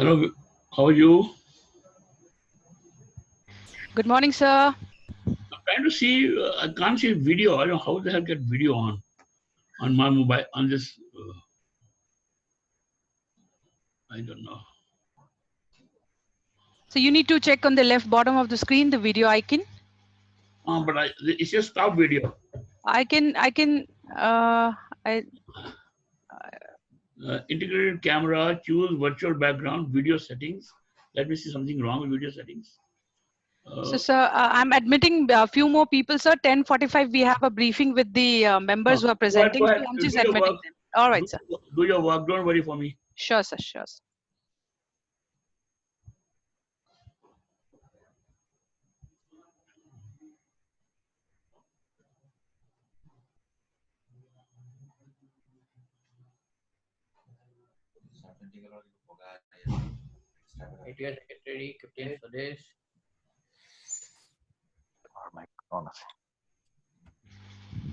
Hello, how are you? Good morning, sir. I'm trying to see, I can't see video. I don't know how the hell get video on my mobile, on this, I don't know. So you need to check on the left bottom of the screen, the video icon. But it's just stop video. I can, I, Integrated camera, choose virtual background, video settings. Let me see something wrong with video settings. so sir, I'm admitting a few more people, sir. 10:45, we have a briefing with the members who are Go presenting. So ahead, I'm do just your admitting work. them. All right, Do, sir. do your work. Don't worry for me. Sure, sir. Sure, sir. ATOAI Secretary, Captain Swadesh.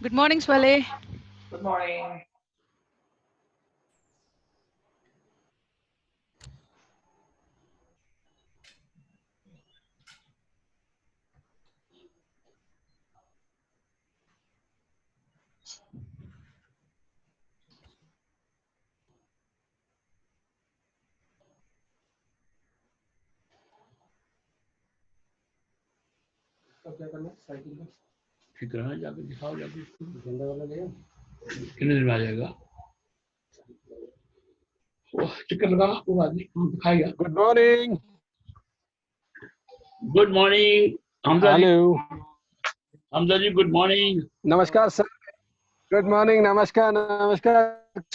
Good morning, Swale. Good morning. ठीक है जाके दिखाओ जाके झंडा वाला ले कितने दिन में आ जाएगा चिकन लगा वो आदमी दिखाएगा Good morning. Good morning Hamza ji Hello. Hamza ji good morning Namaskar, sir. Good morning. Namaskar. Namaskar,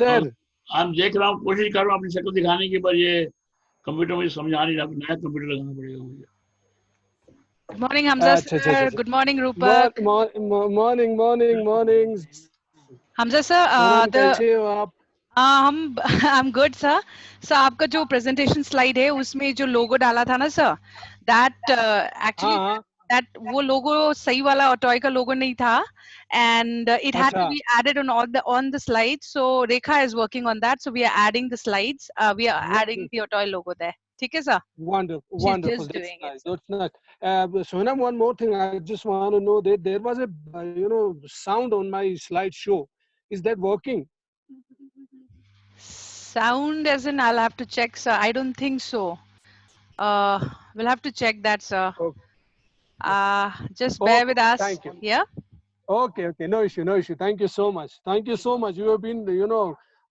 sir. आप देख रहा हूँ कोशिश कर रहा हूँ अपनी शक्ल दिखाने की पर ये कंप्यूटर मुझे समझ आ नहीं रहा नया कंप्यूटर लगाना पड़ेगा मुझे Good morning, Hamza sir. Good morning, Rupak. Morning. Hamza sir, Sonam, कैसे हो आप? हम I'm good sir. सर आपका जो presentation slide है उसमें जो logo डाला था ना सर, that actually हाँ that वो logo सही वाला ATOAI का logo नहीं था, and it had to अच्छा be added on the slides. So Rekha is working on that. So we are adding the slides. We are adding the ATOAI logo there. ठीक है sir? She's wonderful. just That's doing it. nice. That's nice. Sonam, one more thing. I just want to know that there was a sound on my slideshow. Is that working? Sound as in I'll have to check sir. I don't think so. We'll have to check that sir. Okay. Just bear with us. Thank you. Yeah. Okay. No issue. Thank you so much. You have been,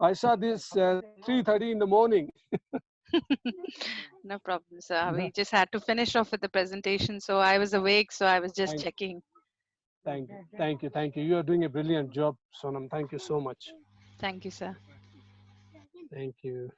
I saw this 3:30 in the morning. No problem, sir. We just had to finish off with the presentation. So I was awake, so I was just Thank, checking. thank you. You are doing a brilliant job, Sonam. Thank you so much. Thank you, sir. Thank you.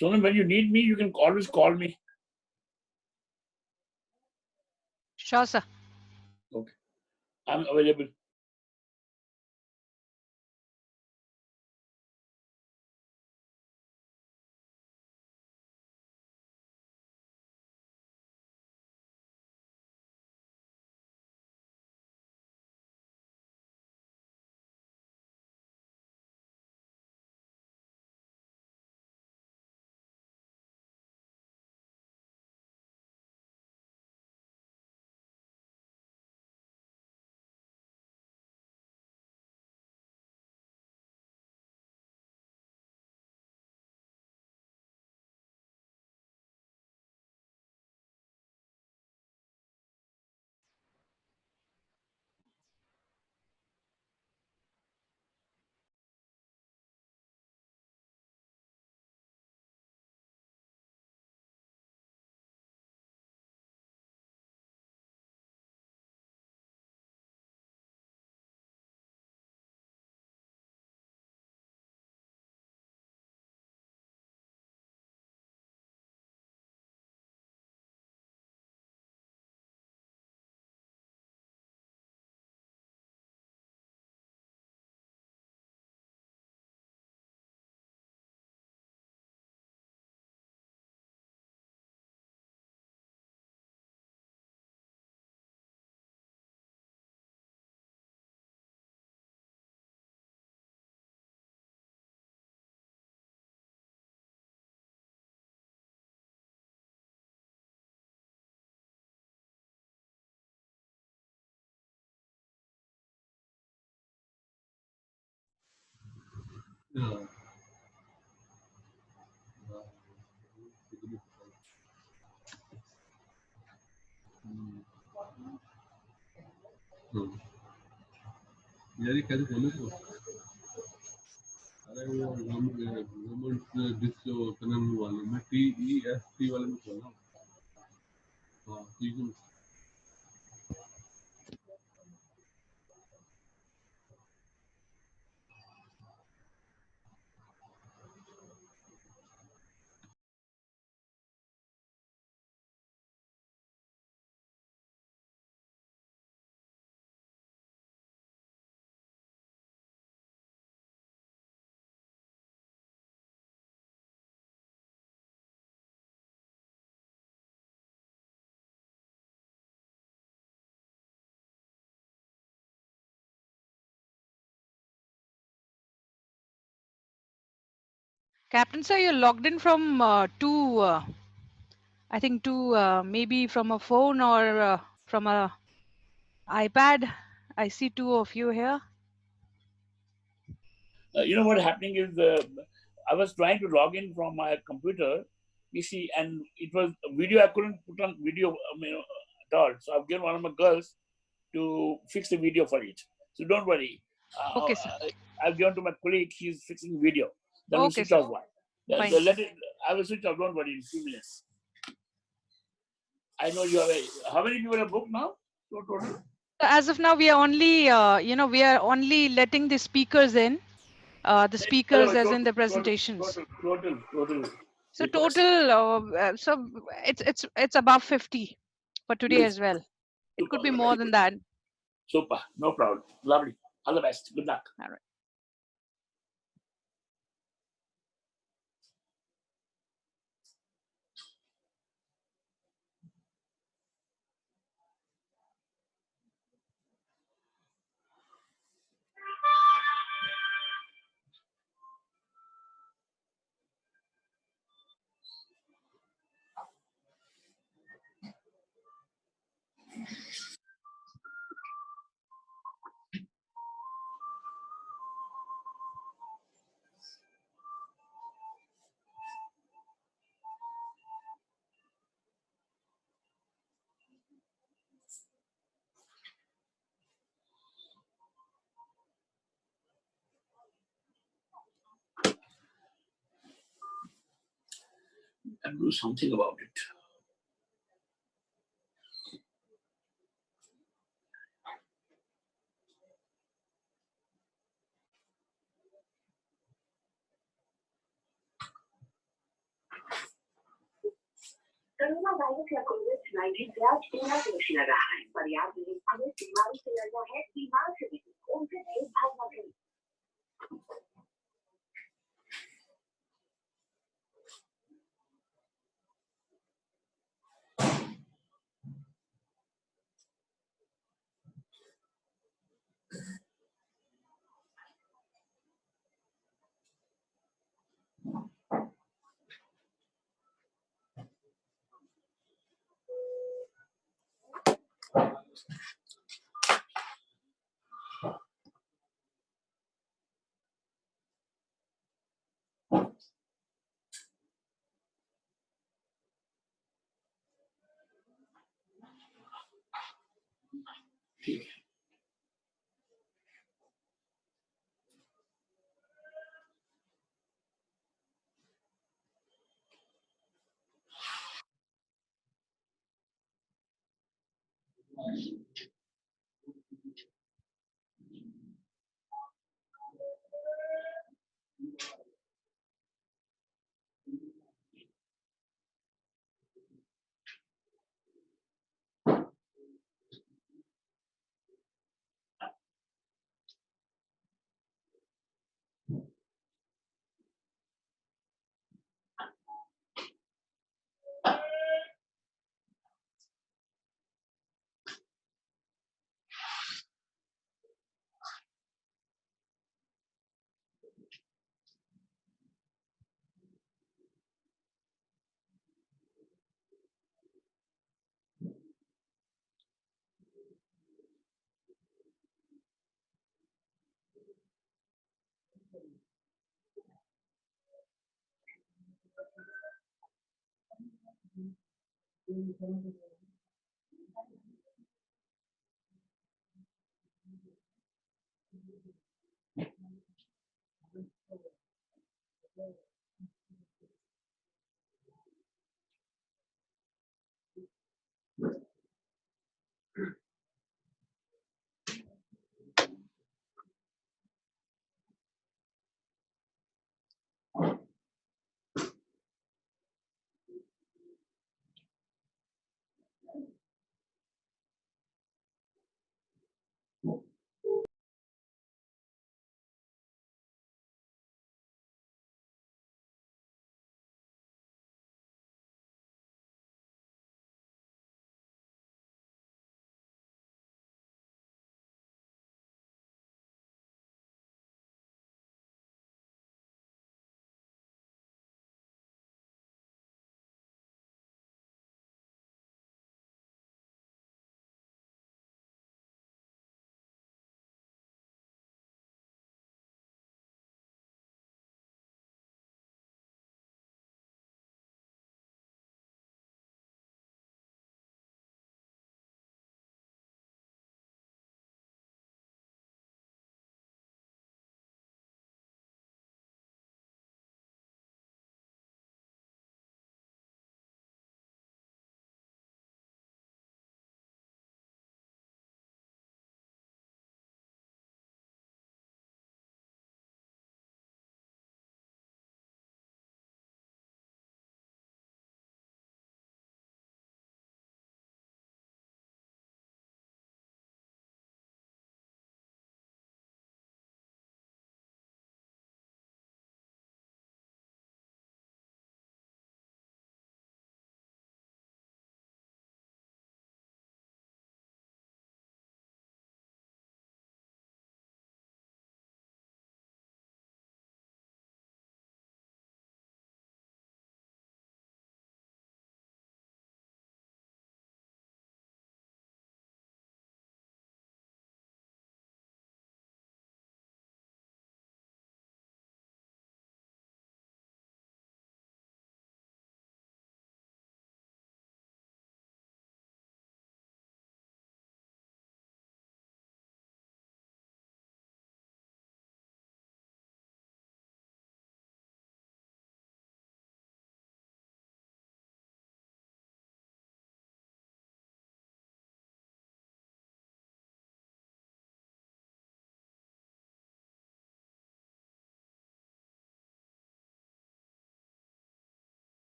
Sonam, when you need me, you can always call me. Sure, sir. Okay. I'm available. Yeah. यार कैसे बोले तो अरे वो government dish economy वाले मैं TEST वाले में बोल रहा हूँ हाँ ठीक है Captain, sir, you're logged in from I think maybe from a phone or from a iPad. I see two of you here. You know what happening is I was trying to log in from my computer PC, and it was a video. I couldn't put on video at all. So I've given one of my girls to fix the video for it. So don't worry. Okay, sir. I've given to my colleague. He's fixing video. Then we'll Okay, switch sir. off one. Fine. Let it. I will switch off. Don't worry. In 2 minutes. I know you have how many people have booked now? Total. As of now, we are only, we are only letting the speakers in. The speakers as in the presentations. Total. So total, so it's above 50 for today as well. It could be more than that. Super. No problem. Lovely. All the best. Good luck. All right. And do something about it. Corona virus या कोविड-19 से आज पूरा देश लड़ रहा है, पर याद रहे हमें बीमारी से लड़ना है, बीमार से नहीं, उनसे भेदभाव न करें।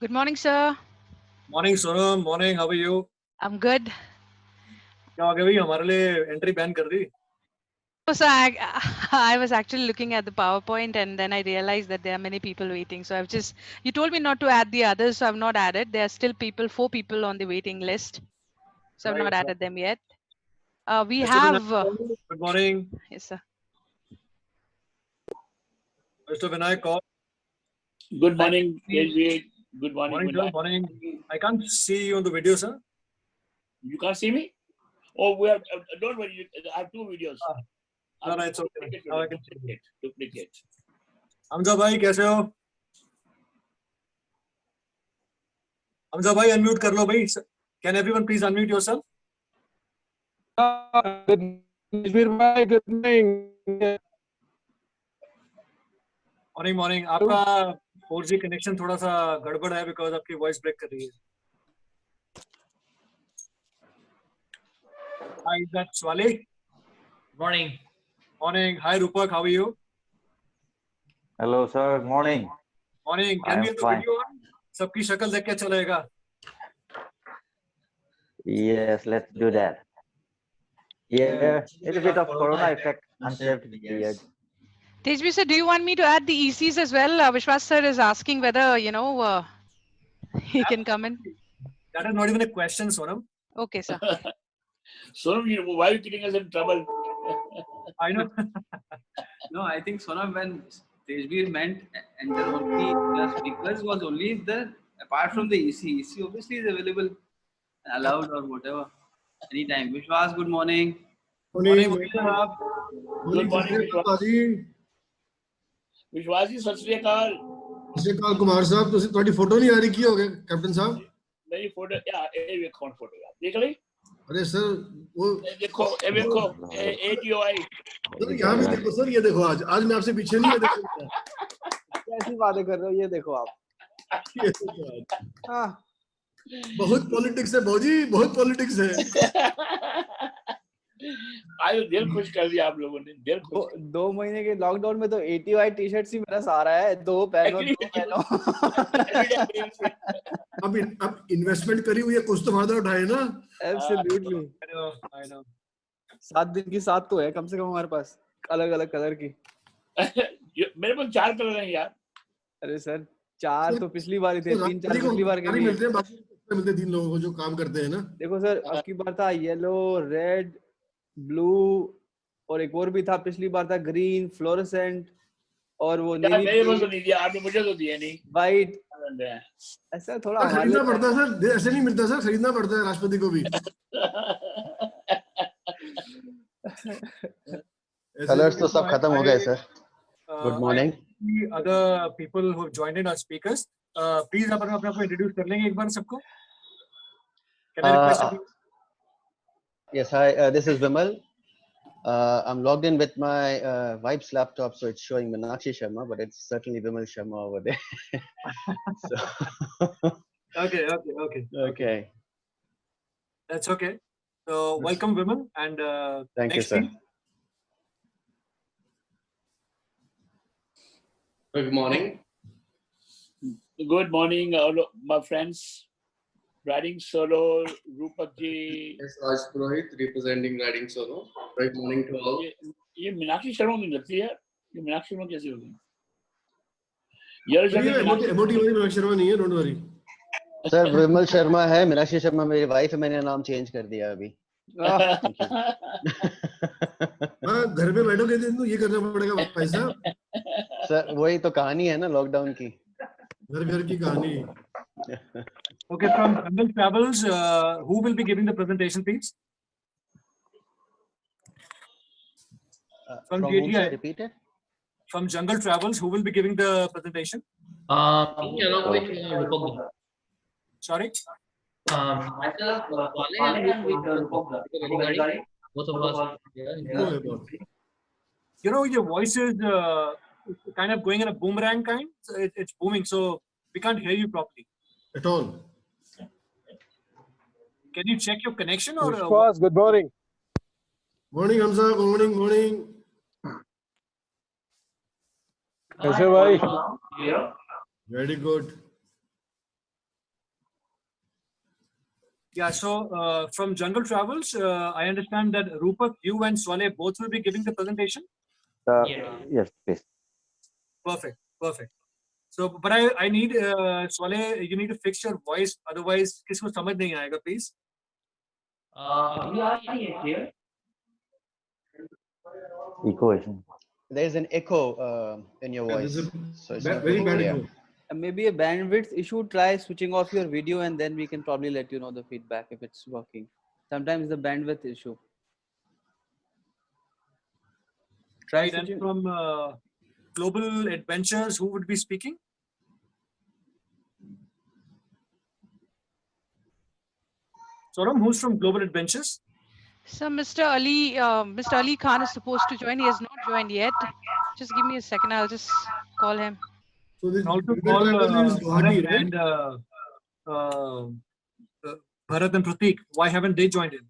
Good morning, sir. Morning, Sonam. Morning. How are you? I'm good. क्या हो गया भाई हमारे लिए एंट्री बैन कर दी? So I was actually looking at the PowerPoint and then I realized that there are many people waiting. So you told me not to add the others, so I've not added. There are still 4 people on the waiting list. So I've not added them yet. We Mr. have. Vinayak, good morning. Yes, sir. Mr. Vinayak, call. Good morning, KJ. Good morning. Morning, sir. Morning. I can't see you on the video, sir. You can't see me? Oh, we have. Don't worry. I have 2 videos. No, it's okay. Now I can see you. Duplicate. Hamza bhai, कैसे हो? Hamza bhai, unmute कर लो भाई. Can everyone please unmute yourself? Good morning. Morning. आपका 4G connection थोड़ा सा गड़बड़ है because आपकी voice break कर रही है. Hi, that's Swale. Morning. Morning. Hi, Rupak. How are you? Hello, sir. Morning. Morning. Can we have the video on? सबकी शक्ल देख के चलेगा. Yes, let's do that. Yeah, it's a bit of corona effect. Unsaved beard. Tejbi sir, do you want me to add the ECs as well? Vishwas sir is asking whether, he can come in. That is not even a question, Sonam. Okay, sir. Sonam, why are you getting us in trouble? I know. No, I think Sonam, when Tejbir meant and there were 3+ speakers, was only apart from the EC. EC obviously is available, allowed or whatever, anytime. Vishwas, good morning. Morning. Good morning, Vishwas. Vishwas ji, सत श्री अकाल. सत श्री अकाल कुमार साहब, ਤੁਸੀਂ ਤੁਹਾਡੀ photo ਨਹੀਂ ਆ ਰਹੀ, ਕੀ ਹੋ ਗਿਆ ਕੈਪਟਨ ਸਾਹਿਬ? नहीं फोटो ये ਵੇਖੋ फोटो यार देख ली. अरे सर वो देखो ये देखो ATOI. सर यहाँ भी देखो सर, ये देखो आज मैं आपसे पीछे नहीं है. देखो कैसी बातें कर रहे हो, ये देखो आप. हाँ, बहुत पॉलिटिक्स है भौजी, बहुत पॉलिटिक्स है. आज दिल खुश कर दिया आप लोगों ने. दिल खुश. 2 महीने के लॉकडाउन में तो ATOI टी-शर्ट ही मेरा सहारा है. 2 पहनो. अब इन्वेस्टमेंट करी हुई है, कुछ तो फायदा उठाए ना. एब्सोल्युटली. I know. 7 दिन की 7 तो है कम से कम हमारे पास, अलग अलग कलर की. मेरे पास 4 कलर हैं यार. अरे सर 4 तो पिछली बार ही थे, 3-4 पिछली बार के भी मिलते हैं. बाकी मिलते 3 लोगों को जो काम करते हैं ना. देखो सर, अब की बार था येलो, रेड, ब्लू और एक और भी था. पिछली बार था ग्रीन, फ्लोरेसेंट और वो मेरे को तो नहीं दिया आपने, मुझे तो दिया नहीं. वाइट. ऐसा थोड़ा खरीदना पड़ता है सर, ऐसे नहीं मिलता सर, खरीदना पड़ता है राष्ट्रपति को भी. कलर्स तो सब खत्म हो गए sir. Good morning. Other people who have joined in as speakers, please अपने आप को introduce कर लेंगे एक बार सबको. Can I request you? Yes, hi. This is Vimal. I'm logged in with my wife's laptop, so it's showing Meenakshi Sharma, but it's certainly Vimal Sharma over there. So. Okay. That's okay. So welcome, Vimal, and thank you, sir. Good morning. Good morning, all my friends. Riding Solo, Rupak ji. Yes, Raj Purohit, representing Riding Solo. Good morning to all. ये मीनाक्षी शर्मा नहीं लगती है. ये मीनाक्षी शर्मा कैसे होगी? MOT वाली मीनाक्षी शर्मा नहीं है, डोंट वरी. सर विमल शर्मा है, मीनाक्षी शर्मा मेरी वाइफ है, मैंने नाम चेंज कर दिया अभी. घर पे बैठोगे तो ये करना पड़ेगा भाई साहब. सर वही तो कहानी है ना लॉकडाउन की. घर की कहानी. Okay, from Jungle Travels, who will be giving the presentation, please? From JTI. Repeat it. From Jungle Travels, who will be giving the presentation? Along with Rupok. Sorry? Myself, and with Rupok. Both of us. You know, your voice is kind of going in a boomerang kind. So it's booming, so we can't hear you properly. At all. Can you check your connection or? Good morning. Morning, Hamza. Good morning. कैसे भाई? Very good. Yeah, so from Jungle Travels, I understand that Rupak, you and Swale both will be giving the presentation. Yes, please. Perfect, perfect. So, but I need Swale, you need to fix your voice, otherwise किसको समझ नहीं आएगा, please. Equation. There is an echo in your Yeah, voice, there's a so it's not very very bad clear. echo. Maybe a bandwidth issue. Try switching off your video, and then we can probably let you know the feedback if it's working. Sometimes the bandwidth issue. Try Right, and switching. from Global Adventures, who would be speaking? Soram, who's from Global Adventures? So Mr. Ali Khan is supposed to join. He has not joined yet. Just give me a second. I'll just call him. So this And also Jungle call Travel is Guwahati, Bharat right? and Bharat and Pratik. Why haven't they joined in?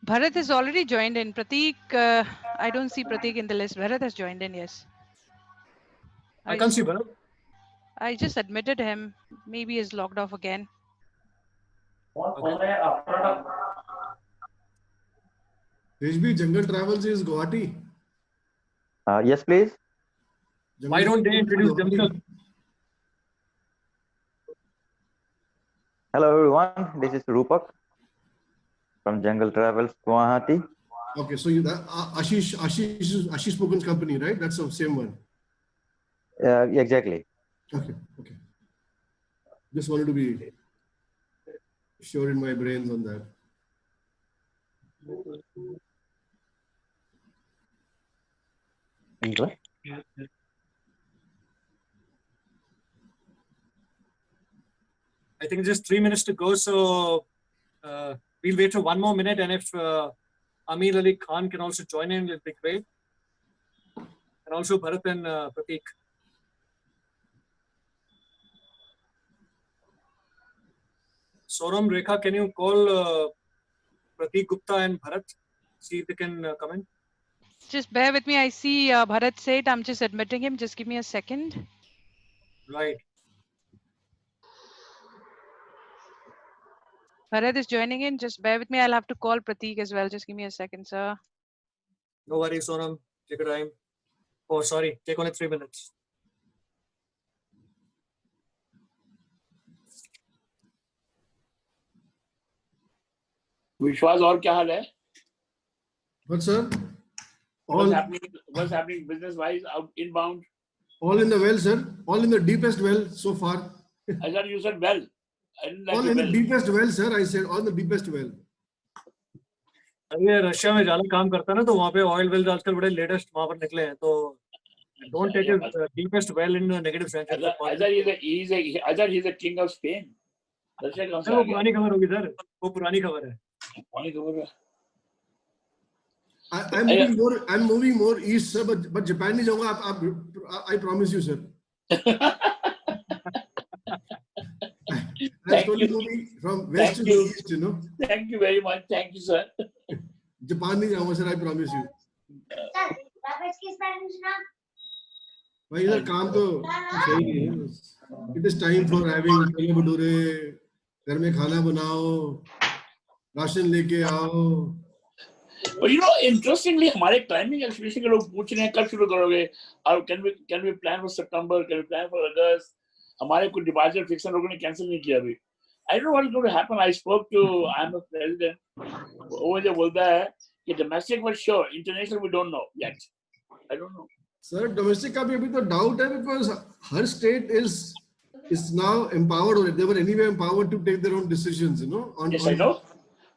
Bharat has already joined in. Pratik, I don't see Pratik in the list. Bharat has joined in, yes. I can't see Bharat. I just admitted him. Maybe he's logged off again. Okay. Rishbi, Jungle Travels is Guwahati. Yes, please. Why don't they introduce themselves? Hello, everyone. This is Rupak from Jungle Travels, Guwahati. Okay, so that Ashish Spoken's company, right? That's the same one. Exactly. Okay, okay. Just wanted to be sure in my brains on that. English? I think just 3 minutes to go, so we'll wait for 1 more minute, and if Amir Ali Khan can also join in, it'll be great. And also Bharat and Pratik. Soram, Rekha, can you call Pratik Gupta and Bharat? See if they can come in. Just bear with me. I see Bharat said I'm just admitting him. Just give me a second. Right. Bharat is joining in. Just bear with me. I'll have to call Pratik as well. Just give me a second, sir. No worries, Soram. Take your time. Oh, sorry. Take only 3 minutes. विश्वास और क्या हाल है? But sir, what's happening business wise out inbound? All in the well, sir. All in the deepest well so far. I thought you said well. I didn't like all in the deepest well, sir. I said all the deepest well. अरे Russia में ज्यादा काम करता है ना तो वहाँ पे ऑयल वेल्स आजकल बड़े लेटेस्ट वहाँ पर निकले हैं तो don't take his deepest well in a negative sense. I thought he's a king of Spain. Russia कौन सा? वो पुरानी खबर होगी सर. वो पुरानी खबर है. पुरानी खबर है. I'm moving more east, sir. But Japan नहीं जाऊँगा. I promise you, sir. I'm slowly moving from west to the east, you know. Thank you very much. Thank you, sir. Japan नहीं जाऊँगा, sir. I promise you. भाई इधर काम तो सही है. It is time for having chole bhature. घर में खाना बनाओ. राशन लेके आओ. But you know, interestingly, हमारे climbing expedition के लोग पूछ रहे हैं कब शुरू करोगे? और can we plan for September? Can we plan for August? हमारे कुछ departure fix लोगों ने cancel नहीं किया अभी. I don't know what is going to happen. I spoke to IMF president. वो जो बोलता है कि domestic for sure, international we don't know yet. I don't know. Sir, domestic का भी अभी तो doubt है because her state is now empowered, or they were anyway empowered to take their own decisions, you know. Yes, I know.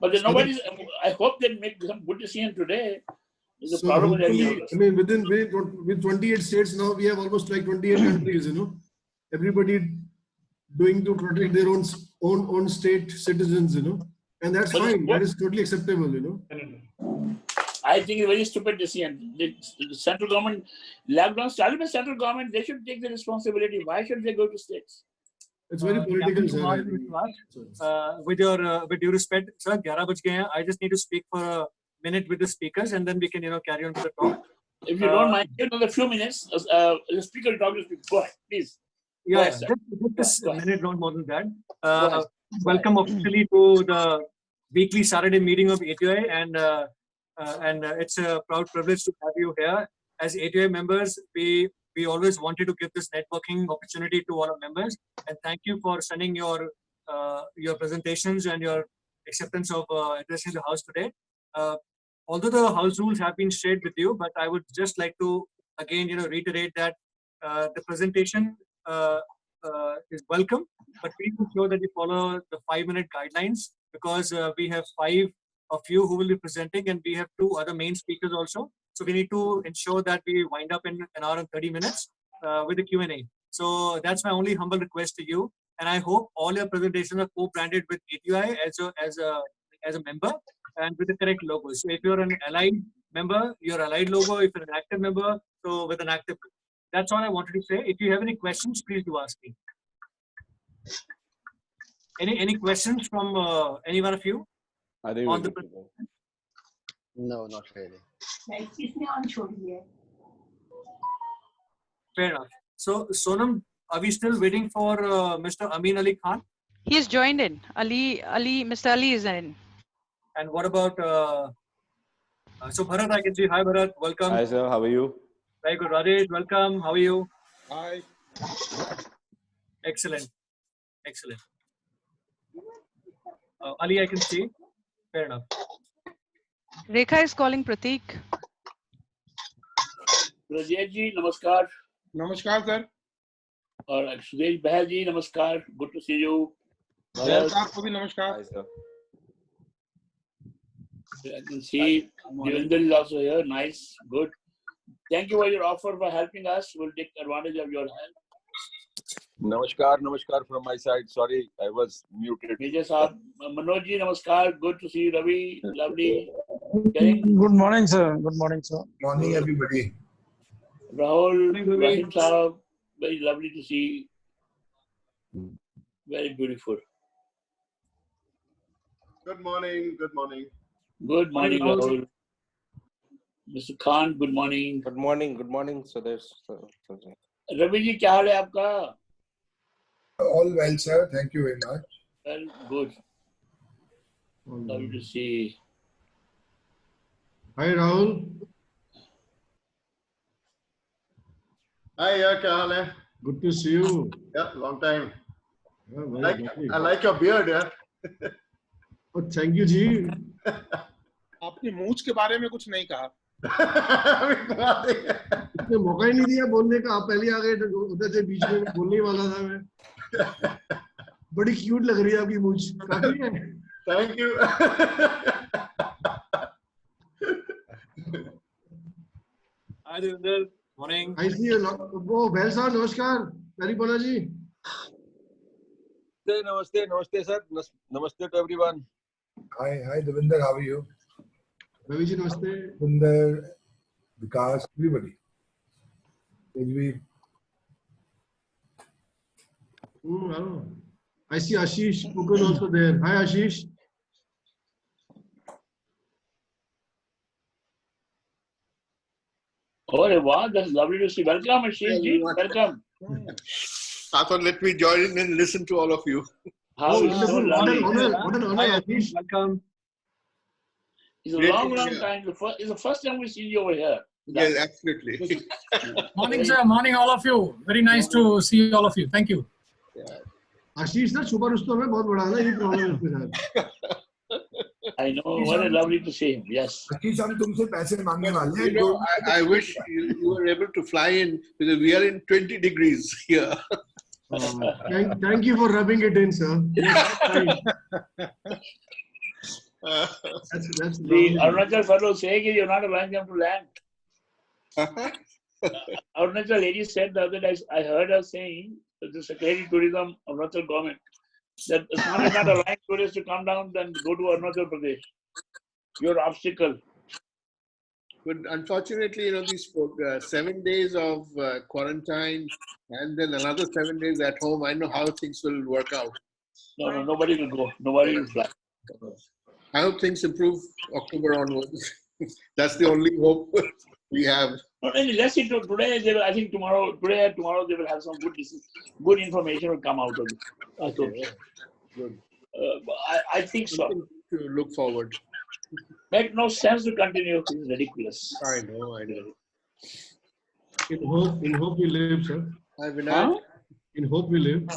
But there's nobody's. I hope they make some good decision today. There's a problem with I mean, with 28 states now, we have almost like 28 countries, you know. Everybody doing to protect their own state citizens, you know, and that's fine. That is totally acceptable, you know. I think it's a very stupid decision. The central government lockdown started by central government. They should take the responsibility. Why should they go to states? It's very political, sir. With due respect, sir, 11 बज गए हैं. I just need to speak for a minute with the speakers, and then we can, carry on to the talk. If you don't mind, give another few minutes. The speaker will talk to speak. Go ahead, please. Yeah, Go just Go a minute, not more than that. Go ahead. Welcome officially to the weekly Saturday meeting of ATOI, and it's a proud privilege to have you here. As ATOI members, we always wanted to give this networking opportunity to all our members, and thank you for sending your presentations and your acceptance of addressing the house today. Although the house rules have been shared with you, but I would just like to again, reiterate that the presentation is welcome, but please ensure that you follow the 5-minute guidelines, because we have 5 of you who will be presenting, and we have 2 other main speakers also. So we need to ensure that we wind up in an hour and 30 minutes with the Q&A. So that's my only humble request to you, and I hope all your presentations are co-branded with ATOI as a member and with the correct logo. So if you're an allied member, your allied logo. If you're an active member, so with an active. That's all I wanted to say. If you have any questions, please do ask me. Any questions from any one of you on the presentation? No, not really. Fair enough. So Sonam, are we still waiting for Mr. Amin Ali Khan? He's joined in. Mr. Ali is in. And what about so Bharat? I can see. Hi Bharat, welcome. Hi sir, how are you? Very good. Rajesh, welcome. How are you? Hi. Excellent. Excellent. Ali, I can see. Fair enough. Rekha is calling Prateek. Rajesh ji, namaskar. Namaskar sir. और सुदेश बहल जी नमस्कार. Good to see you. Bharat आपको भी नमस्कार. Hi sir. I can see Devendra is also here. Nice, good. Thank you for your offer for helping us. We'll take advantage of your help. Namaskar from my side. Sorry, I was muted. Major Saab, Manoj ji, namaskar. Good to see you, Ravi. Lovely. Good morning, sir. Good morning, sir. Morning, everybody. Rahul, Rahim Saab, very lovely to see. Very beautiful. Good morning. Good morning. Good morning, Rahul. Mr. Khan, good morning. Good morning. Good morning. So there's. Ravi ji, क्या हाल है आपका? All well, sir. Thank you very much. Well, good. Lovely to see. Hi, Rahul. Hi, yeah, क्या हाल है? Good to see you. Yeah, long time. I like your beard, yeah. Oh, thank you, जी. आपने मूंछ के बारे में कुछ नहीं कहा. इसने मौका ही नहीं दिया बोलने का. आप पहले आ गए उधर से बीच में बोलने वाला था मैं. बड़ी क्यूट लग रही है आपकी मूंछ. काफी है. Thank you. Hi Devendra. Morning. I see you. Oh, Bhel sir, namaskar. Very bona ji. Namaste, sir. Namaste to everyone. Hi, Devinder. How are you? Ravi ji, namaste. Devinder, Vikas, everybody. Hello. I see Ashish Mukund also there. Hi, Ashish. Oh, wow, that's lovely to see. Welcome, Ashish ji. Welcome. I thought let me join in and listen to all of you. How is so lovely. What an honor, Ashish. Welcome. It's a long time. It's the first time we've seen you over here. Yes, absolutely. Morning, sir. Morning, all of you. Very nice to see all of you. Thank you. आशीष ना super store में बहुत बड़ा है ना ये problem है इसके साथ. I know. What a lovely to see him. Yes. आशीष हम तुमसे पैसे मांगने वाले हैं. You know, I wish you were able to fly in because we are in 20 degrees here. Thank you for rubbing it in, sir. That's the Arunachal fellow saying you're not allowing them to land. Arunachal lady said the other day, I heard her saying, the Secretary of Tourism of Arunachal government, that Assam is not allowing tourists to come down and go to Arunachal Pradesh. You're obstacle. But unfortunately, you know, these 7 days of quarantine and then another 7 days at home, I know how things will work out. No, nobody will go. Nobody will fly. I hope things improve October onwards. That's the only hope we have. No, let's see. Today, they will, I think today and tomorrow, they will have some good information will come out of it. Okay. Good. I think so. Something to look forward. Make no sense to continue. It's ridiculous. I know. In hope we live, sir. Hi, Vinay. Huh? In hope we live.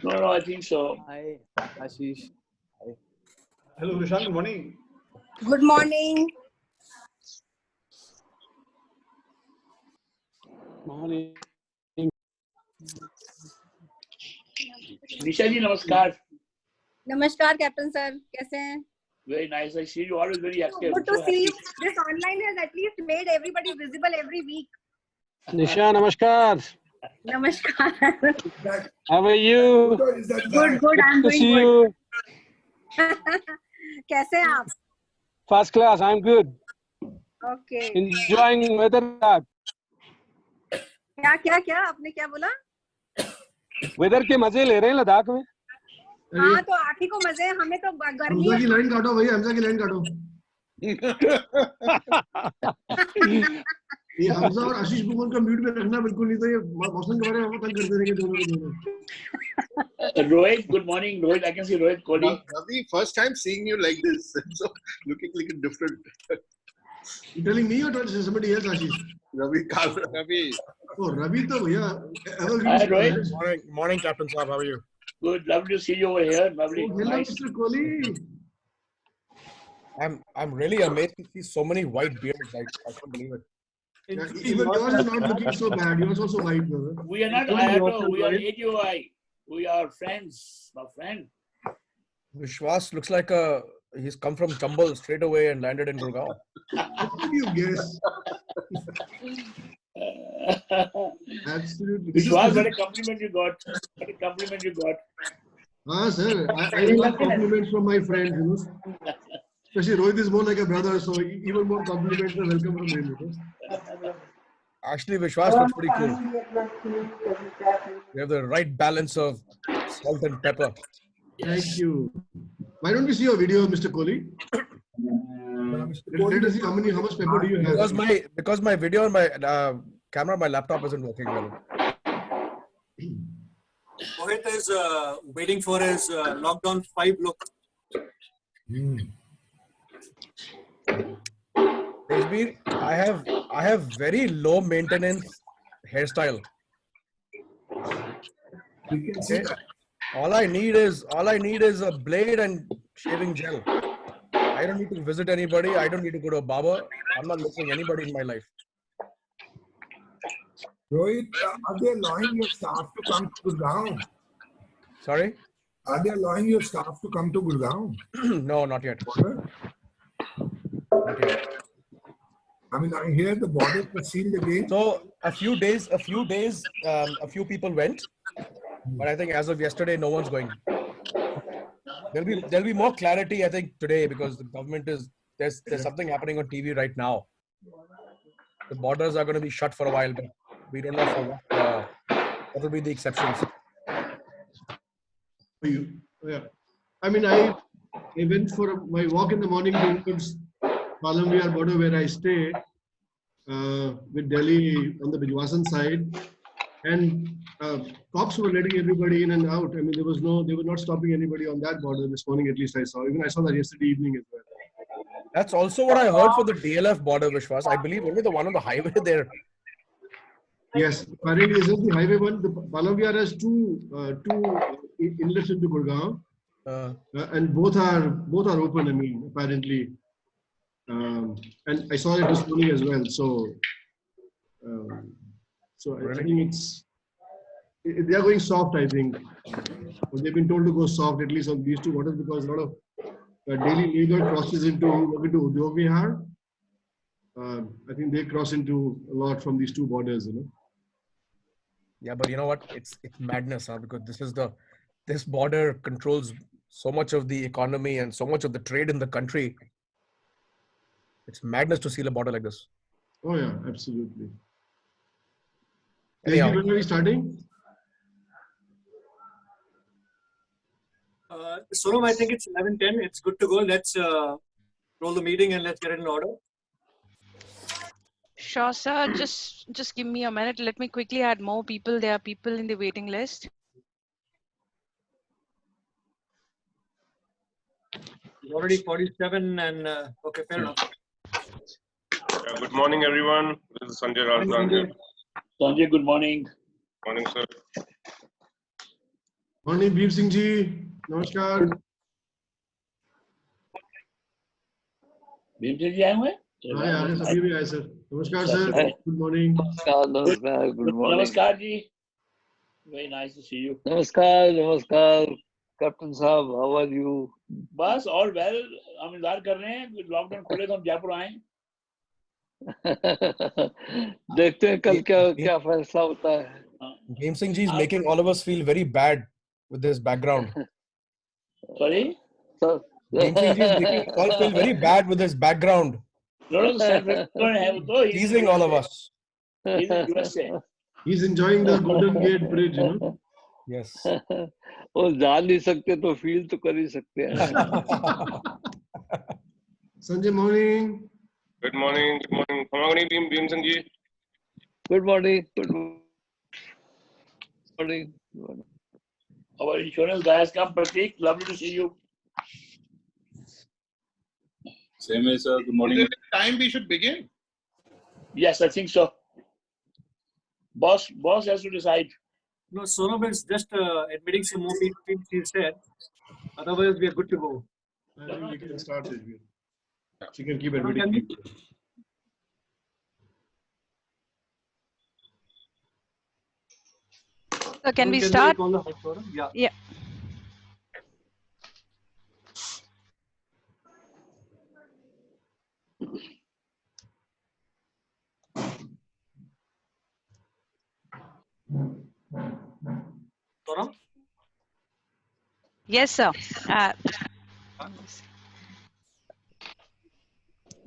No, I think so. Hi, Ashish. Hi. Hello, Vishal. Good morning. Good morning. Morning. Nisha ji, namaskar. Namaskar, Captain sir. कैसे हैं? Very nice. I see you always very active. Good So to see you. happy. This online has at least made everybody visible every week. Nisha, namaskar. Namaskar. How are you? Good. I'm Good to doing see good. you. कैसे हैं आप? First class. I'm good. Okay. Enjoying weather. क्या आपने क्या बोला? Weather के मजे ले रहे हैं लद्दाख में. हाँ तो आप ही को मजे हैं, हमें तो गर्मी हमजा है. की लाइन काटो भैया, हमजा की लाइन काटो. ये हमजा और आशीष बुमन का म्यूट में रखना बिल्कुल नहीं, तो ये मौसम के बारे में हमको तंग करते रहेंगे दोनों के दोनों. Rohit, good morning. Rohit, I can see Rohit Kohli. Ravi, first time seeing you like this. So looking like a different. You telling me or telling somebody else, Ashish? Ravi, Ravi. Oh, Ravi to bhaiya. Hi, Rohit. Morning, Captain Saab. How are you? Good. Lovely to see you over here. Lovely. Oh, hello, Nice. Mr. Kohli. I'm really amazed to see so many white beards. I can't believe it. Yeah, even yours is not looking so bad. Yours also white, brother. We are not IATO. We are ATOI. We are friends. My friend. Vishwas looks like he's come from Chambal straight away and landed in Gurgaon. How did you guess? Absolutely. Vishwas, what a compliment you got. What a compliment you got. Ah, sir. I love compliments from my friends, you know. Especially Rohit is more like a brother, so even more compliments are welcome from him, you know. Actually, Vishwas looks pretty cool. We have the right balance of salt and pepper. Thank you. Why don't we see your video, Mr. Kohli? Let us see how much pepper do you have? Because my video on my camera, my laptop isn't working well. Rohit is waiting for his lockdown 5 look. Tejbir, I have very low maintenance hairstyle. Okay? All I need is a blade and shaving gel. I don't need to visit anybody. I don't need to go to a barber. I'm not missing anybody in my life. Rohit, are they allowing your staff to come to Gurgaon? Sorry? Are they allowing your staff to come to Gurgaon? No, not yet. I mean, I hear the borders were sealed again. So a few people went, but I think as of yesterday, no one's going. There'll be more clarity, I think, today, because the government there's something happening on TV right now. The borders are going to be shut for a while, but we don't know for what will be the exceptions. Yeah. I mean, I went for my walk in the morning towards Palamviyar border where I stay with Delhi on the Bijwasan side, and cops were letting everybody in and out. I mean, they were not stopping anybody on that border this morning. At least I saw. Even I saw that yesterday evening as well. That's also what I heard for the DLF border, Vishwas. I believe only the one on the highway there. Yes, apparently this is the highway one. The Palamviyar has two inlets into Gurgaon, and both are open. I mean, apparently. And I saw it this morning as well. So, I think they are going soft. I think they've been told to go soft at least on these two borders, because a lot of daily labor crosses into Udyog Vihar. I think they cross into a lot from these two borders. You know. Yeah, but you know what? It's madness, huh? Because this border controls so much of the economy and so much of the trade in the country. It's madness to seal a border like this. Oh yeah, absolutely. Anyhow. When are we starting? Sonam, I think it's 11:10. It's good to go. Let's roll the meeting and let's get it in order. Sure, sir. Just give me a minute. Let me quickly add more people. There are people in the waiting list. Already 47 and okay, fair enough. Good morning, everyone. This is Sanjay Rajan here. Sanjay, good morning. Morning, sir. Morning, Bhim Singh ji. Namaskar. Bhim Singh ji आए हुए हैं? हाँ यार सभी भी आए sir. नमस्कार sir. Good morning. नमस्कार जी. Very nice to see you. नमस्कार कैप्टन साहब, हाउ आर यू? बस all well. हम इंतजार कर रहे हैं लॉकडाउन खुले तो हम जयपुर आए. देखते हैं कल क्या फैसला होता है. Bhim Singh ji is making all of us feel very bad with this background. Sorry? Bhim Singh ji is making us all feel very bad with his background. No, self-employed है वो तो. Teasing all of us. He's in USA. He's enjoying the Golden Gate Bridge, you know. Yes. वो जा नहीं सकते तो feel तो कर ही सकते हैं. Sanjay, morning. Good morning. Good morning. Good morning, Bhim Singh ji. Good morning. Good morning. Our insurance guy has come. Pratik, lovely to see you. Same as sir. Good morning. Is it time we should begin? Yes, I think so. Boss has to decide. No, Sonam is just admitting some more people she said. Otherwise, we are good to go. I think we can start it. She can keep admitting people. So can we start? Yeah. Yeah. Sonam? Yes, sir.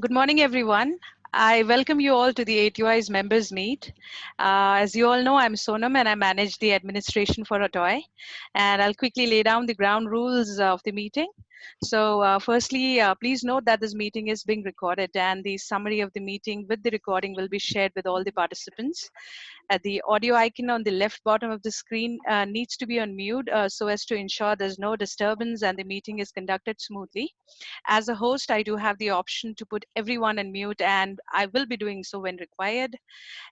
Good morning, everyone. I welcome you all to the ATOAI's members meet. As you all know, I'm Sonam and I manage the administration for ATOAI. And I'll quickly lay down the ground rules of the meeting. So firstly, please note that this meeting is being recorded and the summary of the meeting with the recording will be shared with all the participants. The audio icon on the left bottom of the screen needs to be on mute so as to ensure there's no disturbance and the meeting is conducted smoothly. As a host, I do have the option to put everyone on mute and I will be doing so when required.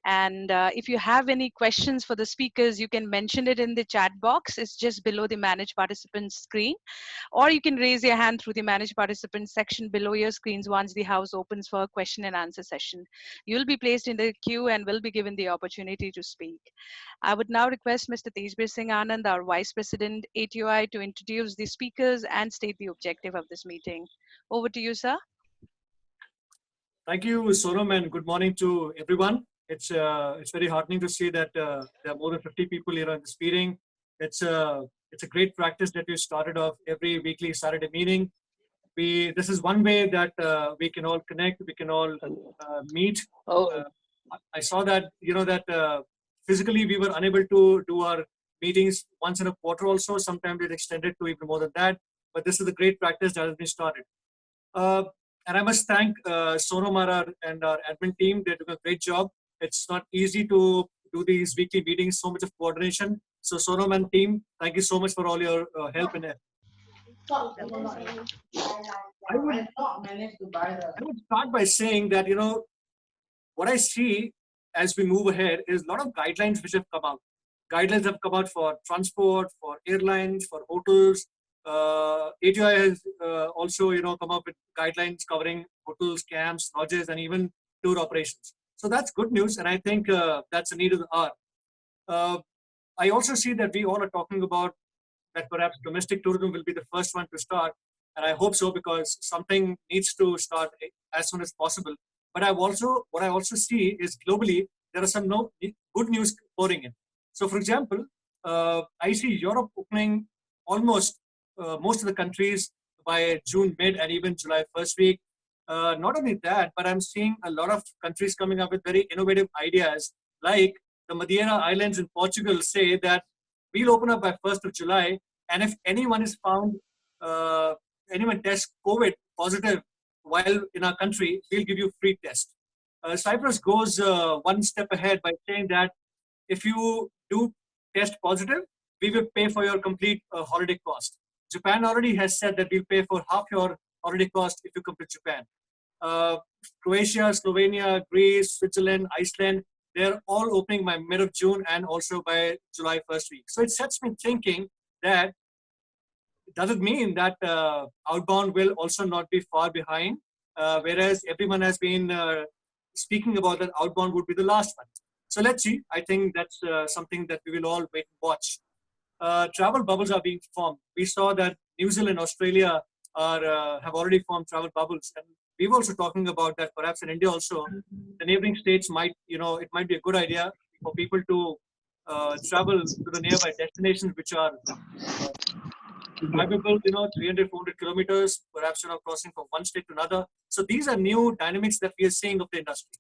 And if you have any questions for the speakers, you can mention it in the chat box. It's just below the manage participants screen. Or you can raise your hand through the manage participants section below your screens once the house opens for a question and answer session. You'll be placed in the queue and will be given the opportunity to speak. I would now request Mr. Tejbir Singh Anand, our Vice President, ATOI, to introduce the speakers and state the objective of this meeting. Over to you, sir. Thank you, Sonam, and good morning to everyone. It's very heartening to see that there are more than 50 people here on this meeting. It's a great practice that we started off every weekly Saturday meeting. This is one way that we can all connect, we can all meet. I saw that physically we were unable to do our meetings once in a quarter. Also, sometimes it extended to even more than that. But this is a great practice that has been started. And I must thank Sonam and our admin team. They're doing a great job. It's not easy to do these weekly meetings, so much of coordination. So Sonam and team, thank you so much for all your help in it. I would start by saying that, what I see as we move ahead is a lot of guidelines which have come out. Guidelines have come out for transport, for airlines, for hotels. ATOI has also, come up with guidelines covering hotels, camps, lodges, and even tour operations. So that's good news, and I think that's a need of the hour. I also see that we all are talking about that perhaps domestic tourism will be the first one to start, and I hope so because something needs to start as soon as possible. But what I also see is globally there are some good news pouring in. So, for example, I see Europe opening almost most of the countries by June mid and even July first week. Not only that, but I'm seeing a lot of countries coming up with very innovative ideas, like the Madeira Islands in Portugal say that we'll open up by 1st of July, and if anyone is found, anyone tests COVID positive while in our country, we'll give you free test. Cyprus goes one step ahead by saying that if you do test positive, we will pay for your complete holiday cost. Japan already has said that we'll pay for half your holiday cost if you come to Japan. Croatia, Slovenia, Greece, Switzerland, Iceland, they're all opening by mid of June and also by July first week. So it sets me thinking that does it mean that outbound will also not be far behind? Whereas everyone has been speaking about that outbound would be the last one. So let's see. I think that's something that we will all wait and watch. Travel bubbles are being formed. We saw that New Zealand, Australia have already formed travel bubbles, and we were also talking about that. Perhaps in India also, the neighboring states might, it might be a good idea for people to travel to the nearby destinations which are drivable, 300, 400 kilometers, perhaps crossing from one state to another. So these are new dynamics that we are seeing of the industry.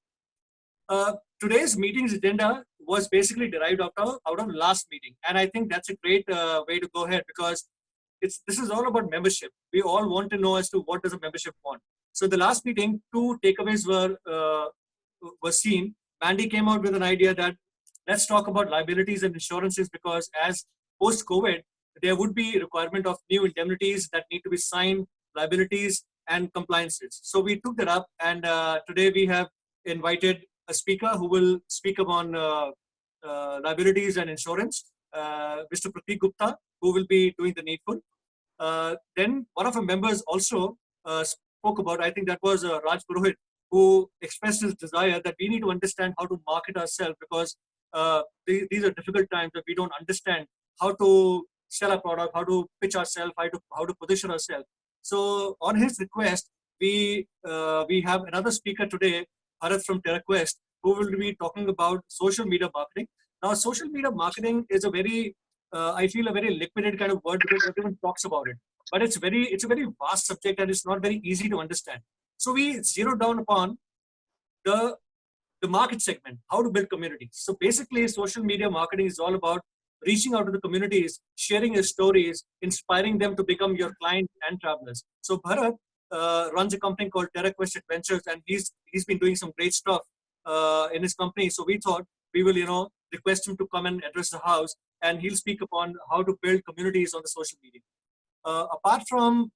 Today's meeting's agenda was basically derived out of last meeting, and I think that's a great way to go ahead because this is all about membership. We all want to know as to what does a membership want. So the last meeting, two takeaways were seen. Mandy came out with an idea that let's talk about liabilities and insurances because as post-COVID, there would be requirement of new indemnities that need to be signed, liabilities and compliances. So we took that up, and today we have invited a speaker who will speak upon liabilities and insurance, Mr. Pratik Gupta, who will be doing the needful. Then one of our members also spoke about, I think that was Raj Purohit, who expressed his desire that we need to understand how to market ourselves because these are difficult times that we don't understand how to sell a product, how to pitch ourselves, how to position ourselves. So on his request, we have another speaker today, Bharat from TerraQuest, who will be talking about social media marketing. Now, social media marketing is a very, I feel a very liquidated kind of word because everyone talks about it. But it's a very vast subject and it's not very easy to understand. So we zeroed down upon the market segment, how to build communities. So basically, social media marketing is all about reaching out to the communities, sharing your stories, inspiring them to become your clients and travelers. So Bharat runs a company called TerraQuest Adventures, and he's been doing some great stuff in his company. So we thought we will, request him to come and address the house, and he'll speak upon how to build communities on the social media. Apart from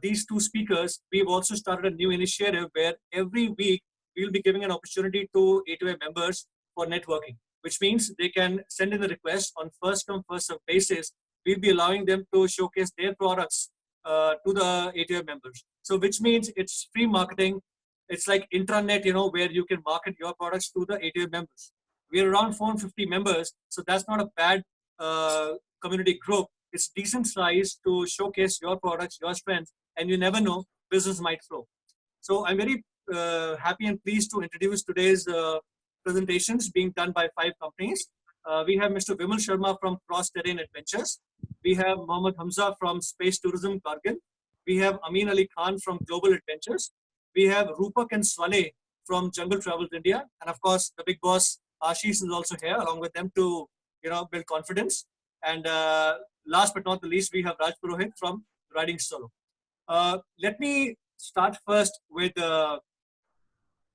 these two speakers, we've also started a new initiative where every week we'll be giving an opportunity to ATOAI members for networking, which means they can send in a request on first come, first served basis. We'll be allowing them to showcase their products to the ATOAI members. So which means it's free marketing. It's like intranet, where you can market your products to the ATOAI members. We're around 450 members, so that's not a bad community group. It's decent size to showcase your products, your strengths, and you never know, business might flow. So I'm very happy and pleased to introduce today's presentations being done by 5 companies. We have Mr. Vimal Sharma from Cross Terrain Adventures. We have Mohammad Hamza from Space Tourism Kargil. We have Amin Ali Khan from Global Adventures. We have Rupak and Swale from Jungle Travels India. And of course, the big boss, Ashish, is also here along with them to build confidence. And last but not the least, we have Raj Purohit from Riding Solo. Let me start first with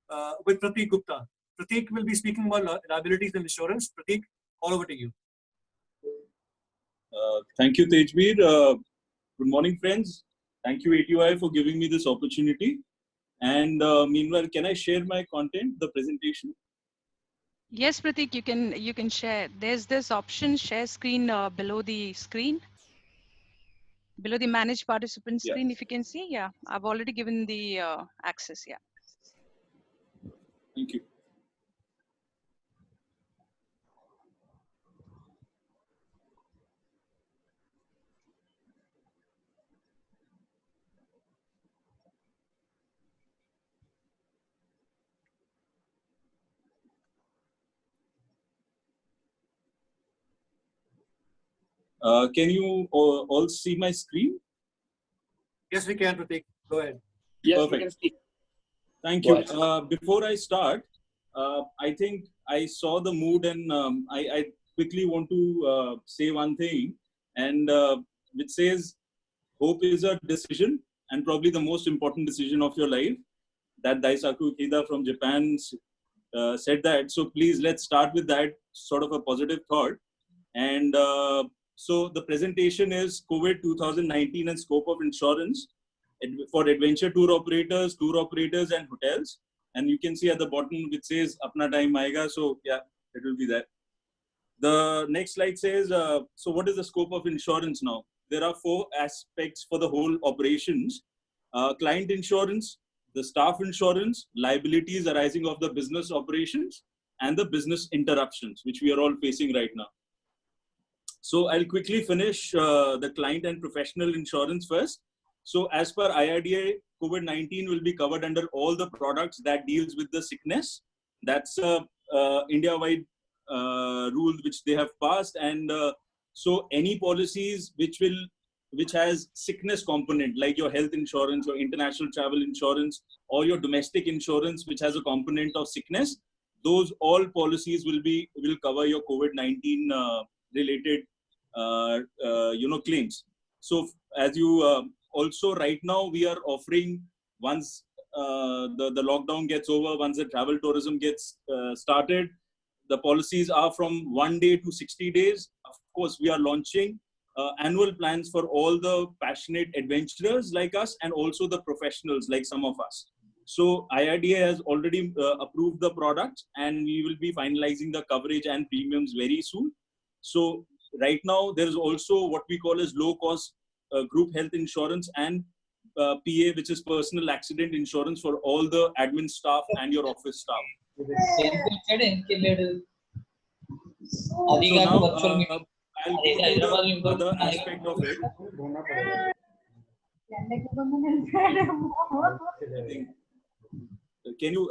Pratik Gupta. Pratik will be speaking about liabilities and insurance. Pratik, all over to you. Thank you, Tejbir. Good morning, friends. Thank you, ATOAI, for giving me this opportunity. And meanwhile, can I share my content, the presentation? Yes, Pratik, you can share. There's this option, share screen below the screen. Below the manage participant screen, if you can see. Yeah, I've already given the access. Yeah. Thank you. Can you all see my screen? Yes, we can, Pratik. Go ahead. Yes, perfect. we can see. Thank you. Before I start, I think I saw the mood and I quickly want to say one thing, and which says, hope is a decision and probably the most important decision of your life. That Daisaku Ikeda from Japan said that. So please, let's start with that sort of a positive thought. And so the presentation is COVID 2019 and scope of insurance for adventure tour operators and hotels. And you can see at the bottom which says Apna time aayega. So yeah, it will be there. The next slide says, so what is the scope of insurance now? There are 4 aspects for the whole operations. Client insurance, the staff insurance, liabilities arising of the business operations, and the business interruptions, which we are all facing right now. So I'll quickly finish the client and professional insurance first. So as per IRDA, COVID-19 will be covered under all the products that deals with the sickness. That's a India-wide rule which they have passed. And so any policies which has sickness component, like your health insurance, your international travel insurance, or your domestic insurance, which has a component of sickness, those all policies will cover your COVID-19 related claims. So as you also right now we are offering, once the lockdown gets over, once the travel tourism gets started, the policies are from 1 day to 60 days. Of course, we are launching annual plans for all the passionate adventurers like us and also the professionals like some of us. So IRDA has already approved the product, and we will be finalizing the coverage and premiums very soon. So right now there is also what we call as low cost group health insurance and PA, which is personal accident insurance for all the admin staff and your office staff. So now I'll go to the other aspect of it.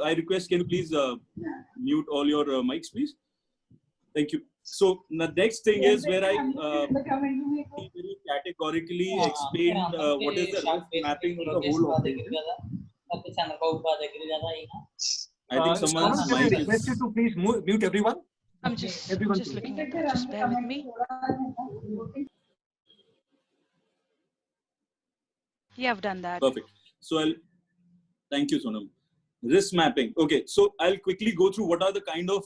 I request, can you please mute all your mics, please? Thank you. So the next thing is where I very categorically explained what is the risk mapping of the whole operation. I think someone's mic is... request you to please mute everyone. I'm just looking at that. Just bear with me. Yeah, I've done that. Perfect. So thank you, Sonam. Risk mapping. Okay, so I'll quickly go through what are the kind of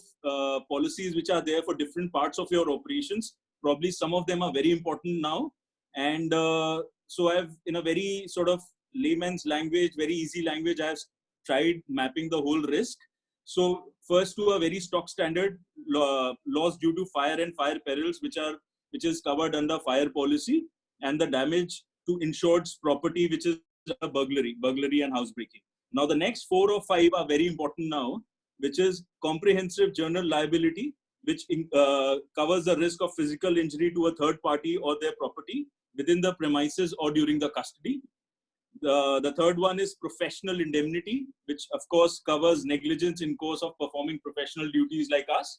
policies which are there for different parts of your operations. Probably some of them are very important now. And so I've, in a very sort of layman's language, very easy language, I've tried mapping the whole risk. So first to a very stock standard loss due to fire and fire perils, which is covered under fire policy, and the damage to insured's property, which is a burglary and housebreaking. Now the next 4 or 5 are very important now, which is comprehensive general liability, which covers the risk of physical injury to a third party or their property within the premises or during the custody. The third one is professional indemnity, which of course covers negligence in course of performing professional duties like us.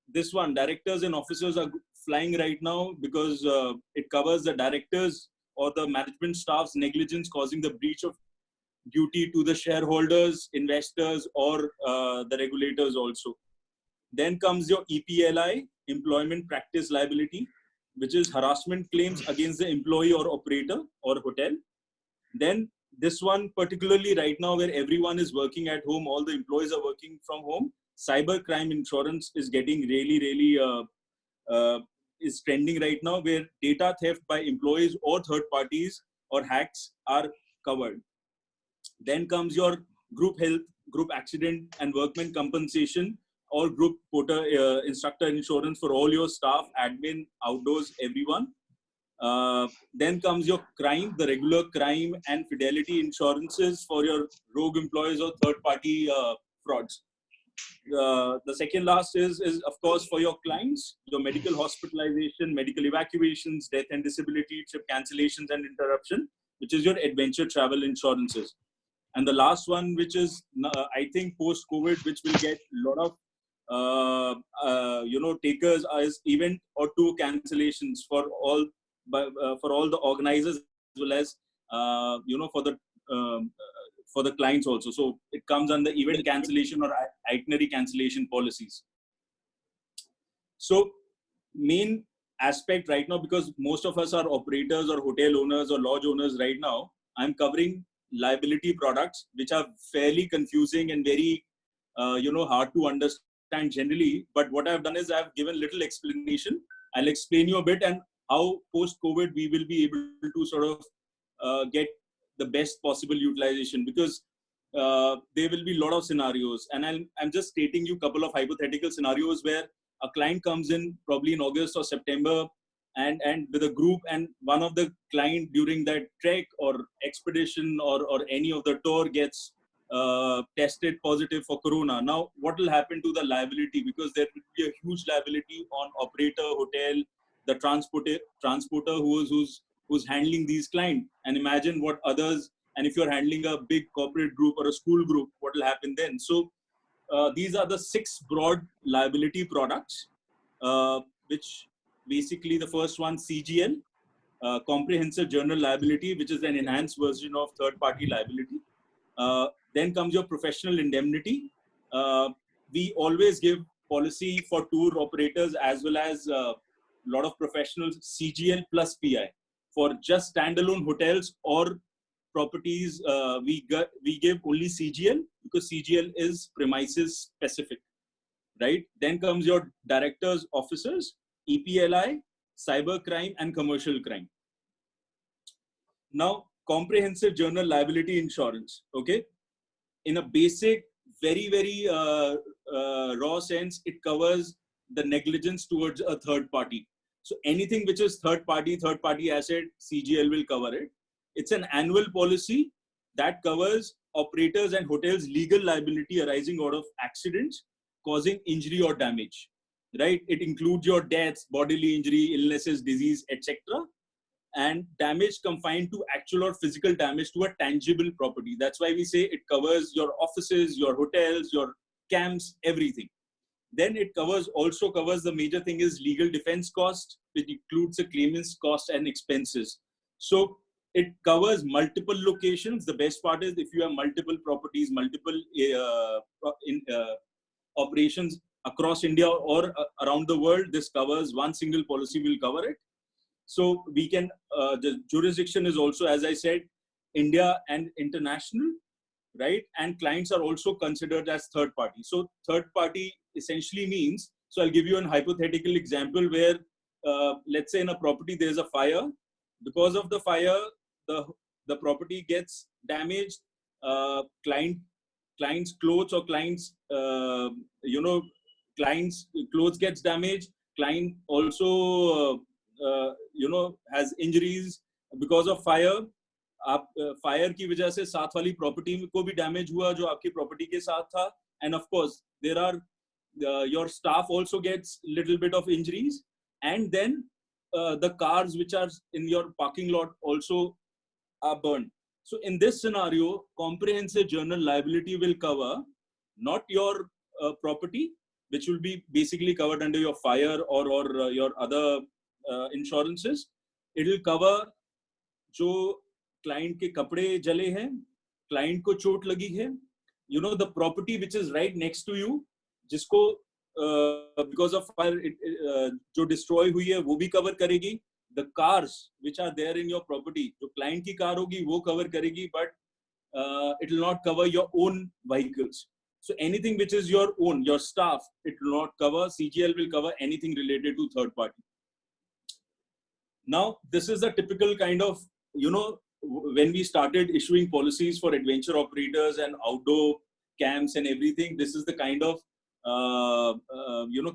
This one, directors and officers are flying right now because it covers the directors or the management staff's negligence causing the breach of duty to the shareholders, investors, or the regulators also. Then comes your EPLI, employment practice liability, which is harassment claims against the employee or operator or hotel. Then this one, particularly right now where everyone is working at home, all the employees are working from home, cyber crime insurance is getting really is trending right now, where data theft by employees or third parties or hacks are covered. Then comes your group health, group accident and workmen compensation, or group porter instructor insurance for all your staff, admin, outdoors, everyone. Then comes your crime, the regular crime and fidelity insurances for your rogue employees or third party frauds. The second last is of course for your clients, your medical hospitalization, medical evacuations, death and disability, trip cancellations and interruption, which is your adventure travel insurances. And the last one, which is I think post-COVID, which will get a lot of takers, is event or tour cancellations for all the organizers as well as for the clients also. So it comes under event cancellation or itinerary cancellation policies. So main aspect right now, because most of us are operators or hotel owners or lodge owners right now, I'm covering liability products, which are fairly confusing and very hard to understand generally. But what I've done is I've given little explanation. I'll explain you a bit and how post-COVID we will be able to sort of get the best possible utilization, because there will be a lot of scenarios, and I'm just stating you a couple of hypothetical scenarios where a client comes in probably in August or September and with a group, and one of the client during that trek or expedition or any of the tour gets tested positive for corona. Now what will happen to the liability? Because there will be a huge liability on operator, hotel, the transporter who's handling these clients. And imagine what others, and if you're handling a big corporate group or a school group, what will happen then? So these are the 6 broad liability products, which basically the first one, CGL, comprehensive general liability, which is an enhanced version of third-party liability. Then comes your professional indemnity. We always give policy for tour operators as well as a lot of professionals, CGL plus PI. For just standalone hotels or properties, we give only CGL, because CGL is premises specific, right? Then comes your directors, officers, EPLI, cyber crime, and commercial crime. Now, comprehensive general liability insurance, okay? In a basic, very raw sense, it covers the negligence towards a third party. So anything which is third party asset, CGL will cover it. It's an annual policy that covers operators and hotels' legal liability arising out of accidents causing injury or damage, right? It includes your deaths, bodily injury, illnesses, disease, etc., and damage confined to actual or physical damage to a tangible property. That's why we say it covers your offices, your hotels, your camps, everything. Then it also covers the major thing is legal defense cost, which includes the claimant's cost and expenses. So it covers multiple locations. The best part is if you have multiple properties, multiple operations across India or around the world, this covers, one single policy will cover it. So we can, the jurisdiction is also, as I said, India and international, right? And clients are also considered as third party. So third party essentially means, so I'll give you a hypothetical example where, let's say in a property, there's a fire. Because of the fire, the property gets damaged, client's clothes or client's, client's clothes gets damaged, client also, has injuries because of fire. आप fire की वजह से साथ वाली property को भी damage हुआ जो आपकी प्रॉपर्टी के साथ था, and of course there are your staff also gets little bit of injuries, and then the cars which are in your parking lot also are burned. So in this scenario, comprehensive general liability will cover not your property, which will be basically covered under your fire or your other insurances. It will cover जो client के कपड़े जले हैं, client को चोट लगी है, the property which is right next to you, जिसको because of fire जो destroy हुई है वो भी cover करेगी. The cars which are there in your property, जो client की कार होगी वो cover करेगी, but it will not cover your own vehicles. So anything which is your own, your staff, it will not cover. CGL will cover anything related to third party. Now, this is the typical kind of, when we started issuing policies for adventure operators and outdoor camps and everything, this is the kind of,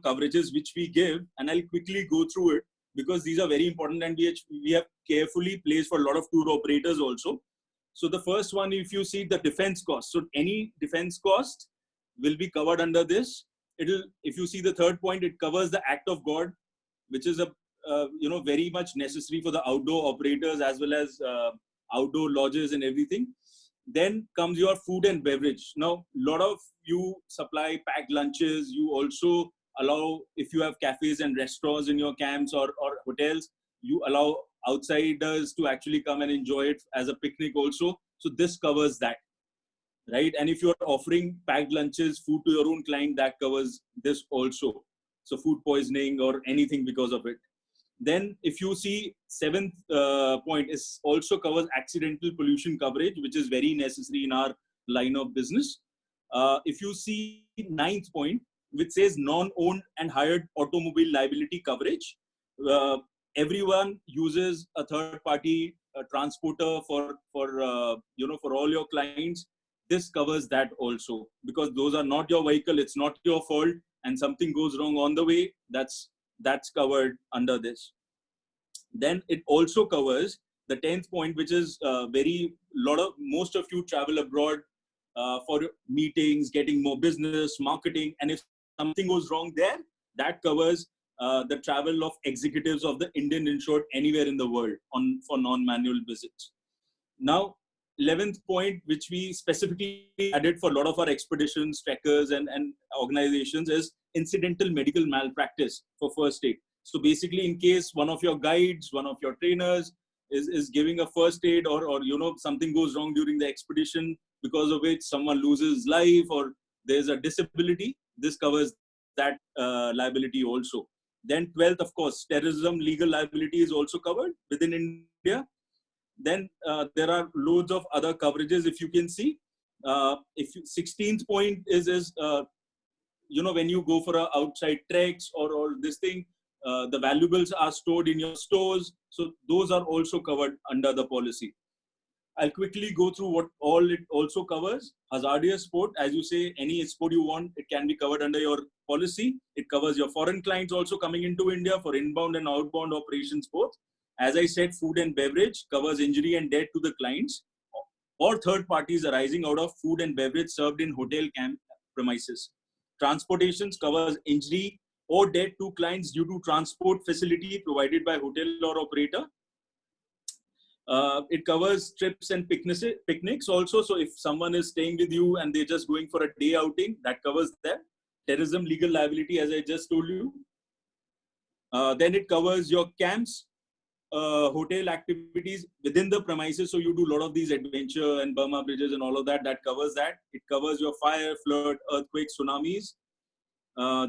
coverages which we give. And I'll quickly go through it because these are very important and we have carefully placed for a lot of tour operators also. So the first one, if you see the defense cost, so any defense cost will be covered under this. If you see the third point, it covers the act of God, which is a very much necessary for the outdoor operators as well as outdoor lodges and everything. Then comes your food and beverage. Now, a lot of you supply packed lunches. You also allow, if you have cafes and restaurants in your camps or hotels, you allow outsiders to actually come and enjoy it as a picnic also. So this covers that, right? And if you're offering packed lunches, food to your own client, that covers this also. So food poisoning or anything because of it. Then if you see seventh point is also covers accidental pollution coverage, which is very necessary in our line of business. If you see 9th point, which says non-owned and hired automobile liability coverage, everyone uses a third-party transporter for all your clients. This covers that also, because those are not your vehicle, it's not your fault, and something goes wrong on the way, that's covered under this. Then it also covers the 10th point, which is most of you travel abroad for meetings, getting more business, marketing, and if something goes wrong there, that covers the travel of executives of the Indian insured anywhere in the world for non-manual visits. Now, 11th point, which we specifically added for a lot of our expeditions, trekkers, and organizations, is incidental medical malpractice for first aid. So basically, in case one of your guides, one of your trainers is giving a first aid, or something goes wrong during the expedition, because of which someone loses life or there's a disability, this covers that liability also. Then 12th, of course, terrorism legal liability is also covered within India. Then there are loads of other coverages, if you can see. 16th point is when you go for outside treks or this thing, the valuables are stored in your stores. So those are also covered under the policy. I'll quickly go through what all it also covers. Hazardous sport, as you say, any sport you want, it can be covered under your policy. It covers your foreign clients also coming into India for inbound and outbound operations both. As I said, food and beverage covers injury and death to the clients or third parties arising out of food and beverage served in hotel camp premises. Transportations covers injury or death to clients due to transport facility provided by hotel or operator. It covers trips and picnics also. So if someone is staying with you and they're just going for a day outing, that covers that. Terrorism legal liability, as I just told you. Then it covers your camps, hotel activities within the premises. So you do a lot of these adventure and Burma bridges and all of that. That covers that. It covers your fire, flood, earthquake, tsunamis.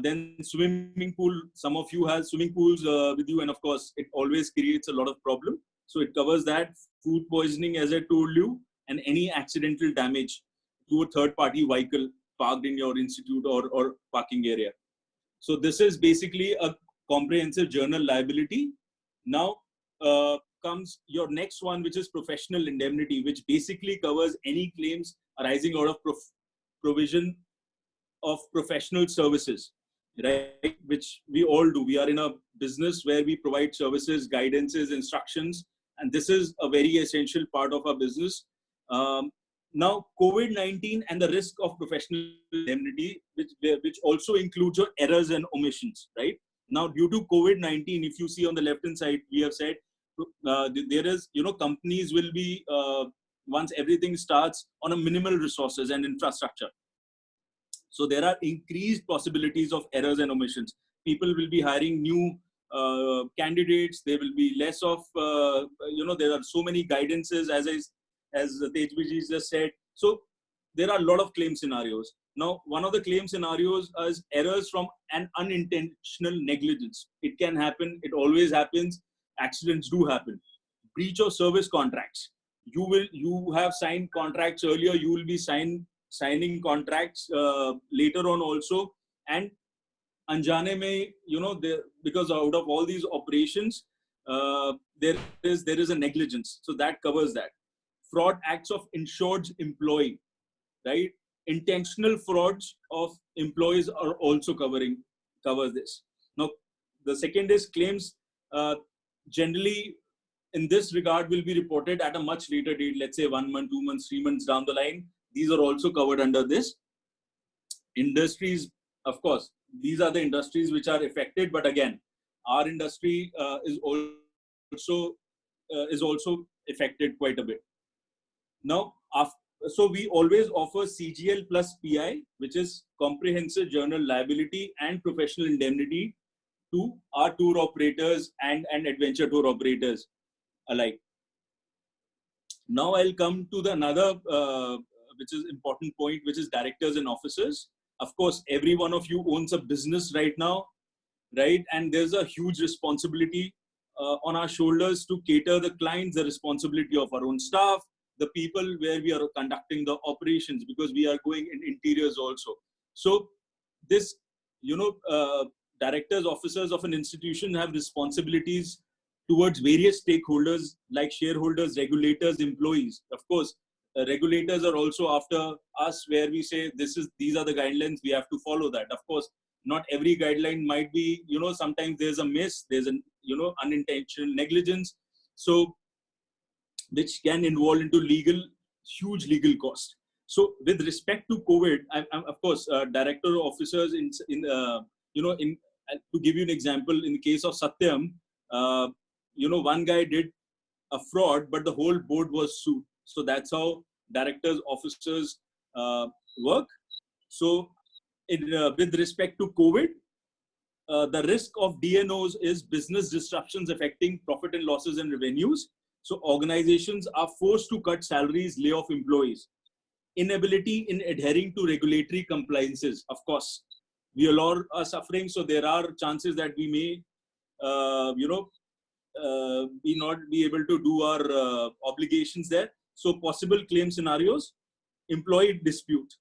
Then swimming pool. Some of you have swimming pools with you, and of course, it always creates a lot of problem. So it covers that. Food poisoning, as I told you, and any accidental damage to a third-party vehicle parked in your institute or parking area. So this is basically a comprehensive journal liability. Now comes your next one, which is professional indemnity, which basically covers any claims arising out of provision of professional services, right? Which we all do. We are in a business where we provide services, guidances, instructions, and this is a very essential part of our business. Now, COVID-19 and the risk of professional indemnity, which also includes your errors and omissions, right? Now, due to COVID-19, if you see on the left-hand side, we have said there is, companies will be, once everything starts, on a minimal resources and infrastructure. So there are increased possibilities of errors and omissions. People will be hiring new candidates. There will be less of, there are so many guidances, as Tejbiji just said. So there are a lot of claim scenarios. Now, one of the claim scenarios is errors from an unintentional negligence. It can happen. It always happens. Accidents do happen. Breach of service contracts. You have signed contracts earlier. You will be signing contracts later on also, and anjane mein, because out of all these operations, there is a negligence, so that covers that. Fraud acts of insured employee, right? Intentional frauds of employees are also covers this. Now, the second is claims generally in this regard will be reported at a much later date, let's say 1 month, 2 months, 3 months down the line. These are also covered under this. Industries, of course, these are the industries which are affected, but again, our industry is also affected quite a bit. Now, so we always offer CGL plus PI, which is comprehensive journal liability and professional indemnity to our tour operators and adventure tour operators alike. Now I'll come to the another, which is important point, which is directors and officers. Of course, every one of you owns a business right now, right? And there's a huge responsibility on our shoulders to cater the clients, the responsibility of our own staff, the people where we are conducting the operations, because we are going in interiors also. So this, directors, officers of an institution have responsibilities towards various stakeholders like shareholders, regulators, employees. Of course, regulators are also after us, where we say these are the guidelines, we have to follow that. Of course, not every guideline might be, sometimes there's a miss, there's an, unintentional negligence, so which can involve into huge legal cost. So with respect to COVID, I'm of course director officers to give you an example, in the case of Satyam, one guy did a fraud, but the whole board was sued. So that's how directors, officers work. So with respect to COVID, the risk of DNOs is business disruptions affecting profit and losses and revenues. So organizations are forced to cut salaries, lay off employees. Inability in adhering to regulatory compliances. Of course, we all are suffering. So there are chances that we may, we not be able to do our obligations there. So possible claim scenarios, employee dispute.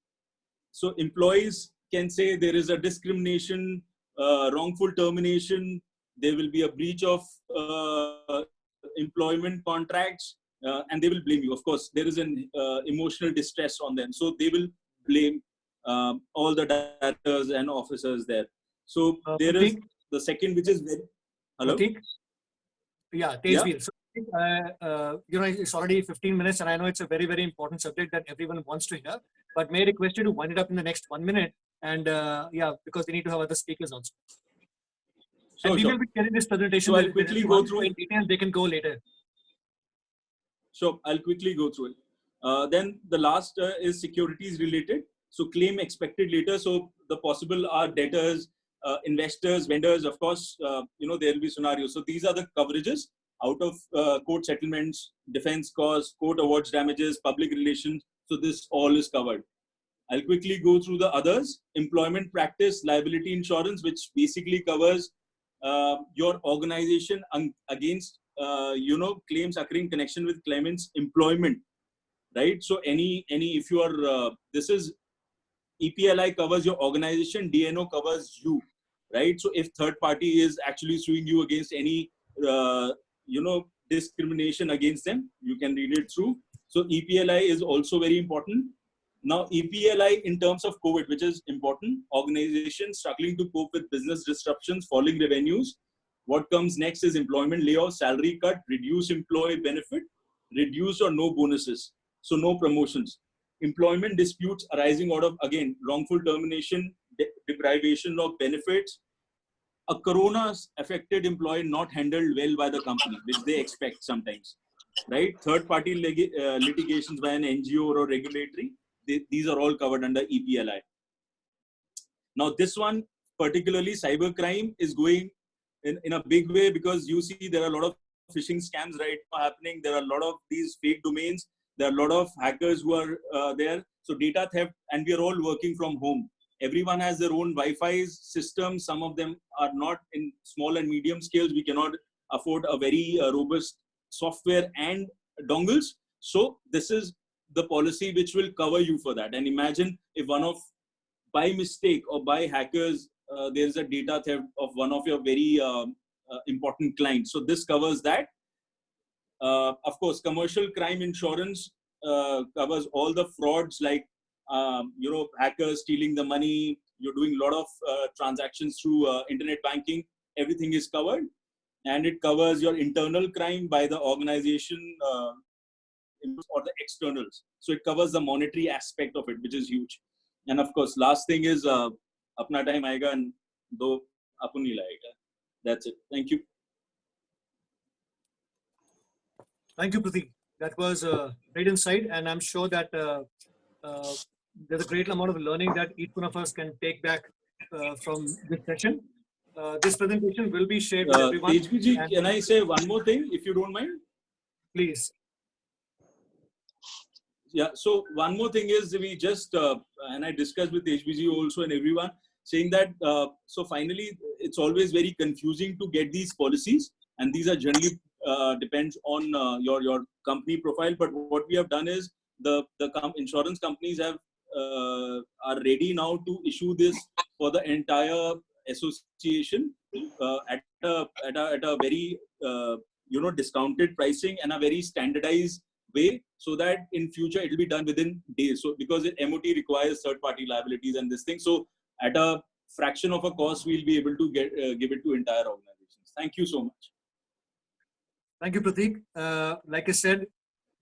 So employees can say there is a discrimination, wrongful termination, there will be a breach of employment contracts, and they will blame you. Of course, there is an emotional distress on them. So they will blame all the directors and officers there. So there is the second, which is very... Hello? Yeah, Yeah. So, it's already 15 minutes, and I know it's a very, very important subject that everyone wants to hear. But may I request you to wind it up in the next 1 minute? And because we need to have other speakers also. Sure, and we sure. will be sharing this presentation. So I'll quickly go through in detail. They can go later. So I'll quickly go through it. Then the last is securities related. So claim expected later. So the possible are debtors, investors, vendors. Of course, there will be scenarios. So these are the coverages out of court settlements, defense costs, court awards damages, public relations. So this all is covered. I'll quickly go through the others. Employment practice, liability insurance, which basically covers your organization against claims occurring in connection with claimant's employment, right? So if you are this is EPLI covers your organization, DNO covers you, right? So if third party is actually suing you against any discrimination against them, you can read it through. So EPLI is also very important. Now EPLI in terms of COVID, which is important, organizations struggling to cope with business disruptions, falling revenues. What comes next is employment layoff, salary cut, reduce employee benefit, reduce or no bonuses. So no promotions. Employment disputes arising out of, again, wrongful termination, deprivation of benefits, a corona affected employee not handled well by the company, which they expect sometimes, right? Third party litigations by an NGO or regulatory, these are all covered under EPLI. Now this one, particularly cybercrime, is going in a big way, because you see there are a lot of phishing scams right now happening. There are a lot of these fake domains. There are a lot of hackers who are there. So data theft, and we are all working from home. Everyone has their own Wi-Fi system. Some of them are not in small and medium scales. We cannot afford a very robust software and dongles. So this is the policy which will cover you for that. And imagine if by mistake or by hackers, there is a data theft of one of your very important clients. So this covers that. Of course, commercial crime insurance covers all the frauds like, hackers stealing the money. You're doing a lot of transactions through internet banking. Everything is covered. And it covers your internal crime by the organization or the externals. So it covers the monetary aspect of it, which is huge. And of course, last thing is apna time aayega and do apun nahi layega. That's it. Thank you. Thank you, Pratik. That was a great insight, and I'm sure that there's a great amount of learning that each one of us can take back from this session. This presentation will be shared with everyone. HBG, can I say one more thing, if you don't mind? Please. Yeah, so one more thing is we just, and I discussed with HBG also and everyone, saying that, so finally, it's always very confusing to get these policies, and these are generally depends on your company profile. But what we have done is the insurance companies are ready now to issue this for the entire association at a very discounted pricing and a very standardized way, so that in future it will be done within days. So because MOT requires third party liabilities and this thing, so at a fraction of a cost we'll be able to give it to entire organizations. Thank you so much. Thank you, Prateek. Like I said,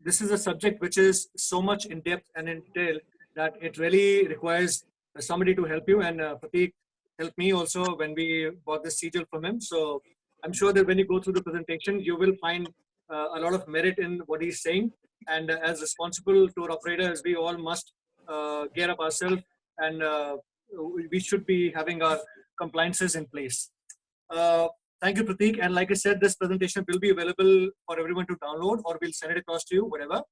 this is a subject which is so much in depth and in detail that it really requires somebody to help you. And Prateek helped me also when we bought this CGL from him. So I'm sure that when you go through the presentation, you will find a lot of merit in what he's saying. And as responsible tour operators, we all must gear up ourselves, and we should be having our compliances in place. Thank you, Prateek. And like I said, this presentation will be available for everyone to download, or we'll send it across to you, whatever.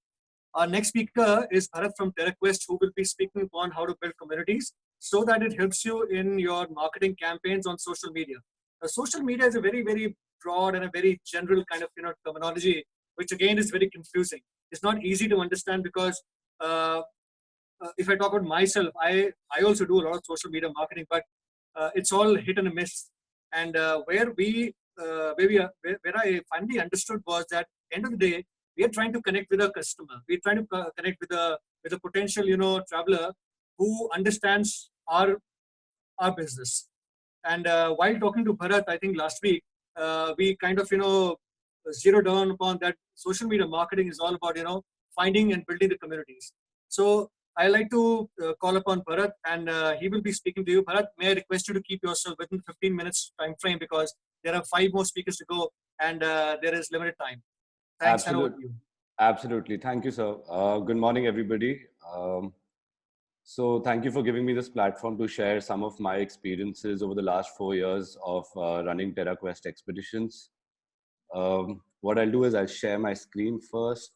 Our next speaker is Bharat from TerraQuest, who will be speaking upon how to build communities so that it helps you in your marketing campaigns on social media. Social media is a very, very broad and a very general kind of terminology, which again is very confusing. It's not easy to understand because if I talk about myself, I also do a lot of social media marketing, but it's all hit and miss. And where I finally understood was that end of the day, we are trying to connect with a customer. We're trying to connect with a potential traveler who understands our business. And while talking to Bharat, I think last week, we kind of zeroed down upon that social media marketing is all about finding and building the communities. So I like to call upon Bharat, and he will be speaking to you. Bharat, may I request you to keep yourself within 15 minutes time frame, because there are 5 more speakers to go, and there is limited time. Thanks. And over to you. Absolutely. Thank you, sir. Good morning, everybody. So thank you for giving me this platform to share some of my experiences over the last 4 years of running TerraQuest expeditions. What I'll do is I'll share my screen first.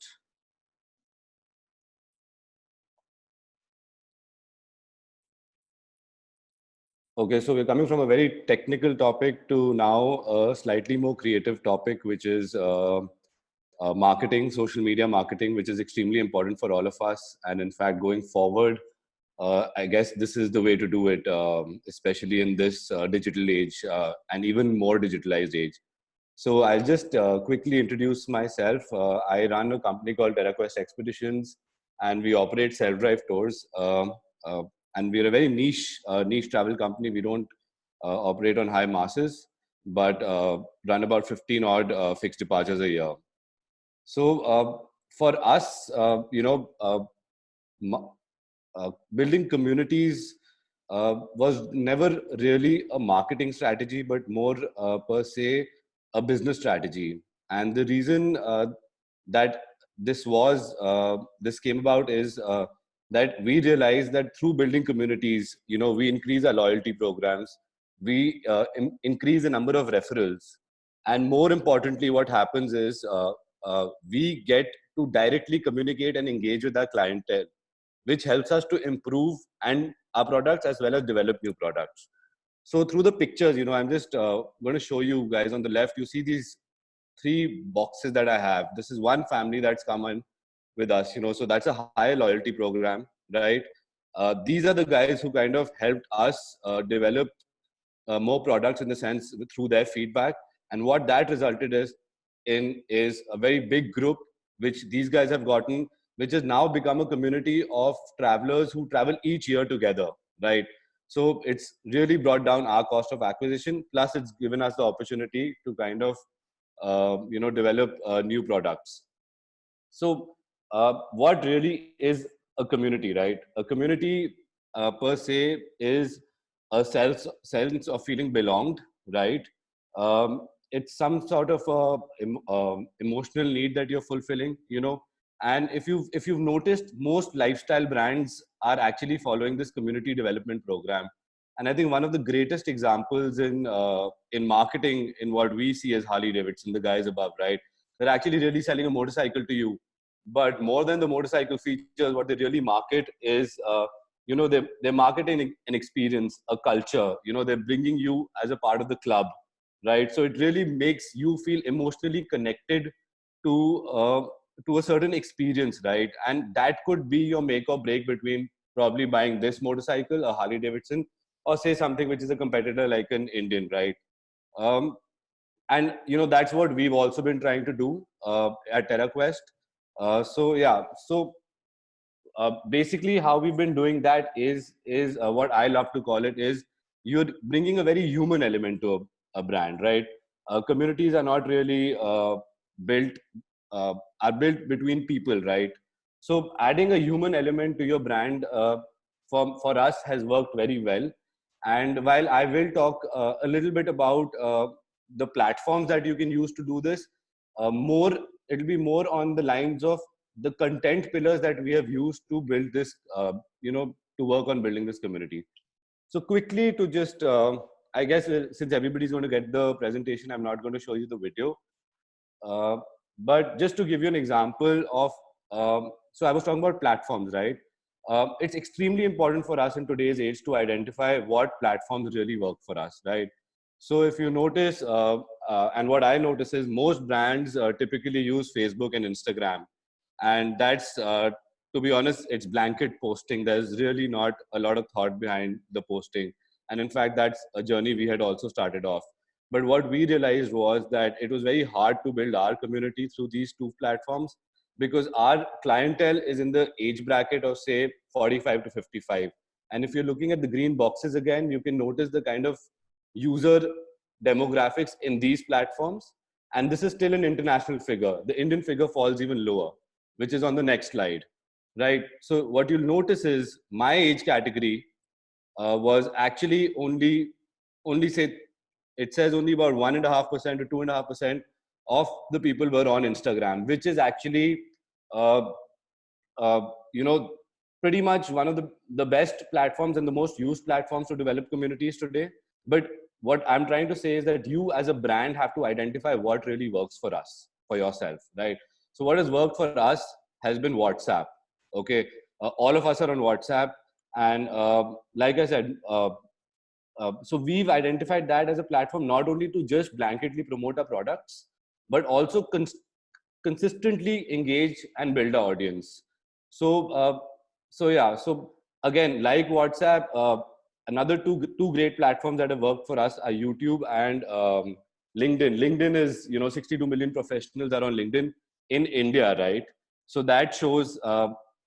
Okay, so we're coming from a very technical topic to now a slightly more creative topic, which is marketing, social media marketing, which is extremely important for all of us. And in fact, going forward, I guess this is the way to do it, especially in this digital age and even more digitalized age. So I'll just quickly introduce myself. I run a company called TerraQuest Expeditions, and we operate self-drive tours. And we're a very niche travel company. We don't operate on high masses, but run about 15 odd fixed departures a year. So for us, building communities was never really a marketing strategy, but more per se a business strategy. And the reason that this came about is that we realized that through building communities, we increase our loyalty programs, we increase the number of referrals, and more importantly, what happens is we get to directly communicate and engage with our clientele, which helps us to improve and our products as well as develop new products. So through the pictures, I'm just going to show you guys on the left. You see these 3 boxes that I have. This is one family that's come in with us, so that's a high loyalty program, right? These are the guys who kind of helped us develop more products in the sense through their feedback. And what that resulted is a very big group, which these guys have gotten, which has now become a community of travelers who travel each year together, right? So it's really brought down our cost of acquisition. Plus, it's given us the opportunity to kind of, develop new products. So what really is a community, right? A community per se is a sense of feeling belonged, right? It's some sort of emotional need that you're fulfilling, and if you've noticed, most lifestyle brands are actually following this community development program. And I think one of the greatest examples in marketing, in what we see as Harley Davidson, the guys above, right? They're actually really selling a motorcycle to you. But more than the motorcycle features, what they really market is, they're marketing an experience, a culture. They're bringing you as a part of the club, right? So it really makes you feel emotionally connected to to a certain experience, right? And that could be your make or break between probably buying this motorcycle, a Harley Davidson, or say something which is a competitor like an Indian, right? And that's what we've also been trying to do at TerraQuest. Basically how we've been doing that is what I love to call it is you're bringing a very human element to a brand, right? Communities are not really built are built between people, right? So adding a human element to your brand for us has worked very well. And while I will talk a little bit about the platforms that you can use to do this, more it'll be more on the lines of the content pillars that we have used to build this, to work on building this community. So quickly to just, I guess since everybody's going to get the presentation, I'm not going to show you the video. But just to give you an example of, so I was talking about platforms, right? It's extremely important for us in today's age to identify what platforms really work for us, right? So if you notice, and what I notice is most brands typically use Facebook and Instagram. And that's, to be honest, it's blanket posting. There's really not a lot of thought behind the posting. And in fact, that's a journey we had also started off. But what we realized was that it was very hard to build our community through these two platforms because our clientele is in the age bracket of say 45 to 55. And if you're looking at the green boxes again, you can notice the kind of user demographics in these platforms. And this is still an international figure. The Indian figure falls even lower, which is on the next slide, right? So what you'll notice is my age category was actually only say, it says only about 1.5% to 2.5% of the people were on Instagram, which is actually, pretty much one of the best platforms and the most used platforms to develop communities today. But what I'm trying to say is that you as a brand have to identify what really works for us, for yourself, right? So what has worked for us has been WhatsApp. Okay. All of us are on WhatsApp. And like I said, so we've identified that as a platform, not only to just blanketly promote our products, but also consistently engage and build our audience. So, so again, like WhatsApp, another two great platforms that have worked for us are YouTube and LinkedIn. LinkedIn is, 62 million professionals are on LinkedIn in India, right? So that shows,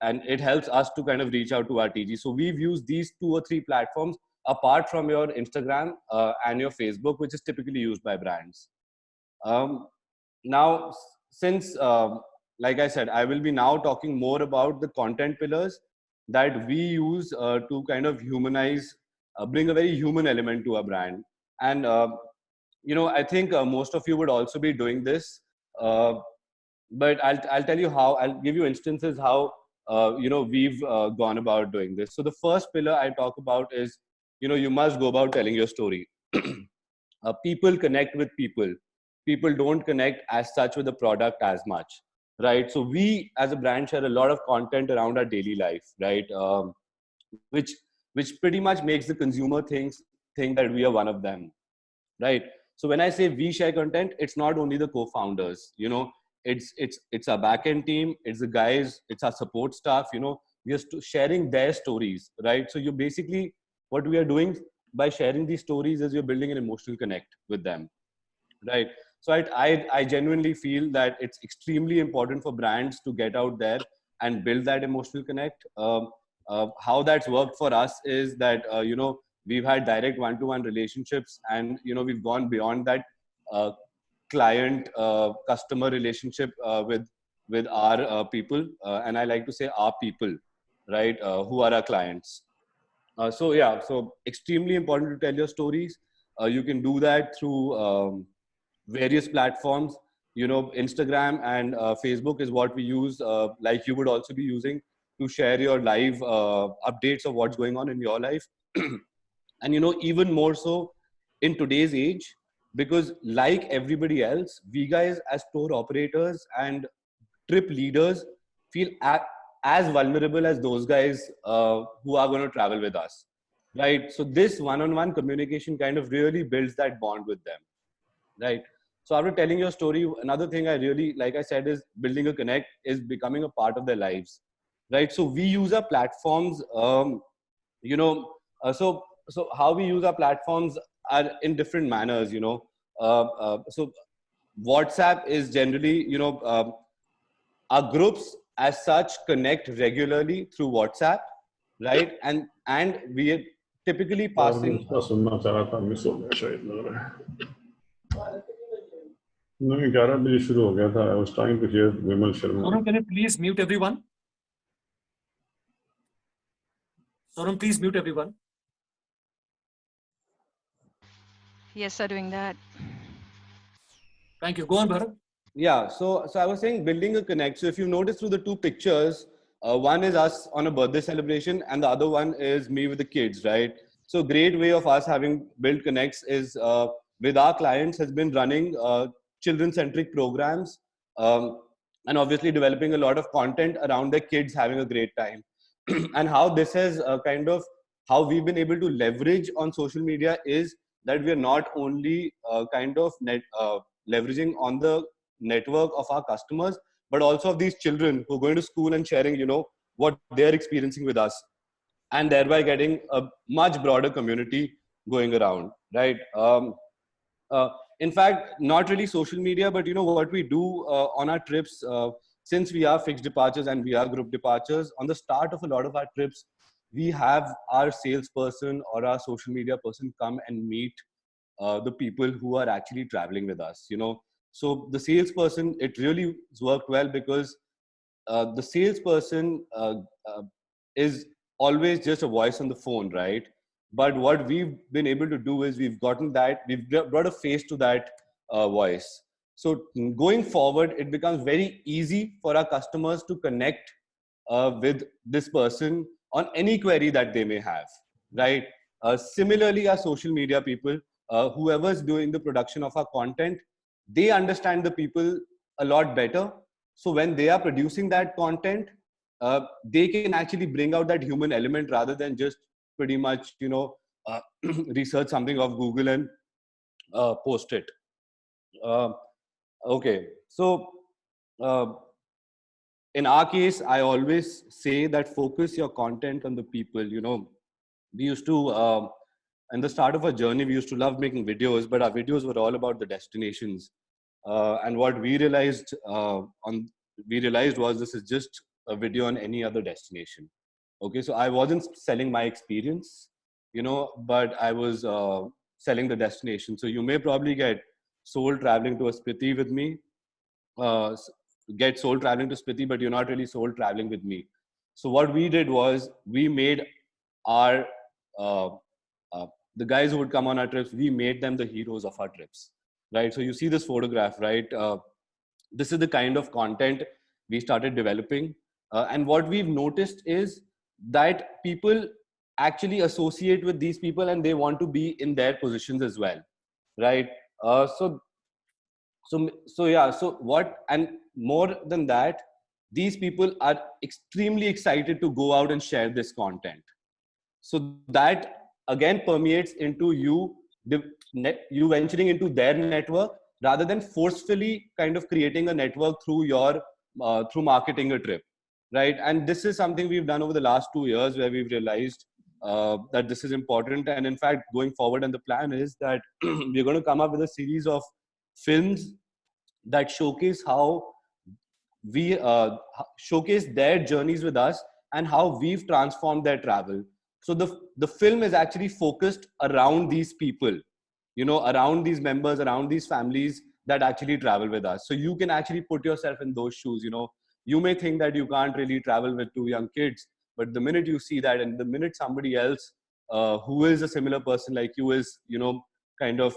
and it helps us to kind of reach out to our TG. So we've used these 2 or 3 platforms apart from your Instagram and your Facebook, which is typically used by brands. Now, since, like I said, I will be now talking more about the content pillars that we use to kind of humanize, bring a very human element to a brand. And, I think most of you would also be doing this. But I'll tell you how. I'll give you instances how we've gone about doing this. So the first pillar I talk about is you must go about telling your story. People connect with people. People don't connect as such with the product as much, right? So we as a brand share a lot of content around our daily life, right? Which pretty much makes the consumer think that we are one of them, right? So when I say we share content, it's not only the co-founders, it's our backend team, it's the guys, it's our support staff, we are sharing their stories, right? So you basically, what we are doing by sharing these stories is you're building an emotional connect with them, right? So I genuinely feel that it's extremely important for brands to get out there and build that emotional connect. How that's worked for us is that, we've had direct one-to-one relationships, and, we've gone beyond that client customer relationship with our people. And I like to say our people, right? Who are our clients. So extremely important to tell your stories. You can do that through various platforms. Instagram and Facebook is what we use, like you would also be using to share your live updates of what's going on in your life. And even more so in today's age, because like everybody else, we guys as tour operators and trip leaders feel as vulnerable as those guys who are going to travel with us, right? So this one-on-one communication kind of really builds that bond with them, right? So after telling your story, another thing I really, like I said, is building a connect is becoming a part of their lives, right? So we use our platforms, you know, so how we use our platforms are in different manners, you know. So WhatsApp is generally, you know, our groups as such connect regularly through WhatsApp, right? And we are typically यार मैं passing. उसका सुनना चाह रहा था, miss हो गया शायद लग रहा है। नहीं, 11 बजे शुरू हो गया था। I was trying to hear Vimal Sharma. Sonam, can you please mute everyone? Sonam, please mute everyone. Yes, sir, doing that. Thank you. Go on, Bharat. Yeah, so I was saying building a connect. So if you notice through the two pictures, one is us on a birthday celebration and the other one is me with the kids, right? So great way of us having built connects is with our clients has been running children-centric programs, and obviously developing a lot of content around their kids having a great time. And how this has kind of how we've been able to leverage on social media is that we are not only kind of leveraging on the network of our customers, but also of these children who are going to school and sharing, you know, what they're experiencing with us, and thereby getting a much broader community going around, right? In fact, not really social media, but you know what we do on our trips, since we are fixed departures and we are group departures, on the start of a lot of our trips, we have our salesperson or our social media person come and meet the people who are actually traveling with us, you know. So the salesperson, it really worked well because the salesperson is always just a voice on the phone, right? But what we've been able to do is we've brought a face to that voice. So going forward, it becomes very easy for our customers to connect with this person on any query that they may have, right? Similarly, our social media people, whoever's doing the production of our content, they understand the people a lot better. So when they are producing that content, they can actually bring out that human element rather than just pretty much, you know, research something off Google and post it. Okay, so in our case, I always say that focus your content on the people. You know, we used to, in the start of our journey, we used to love making videos, but our videos were all about the destinations. And what we realized was this is just a video on any other destination. Okay, so I wasn't selling my experience, you know, but I was selling the destination. So you may probably get sold traveling to a Spiti with me, get sold traveling to Spiti, but you're not really sold traveling with me. So what we did was we made our uh, the guys who would come on our trips, we made them the heroes of our trips, right? So you see this photograph, right? This is the kind of content we started developing, and what we've noticed is that people actually associate with these people and they want to be in their positions as well, right? So yeah, so what, and more than that, these people are extremely excited to go out and share this content. So that again permeates into you venturing into their network rather than forcefully kind of creating a network through your through marketing a trip, right? And this is something we've done over the last 2 years where we've realized that this is important. And in fact, going forward, and the plan is that we're going to come up with a series of films that showcase how we showcase their journeys with us and how we've transformed their travel. So the film is actually focused around these people, you know, around these members, around these families that actually travel with us. So you can actually put yourself in those shoes. You know, you may think that you can't really travel with two young kids, but the minute you see that, and the minute somebody else who is a similar person like you is, you know, kind of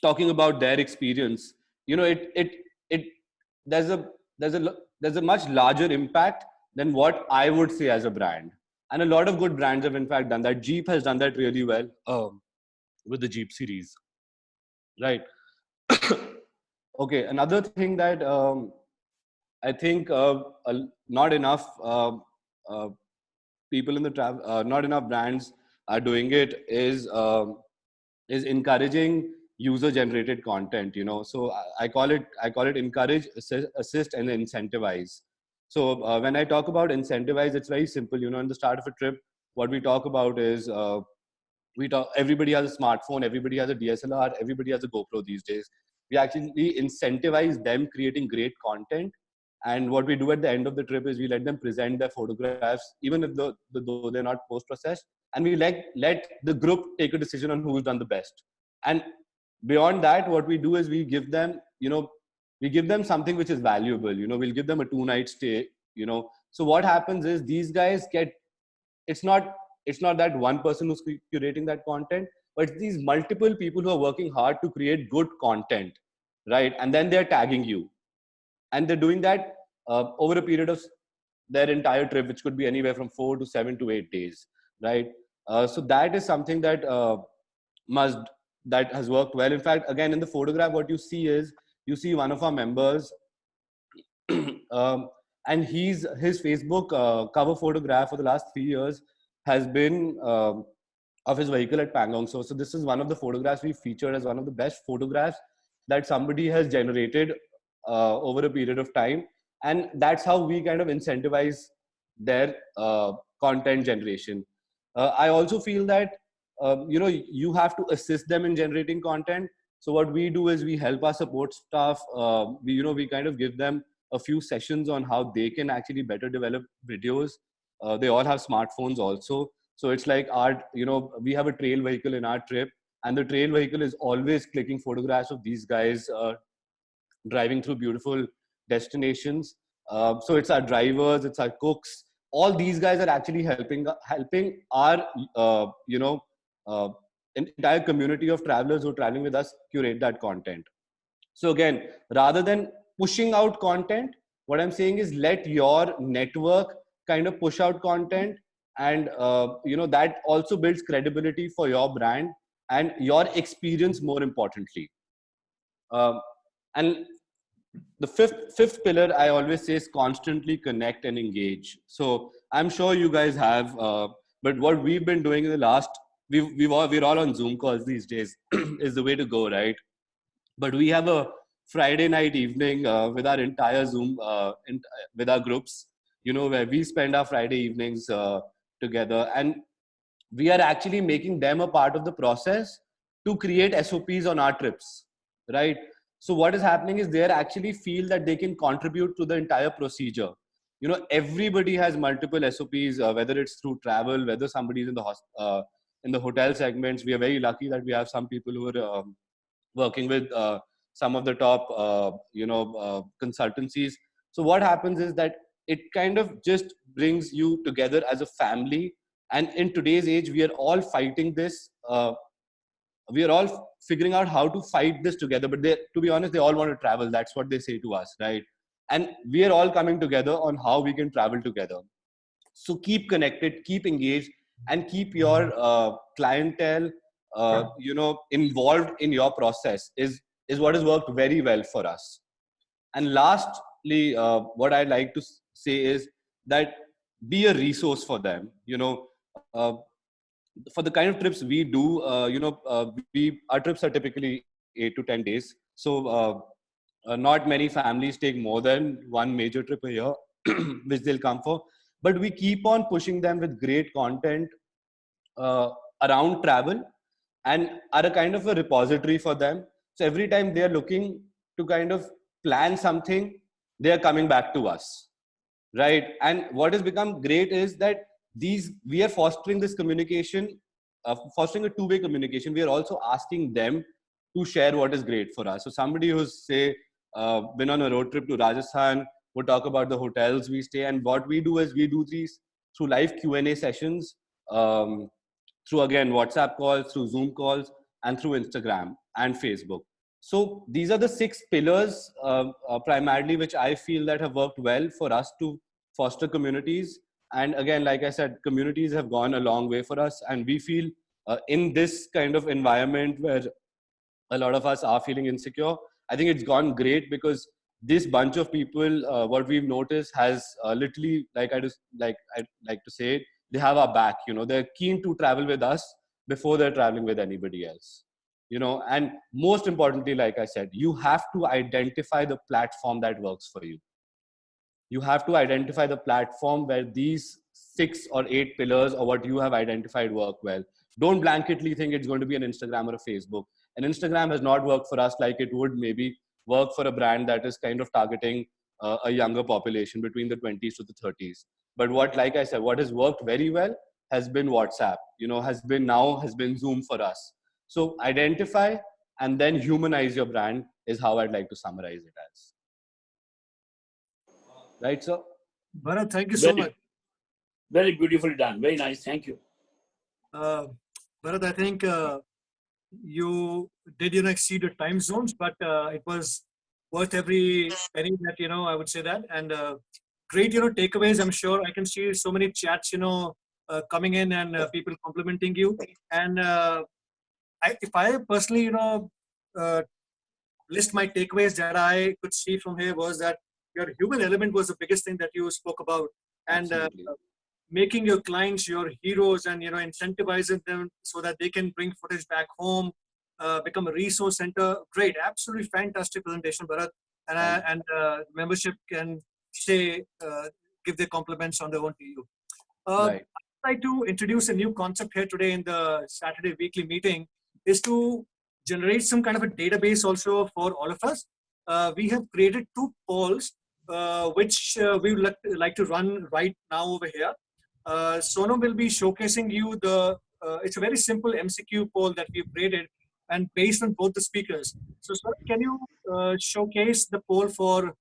talking about their experience, you know, it there's a there's a much larger impact than what I would say as a brand. And a lot of good brands have in fact done that. Jeep has done that really well with the Jeep series, right? Okay, another thing that I think not enough people in the travel, not enough brands are doing it is encouraging user generated content, you know. So I call it encourage, assist, and incentivize. So when I talk about incentivize, it's very simple. You know, in the start of a trip, what we talk about is everybody has a smartphone, everybody has a DSLR, everybody has a GoPro these days. We actually incentivize them creating great content. And what we do at the end of the trip is we let them present their photographs, even if though they're not post-processed, and we let the group take a decision on who's done the best. And beyond that, what we do is we give them, we give them something which is valuable. You know, we'll give them a 2-night stay. You know, so what happens is these guys get, it's not that one person who's curating that content, but it's these multiple people who are working hard to create good content, right? And then they're tagging you, and they're doing that over a period of their entire trip, which could be anywhere from 4 to 7 to 8 days, right? So that is something that that has worked well. In fact, again, in the photograph, what you see is you see one of our members, and his Facebook cover photograph for the last 3 years has been of his vehicle at Pangong. So this is one of the photographs we featured as one of the best photographs that somebody has generated over a period of time. And that's how we kind of incentivize their content generation. I also feel that, you have to assist them in generating content. So what we do is we help our support staff. We kind of give them a few sessions on how they can actually better develop videos. They all have smartphones also. So it's like we have a trail vehicle in our trip, and the trail vehicle is always clicking photographs of these guys driving through beautiful destinations. So it's our drivers, it's our cooks. All these guys are actually helping our entire community of travelers who are traveling with us curate that content. So again, rather than pushing out content, what I'm saying is let your network kind of push out content, and that also builds credibility for your brand and your experience, more importantly. And the fifth pillar I always say is constantly connect and engage. So I'm sure you guys have, but what we've been doing in the last, we're all on Zoom calls these days is the way to go, right? But we have a Friday night evening with our entire Zoom, with our groups, where we spend our Friday evenings together, and we are actually making them a part of the process to create SOPs on our trips, right? So what is happening is they actually feel that they can contribute to the entire procedure. Everybody has multiple SOPs, whether it's through travel, whether somebody's in the hotel segments. We are very lucky that we have some people who are working with some of the top, consultancies. So what happens is that it kind of just brings you together as a family. And in today's age, we are all fighting this. We are all figuring out how to fight this together. But to be honest, they all want to travel. That's what they say to us, right? And we are all coming together on how we can travel together. So keep connected, keep engaged, and keep your clientele, involved in your process is what has worked very well for us. And lastly, what I'd like to say is that be a resource for them. For the kind of trips we do, our trips are typically 8 to 10 days. So not many families take more than one major trip a year, which they'll come for. But we keep on pushing them with great content around travel, and are a kind of a repository for them. So every time they are looking to kind of plan something, they are coming back to us, right? And what has become great is that we are fostering this communication, fostering a two-way communication. We are also asking them to share what is great for us. So somebody who's been on a road trip to Rajasthan would talk about the hotels we stay, and what we do is we do these through live Q&A sessions, through again WhatsApp calls, through Zoom calls, and through Instagram and Facebook. So these are the 6 pillars primarily, which I feel that have worked well for us to foster communities. And again, like I said, communities have gone a long way for us, and we feel in this kind of environment where a lot of us are feeling insecure, I think it's gone great, because this bunch of people, what we've noticed has literally, like I like to say, they have our back. They're keen to travel with us before they're traveling with anybody else. And most importantly, like I said, you have to identify the platform that works for you. You have to identify the platform where these 6 or 8 pillars or what you have identified work well. Don't blanketly think it's going to be an Instagram or a Facebook. And Instagram has not worked for us like it would maybe work for a brand that is kind of targeting a younger population between the 20s to the 30s. But like I said, what has worked very well has been WhatsApp, has been Zoom for us. So identify and then humanize your brand is how I'd like to summarize it as. Right, sir? Bharat, thank you so much. Very beautifully done. Very nice. Thank you. Bharat, I think you did exceed your time zones, but it was worth every penny that I would say that. And great takeaways. I'm sure I can see so many chats coming in and people complimenting you. And if I personally list my takeaways that I could see from here was that your human element was the biggest thing that you spoke about, and making your clients your heroes and incentivizing them so that they can bring footage back home, become a resource center. Great, absolutely fantastic presentation, Bharat. And membership can say give their compliments on their own to you. Right. I'd like to introduce a new concept here today in the Saturday weekly meeting is to generate some kind of a database also for all of us. We have created 2 polls which we would like to run right now over here. Sonam will be showcasing you it's a very simple MCQ poll that we've created and based on both the speakers. So Sonam, can you showcase the poll for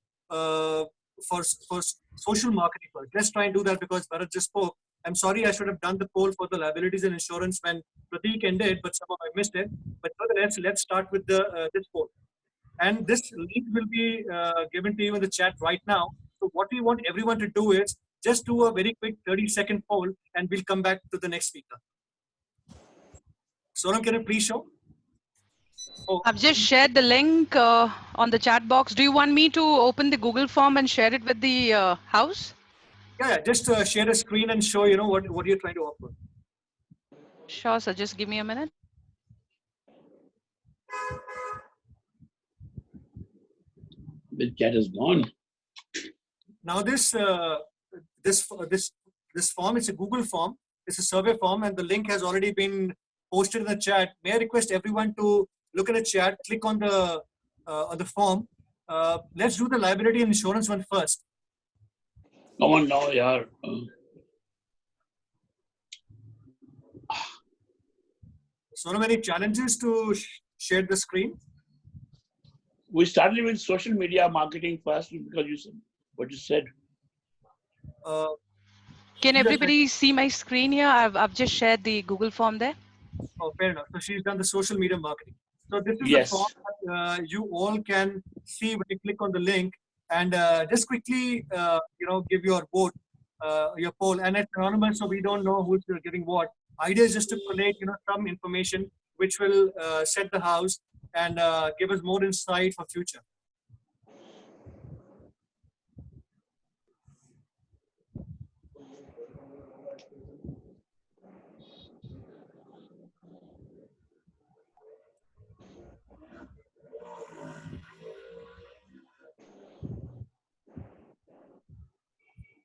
social marketing first? Let's try and do that because Bharat just spoke. I'm sorry, I should have done the poll for the liabilities and insurance when Prateek ended, but somehow I missed it. But nevertheless, let's start with this poll. And this link will be given to you in the chat right now. So what we want everyone to do is just do a very quick 30-second poll and we'll come back to the next speaker. Sonam, can you please show? I've just shared the link on the chat box. Do you want me to open the Google form and share it with the house? Yeah, just share a screen and show, what you're trying to offer. Sure, sir. Just give me a minute. The chat is gone. Now this form, it's a Google form. It's a survey form, and the link has already been posted in the chat. May I request everyone to look at the chat, click on the form. Let's do the liability and insurance one first. Come on now, yaar. So many challenges to share the screen. We started with social media marketing first because you said what you said. Can everybody see my screen here? I've just shared the Google form there. Oh, fair enough. So she's done the social media marketing. So this is Yes. the form that you all can see when you click on the link, and just quickly, give your vote, your poll, and it's anonymous, so we don't know who's giving what. Idea is just to collate, some information which will set the house and give us more insight for future.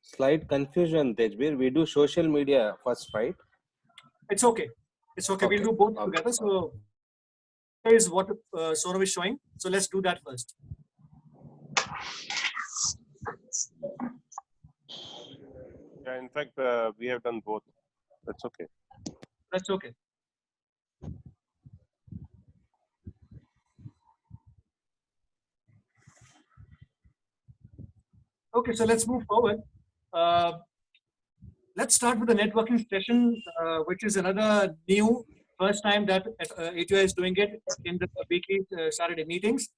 Slight confusion, Tejbir. We do social media first, right? It's okay. It's okay. We'll do both together. So is what Sonam is showing. So let's do that first. Yeah, in fact, we have done both. That's okay. That's okay. Okay, so let's move forward. Let's start with the networking session, which is another new first time that ATOAI is doing it in the weekly Saturday meetings.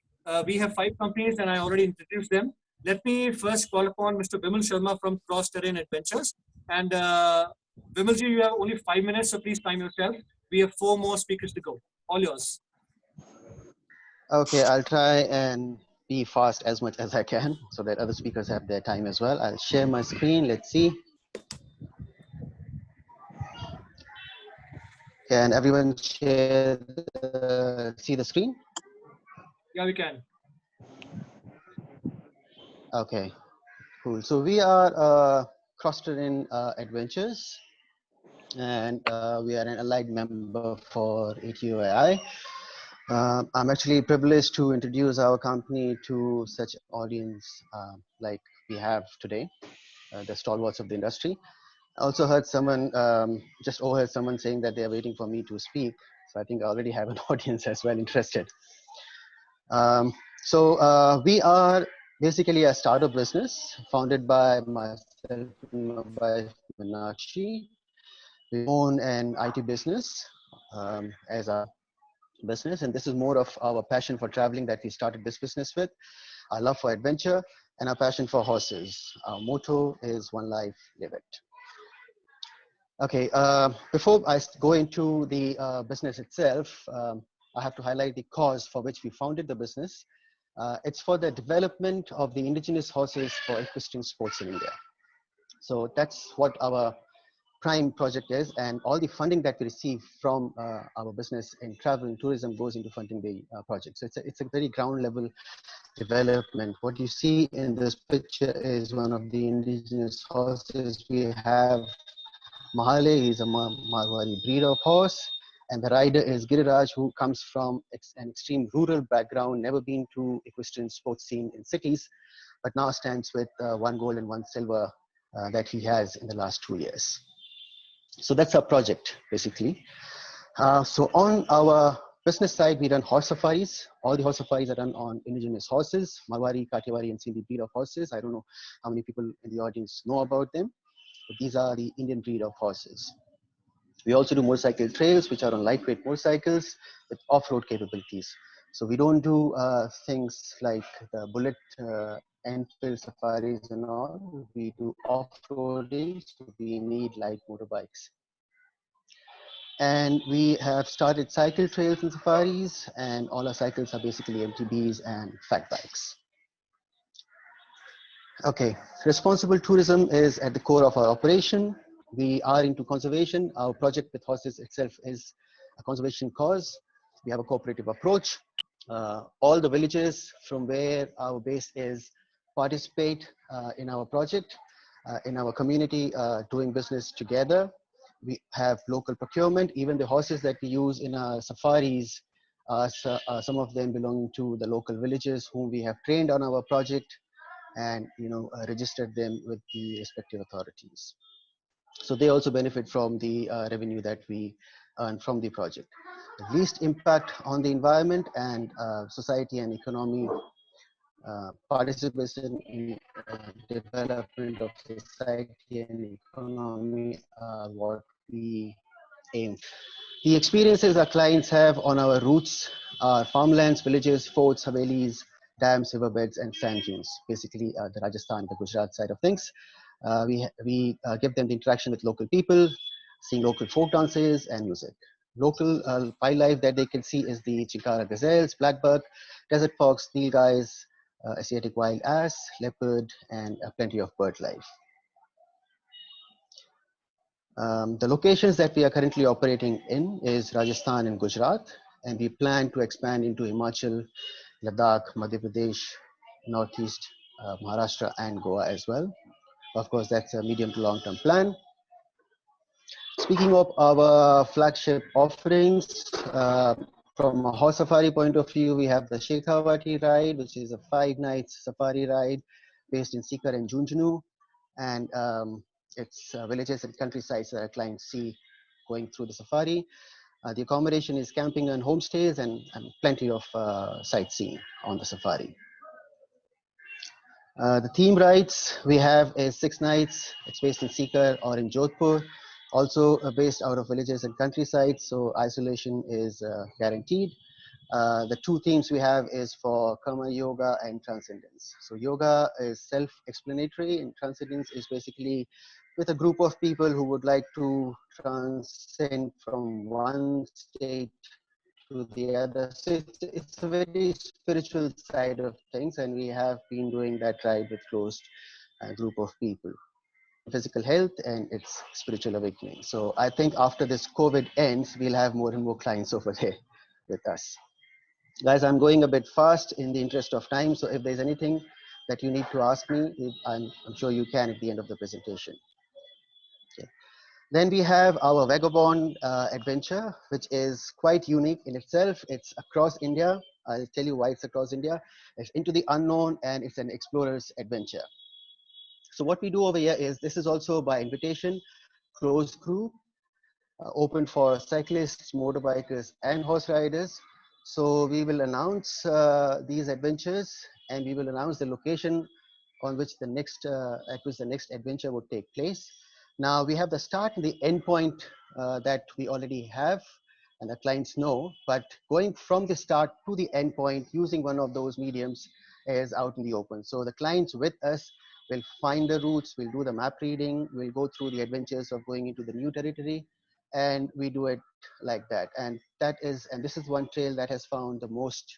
We have 5 companies and I already introduced them. Let me first call upon Mr. Vimal Sharma from Cross Terrain Adventures. And Vimalji, you have only 5 minutes, so please time yourself. We have 4 more speakers to go. All yours. Okay, I'll try and be fast as much as I can so that other speakers have their time as well. I'll share my screen. Let's see. Can everyone see the screen? Yeah, we can. Okay, cool. So we are Cross-Terrain Adventures, and we are an allied member for ATOAI. I'm actually privileged to introduce our company to such audience like we have today, the stalwarts of the industry. I also heard someone, just overheard someone saying that they are waiting for me to speak. So I think I already have an audience as well interested. We are basically a startup business founded by myself and my wife, Meenakshi. We own an IT business as a business, and this is more of our passion for traveling that we started this business with, our love for adventure, and our passion for horses. Our motto is "One Life, Live It." Okay, before I go into the business itself, I have to highlight the cause for which we founded the business. It's for the development of the indigenous horses for equestrian sports in India. So that's what our prime project is, and all the funding that we receive from our business in travel and tourism goes into funding the project. So it's a very ground level development. What you see in this picture is one of the indigenous horses we have. Mahale is a Marwari breed of horse, and the rider is Giriraj, who comes from an extreme rural background, never been to equestrian sports scene in cities, but now stands with 1 gold and 1 silver that he has in the last 2 years. So that's our project, basically. So on our business side, we run horse safaris. All the horse safaris are run on indigenous horses, Marwari, Kathiawari, and Sindhi breed of horses. I don't know how many people in the audience know about them, but these are the Indian breed of horses. We also do motorcycle trails, which are on lightweight motorcycles with off-road capabilities. So we don't do things like the bullet Enfield safaris and all. We do off-roading, so we need light motorbikes. And we have started cycle trails and safaris, and all our cycles are basically MTBs and fat bikes. Okay, responsible tourism is at the core of our operation. We are into conservation. Our project with horses itself is a conservation cause. We have a cooperative approach. All the villages from where our base is participate in our project, in our community, doing business together. We have local procurement. Even the horses that we use in our safaris, some of them belong to the local villages whom we have trained on our project and registered them with the respective authorities. So they also benefit from the revenue that we earn from the project. The least impact on the environment and society and economy, participation in development of society and economy are what we aim for. The experiences our clients have on our routes are farmlands, villages, forts, havelis, dams, riverbeds, and sand dunes, basically the Rajasthan, the Gujarat side of things. We give them the interaction with local people, seeing local folk dances and music. Local wildlife that they can see is the Chinkara gazelles, blackbuck, desert fox, nilgais, Asiatic wild ass, leopard, and plenty of bird life. The locations that we are currently operating in is Rajasthan and Gujarat, and we plan to expand into Himachal, Ladakh, Madhya Pradesh, Northeast, Maharashtra, and Goa as well. Of course, that's a medium to long-term plan. Speaking of our flagship offerings, from a horse safari point of view, we have the Shekhawati ride, which is a 5-night safari ride based in Sikar and Junjunu, and it's villages and countrysides that our clients see going through the safari. The accommodation is camping and homestays and plenty of sightseeing on the safari. The theme rides we have is 6 nights. It's based in Sikar or in Jodhpur, also based out of villages and countryside, so isolation is guaranteed. The 2 themes we have is for karma yoga and transcendence. So yoga is self-explanatory, and transcendence is basically with a group of people who would like to transcend from one state to the other. So it's a very spiritual side of things, and we have been doing that ride with closed group of people. physical health and its spiritual awakening. So I think after this COVID ends, we'll have more and more clients over there with us. Guys, I'm going a bit fast in the interest of time. So if there's anything that you need to ask me, I'm sure you can at the end of the presentation. Okay. Then we have our Vagabond adventure, which is quite unique in itself. It's across India. I'll tell you why it's across India. It's into the unknown and it's an explorer's adventure. So what we do over here is, this is also by invitation, closed group, open for cyclists, motorbikers, and horse riders. So we will announce these adventures, and we will announce the location on which the next adventure would take place. Now we have the start and the end point that we already have, and the clients know. But going from the start to the end point using one of those mediums is out in the open. So the clients with us will find the routes, we'll do the map reading, we'll go through the adventures of going into the new territory, and we do it like that. And this is one trail that has found the most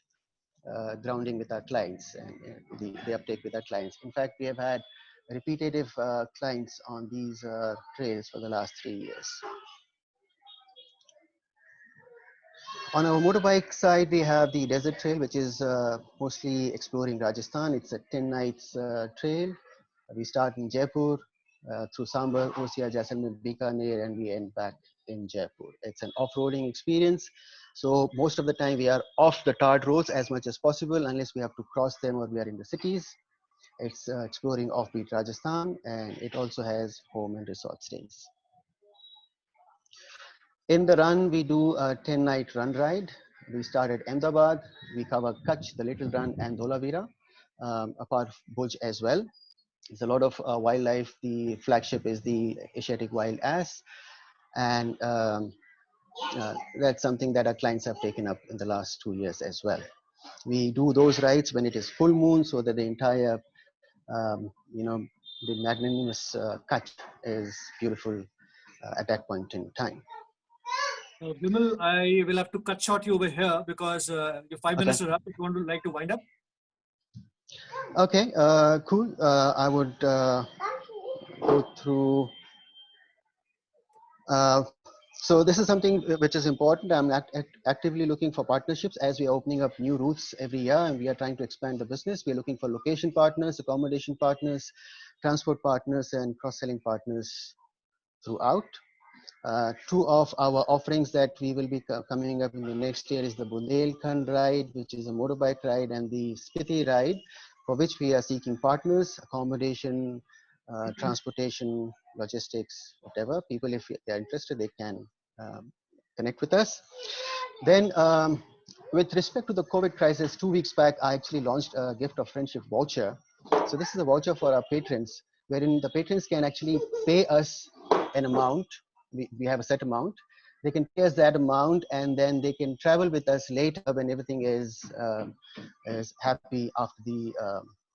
grounding with our clients and the uptake with our clients. In fact, we have had repetitive clients on these trails for the last 3 years. On our motorbike side, we have the desert trail, which is mostly exploring Rajasthan. It's a 10 nights trail. We start in Jaipur, through Sambar, Osia, Jaisalmer, Bikaner, and we end back in Jaipur. It's an off-roading experience. So most of the time we are off the tarred roads as much as possible, unless we have to cross them or we are in the cities. It's exploring offbeat Rajasthan, and it also has home and resort stays. In the run, we do a 10-night run ride. We start at Ahmedabad. We cover Kutch, the Little Run, and Dholavira, apart Bhuj as well. There's a lot of wildlife. The flagship is the Asiatic wild ass, and that's something that our clients have taken up in the last 2 years as well. We do those rides when it is full moon, so that the entire, the magnanimous Kutch is beautiful at that point in time. Vimal, I will have to cut short you over here because your 5 minutes are up. If you want to like to wind up. Okay, cool. I would go through. So this is something which is important. I'm actively looking for partnerships as we are opening up new routes every year, and we are trying to expand the business. We are looking for location partners, accommodation partners, transport partners, and cross-selling partners throughout. Two of our offerings that we will be coming up in the next year is the Bundelkhand ride, which is a motorbike ride, and the Spiti ride, for which we are seeking partners, accommodation, transportation, logistics, whatever. People, if they are interested, they can connect with us. Then, with respect to the COVID crisis, 2 weeks back, I actually launched a gift of friendship voucher. So this is a voucher for our patrons, wherein the patrons can actually pay us an amount. We have a set amount. They can pay us that amount, and then they can travel with us later when everything is happy after the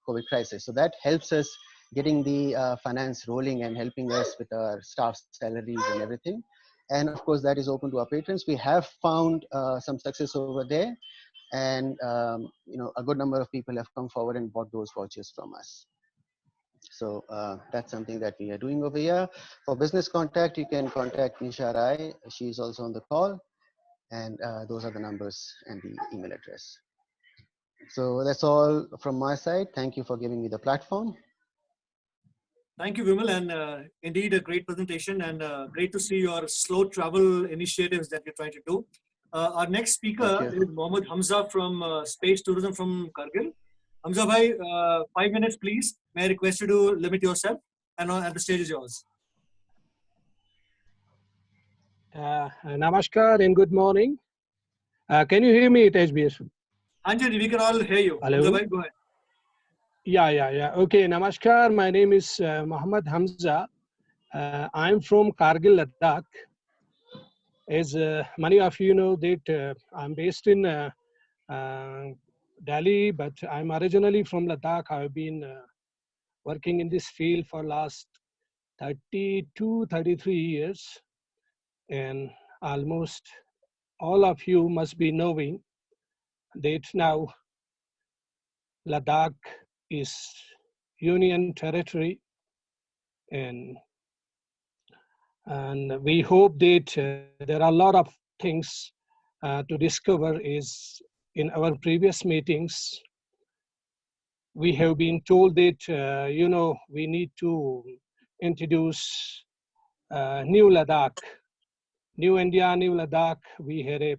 COVID crisis. So that helps us getting the finance rolling and helping us with our staff salaries and everything. And of course, that is open to our patrons. We have found some success over there, and a good number of people have come forward and bought those vouchers from us. So that's something that we are doing over here. For business contact, you can contact Nisha Rai. She's also on the call, and those are the numbers and the email address. So that's all from my side. Thank you for giving me the platform. Thank you, Vimal, and indeed a great presentation, and great to see your slow travel initiatives that you're trying to do. Our next speaker is Mohammed Hamza from Space Tourism from Kargil. Hamza bhai, 5 minutes, please. May I request you to limit yourself, and the stage is yours. Namaskar and good morning. Can you hear me at SBS? Anjali, we can all hear you. Hello. Hamza bhai, go ahead. Yeah. Okay, Namaskar. My name is Mohammed Hamza. I'm from Kargil, Ladakh. As many of you know that I'm based in Delhi, but I'm originally from Ladakh. I've been working in this field for last 32, 33 years. And almost all of you must be knowing that now Ladakh is Union territory, and And we hope that there are a lot of things to discover. Is in our previous meetings, we have been told that, we need to introduce New Ladakh, New India, New Ladakh. We had a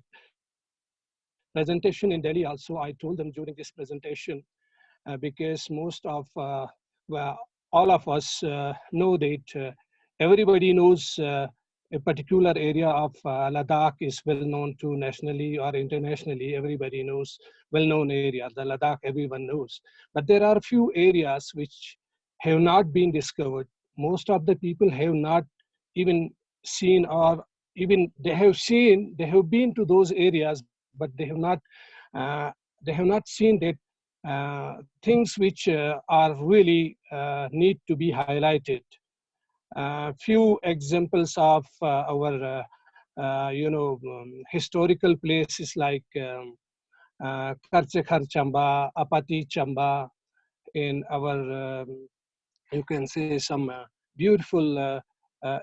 presentation in Delhi also. I told them during this presentation, because most of, well, all of us know that everybody knows a particular area of Ladakh is well known to nationally or internationally. Everybody knows well-known area. The Ladakh everyone knows. But there are few areas which have not been discovered. Most of the people have not even seen, or even they have been to those areas, but uh, they have not seen that things which are really need to be highlighted. Few examples of historical places like Karchekhar Chamba, Apati Chamba, in our, you can say, some beautiful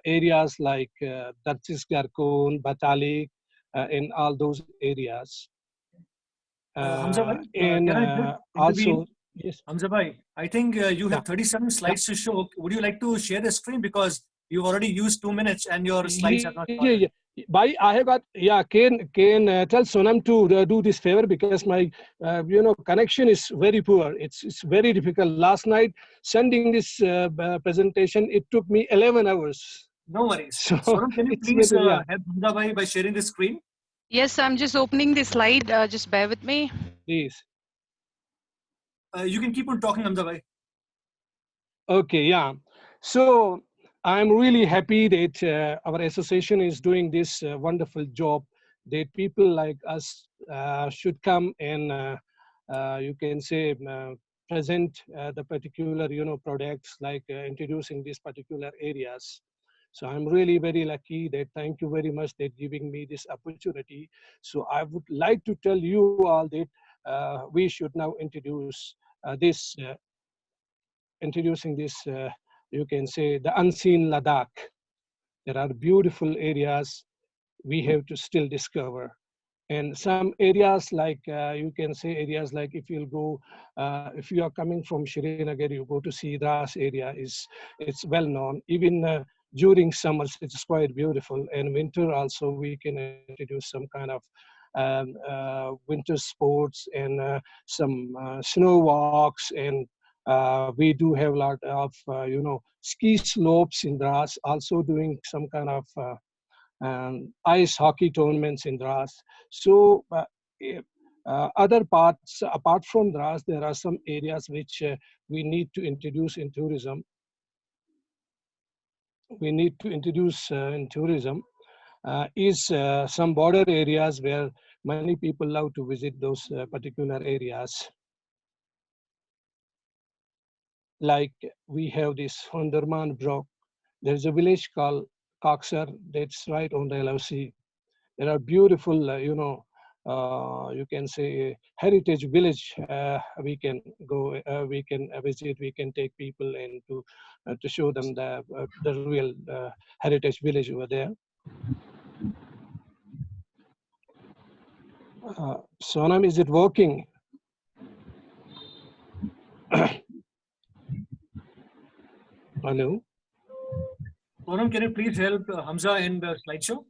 areas like Darchis Garkon, Batalik, in all those areas. Hamza bhai, And can I just also, intervene? yes. Hamza bhai, I think you Yeah. have 37 slides to show. Would you like to share the screen, because you've already used 2 minutes and your slides have not started? Yeah. Bhai, I have got, can tell Sonam to do this favor, because my connection is very poor. It's very difficult. Last night sending this presentation, it took me 11 hours. No worries. So Sonam, can you it's please very, help Hamza bhai by sharing the screen? Yes, I'm just opening the slide. Just bear with me. Please. You can keep on talking, Hamza bhai. Okay, yeah. So I'm really happy that our association is doing this wonderful job, that people like us should come and you can say present the particular products, like introducing these particular areas. So I'm really very lucky that, thank you very much that giving me this opportunity. So I would like to tell you all that we should now introducing this, you can say, the unseen Ladakh. There are beautiful areas we have to still discover. And some areas like, you can say areas like, if you'll go, if you are coming from Srinagar, you go to Sidras area, it's well known. Even during summers, it's quite beautiful. And winter also, we can introduce some kind of winter sports and some snow walks. And we do have a lot of, ski slopes in Dras, also doing some kind of ice hockey tournaments in Dras. So other parts, apart from Dras, there are some areas which we need to introduce in tourism. We need to introduce in tourism is some border areas where many people love to visit those particular areas. Like we have this Honderman Brook. There's a village called Coxer that's right on the LOC. There are beautiful, you can say heritage village. We can go, we can visit, we can take people and to show them the real heritage village over there. Sonam, is it working? Hello. Sonam, can you please help Hamza in the slideshow?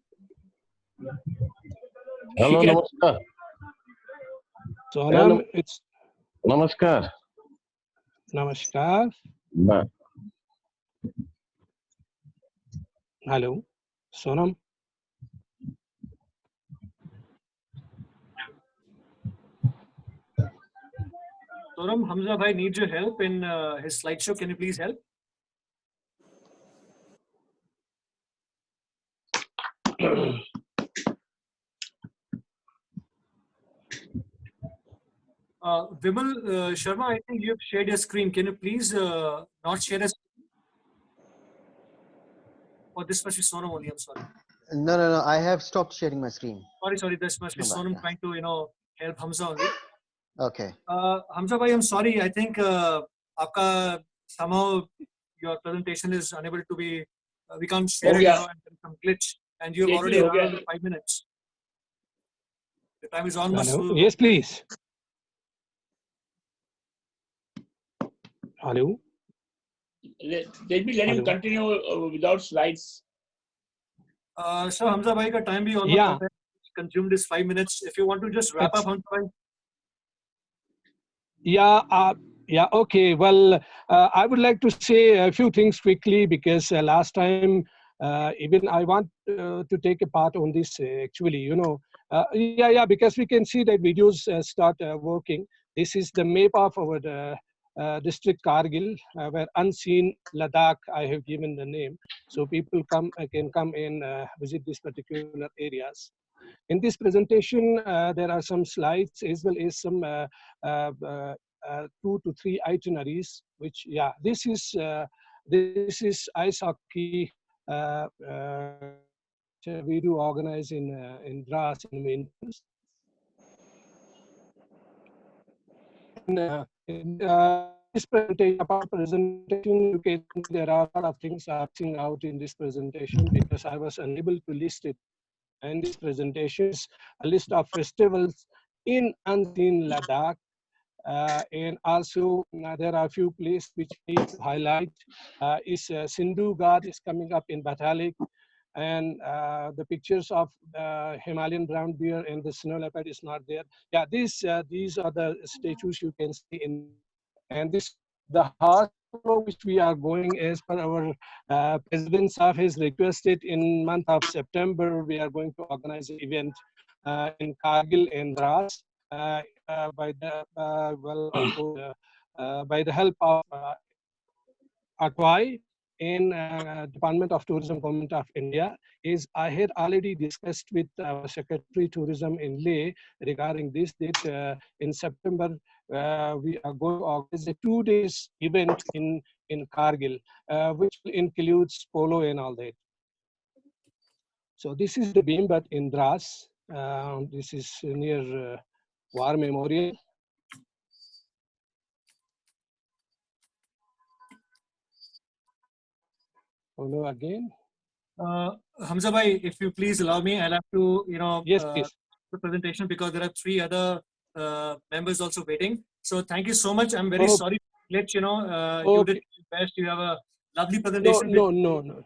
Hello, namaskar. Sonam, it's Namaskar. Namaskar. Hello, Sonam. Sonam, Hamza bhai needs your help in his slideshow. Can you please help? Vimal Sharma, I think you have shared your screen. Can you please not share a screen? Oh, this must be Sonam only. I'm sorry. No. I have stopped sharing my screen. Sorry. This must be Sonam trying to, help Hamza only. Okay. Hamza bhai, I'm sorry. I think somehow your presentation is unable to be. We can't share it. some glitch, and you have तेज भी already हो run गया over 5 minutes. The time is almost Hello. full. Yes, please. Hello. तेज भी let him Hello. continue without slides. So Hamza bhai ka time bhi almost Yeah. up hai. Consumed is 5 minutes. If you want to just wrap up, Hamza bhai. Yeah, yeah, okay. Well, I would like to say a few things quickly because last time, even I want to take a part on this actually, yeah, because we can see that videos start working. This is the map of our district Kargil, where unseen Ladakh, I have given the name. So people can come and visit these particular areas. In this presentation, there are some slides as well as some 2 to 3 itineraries, which, yeah, this is ice hockey which we do organize in Dras in winters. And this presentation, apart presentation, you can see there are a lot of things are missing out in this presentation because I was unable to list it. And this presentation is a list of festivals in unseen Ladakh. And also there are a few places which we need to highlight. Sindhu Ghat is coming up in Batalik, and the pictures of Himalayan brown bear and the snow leopard is not there. Yeah, these are the statues you can see in there. And this the horse polo which we are going as per our President Saab has requested in month of September. We are going to organize an event in Kargil and Dras by the well, of course, by the help of ATOAI in Department of Tourism, Government of India. Is I had already discussed with our Secretary Tourism in Leh regarding this that in September we are going to organize a 2 days event in Kargil, which includes polo and all that. So this is the Beambat in Dras. This is near War Memorial. Polo again. Hamza bhai, if you please allow me, I'll have to, yes, please. The presentation because there are 3 other members also waiting. So thank you so much. I'm very sorry to let you you did your best. You have a lovely presentation. No.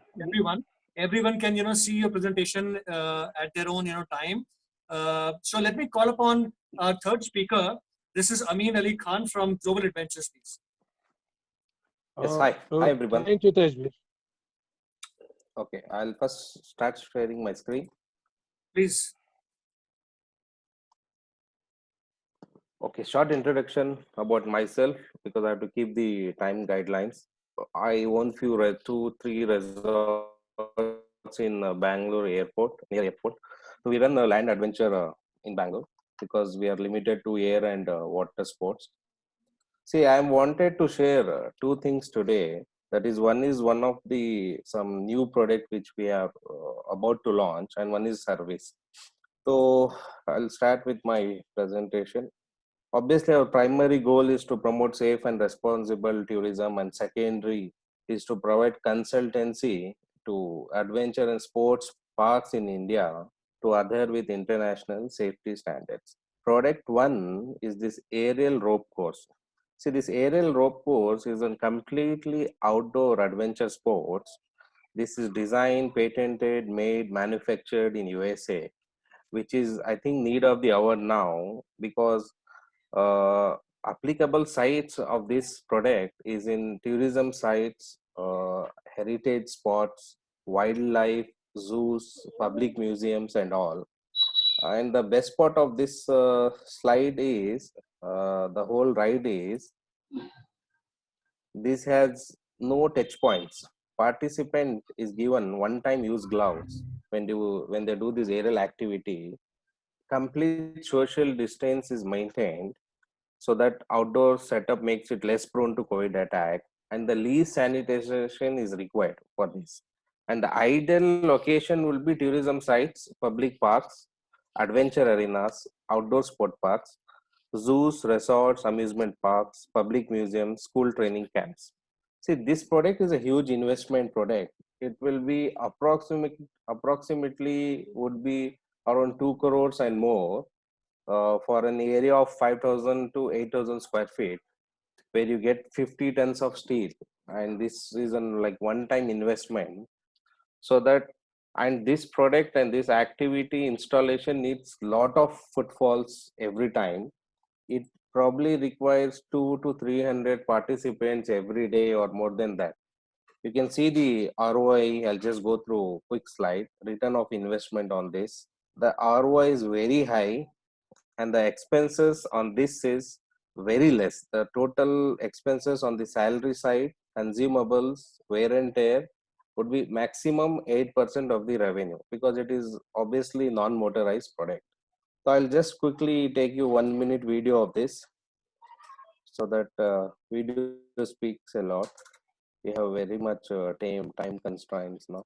Everyone can see your presentation at their own time. So let me call upon our third speaker. This is Amin Ali Khan from Global Adventures, please. Yes, hi everyone. Thank you, Tejbir. Okay, I'll first start sharing my screen. Please. Okay, short introduction about myself because I have to keep the time guidelines. I own 2-3 resorts in Bangalore airport, near airport. So we run a land adventure in Bangalore because we are limited to air and water sports. See, I wanted to share 2 things today. That is, one is some new product which we are about to launch, and one is service. So I'll start with my presentation. Obviously, our primary goal is to promote safe and responsible tourism, and secondary is to provide consultancy to adventure and sports parks in India to adhere with international safety standards. Product 1 is this aerial rope course. See, this aerial rope course is a completely outdoor adventure sports. This is designed, patented, made, manufactured in USA, which is, I think, need of the hour now because applicable sites of this product is in tourism sites, heritage spots, wildlife, zoos, public museums, and all. And the best part of this slide is the whole ride is this has no touch points. Participant is given one-time use gloves when they do this aerial activity. Complete social distance is maintained so that outdoor setup makes it less prone to COVID attack, and the least sanitation is required for this. And the ideal location will be tourism sites, public parks, adventure arenas, outdoor sport parks, zoos, resorts, amusement parks, public museums, school training camps. See, this product is a huge investment product it will be approximately would be around 2 crores and more for an area of 5,000 to 8,000 square feet, where you get 50 tons of steel. And this is an like one-time investment. So that, and this product and this activity installation needs lot of footfalls every time. It probably requires 200 to 300 participants every day or more than that. You can see the ROI. I'll just go through quick slide. Return of investment on this. The ROI is very high, and the expenses on this is very less. The total expenses on the salary side, consumables, wear and tear would be maximum 8% of the revenue, because it is obviously non-motorized product. So I'll just quickly take you 1 minute video of this, so that video speaks a lot. We have very much time constraints now.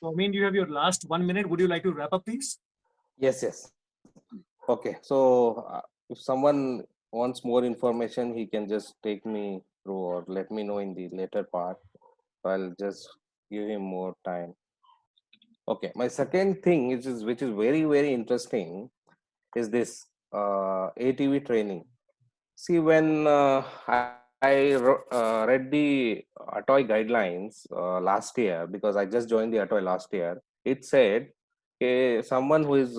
So, I mean, you have your last 1 minute. Would you like to wrap up, please? Yes. Okay. So if someone wants more information, he can just take me through or let me know in the later part. I'll just give him more time. Okay. My second thing, which is very, very interesting, is this ATV training. See, when I read the ATOI guidelines last year, because I just joined the ATOI last year, it said someone who is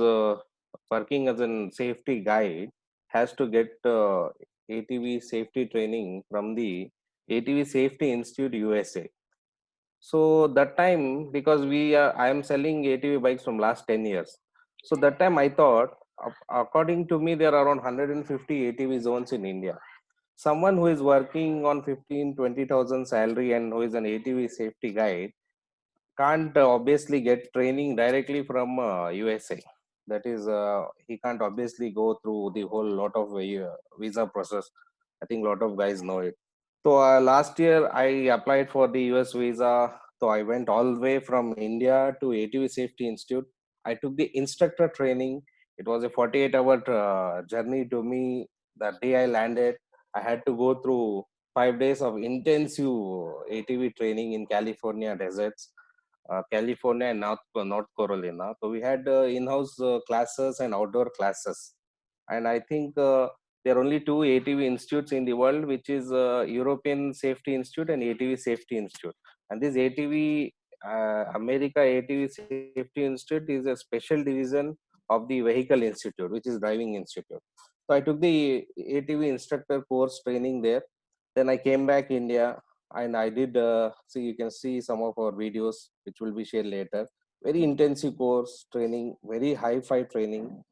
working as a safety guide has to get ATV safety training from the ATV Safety Institute USA. So that time, because I am selling ATV bikes from last 10 years. So that time I thought, according to me, there are around 150 ATV zones in India. Someone who is working on 15-20,000 salary and who is an ATV safety guide can't obviously get training directly from USA. That is, he can't obviously go through the whole lot of visa process. I think a lot of guys know it. So last year I applied for the US visa. So I went all the way from India to ATV Safety Institute. I took the instructor training. It was a 48-hour journey to me. The day I landed, I had to go through 5 days of intensive ATV training in California deserts, California and North Carolina. So we had in-house classes and outdoor classes. And I think there are only two ATV institutes in the world, which is European Safety Institute and ATV Safety Institute. And this ATV, America ATV Safety Institute, is a special division of the Vehicle Institute, which is Driving Institute. So I took the ATV instructor course training there. Then I came back India. and I did see, you can see some of our videos which will be shared later. Very intensive course training, very high-fi training,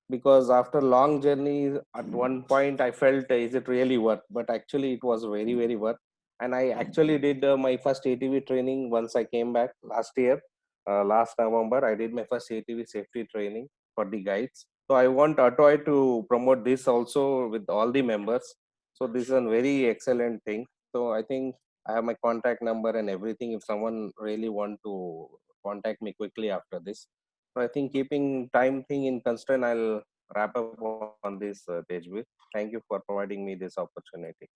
because after long journey at one point I felt, is it really worth? But actually it was very, very worth. And I actually did my first ATV training once I came back last year. Last November I did my first ATV safety training for the guides. So I want ATOAI to promote this also with all the members. So this is a very excellent thing. So I think I have my contact number and everything if someone really want to contact me quickly after this. So I think keeping time thing in constraint, I'll wrap up on this, Tejvi. Thank you for providing me this opportunity.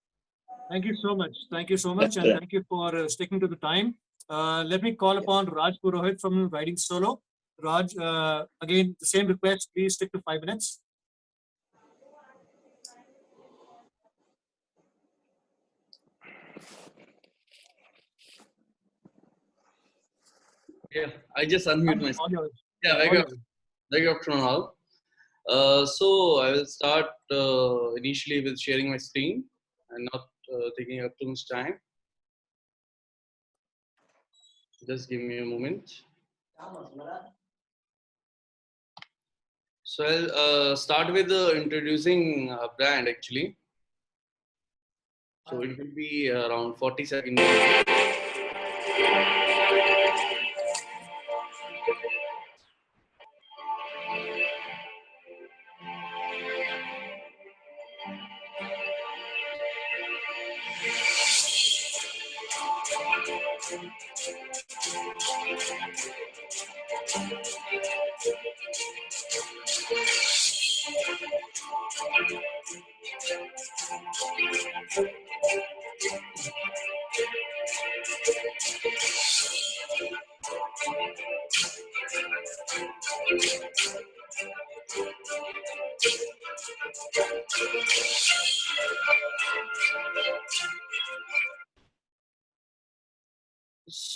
Thank you so much. Thank you so much. And thank you for sticking to the time. Let me call upon Raj Purohit from Riding Solo. Raj, again, the same request, please stick to 5 minutes. Yeah, I just unmute myself. All yours. Yeah, All yours. very good afternoon all. So I will start initially with sharing my screen and not taking up too much time. Just give me a moment. So I'll start with introducing a brand actually. So it will be around 40 seconds.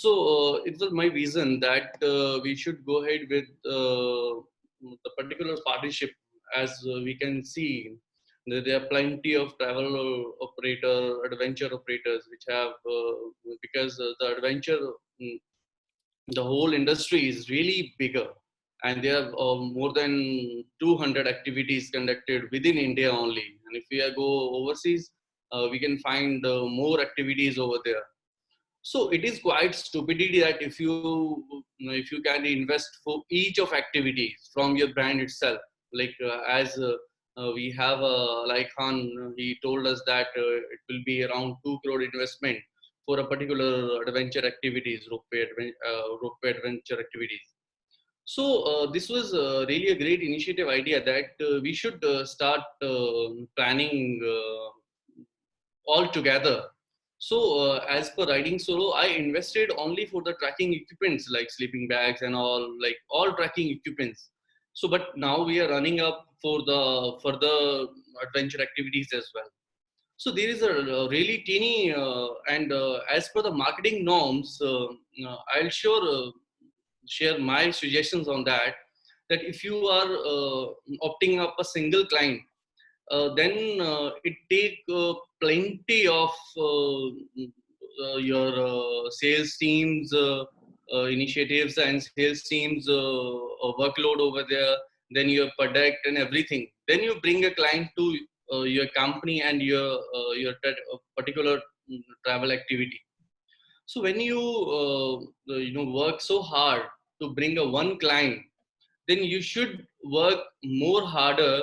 So it was my vision that we should go ahead with the particular partnership. As we can see, there are plenty of travel operator, adventure operators, which have because the adventure, the whole industry is really bigger, and there are more than 200 activities conducted within India only. And if we go overseas, we can find more activities over there. So it is quite stupidity that if you can invest for each of activities from your brand itself, like as we have like Khan, he told us that it will be around 2 crore investment for a particular adventure activities, ropeway adventure activities. So this was really a great initiative idea that we should start planning all together. So as per Riding Solo, I invested only for the tracking equipments like sleeping bags and all, like all tracking equipments. So but now we are running up for the further adventure activities as well. So there is a really teeny and as per the marketing norms, I'll share my suggestions on that. That if you are opting up a single client, then it take plenty of your sales teams initiatives and sales teams workload over there, then your product and everything. Then you bring a client to your company and your particular travel activity. So when you work so hard to bring a one client, then you should work more harder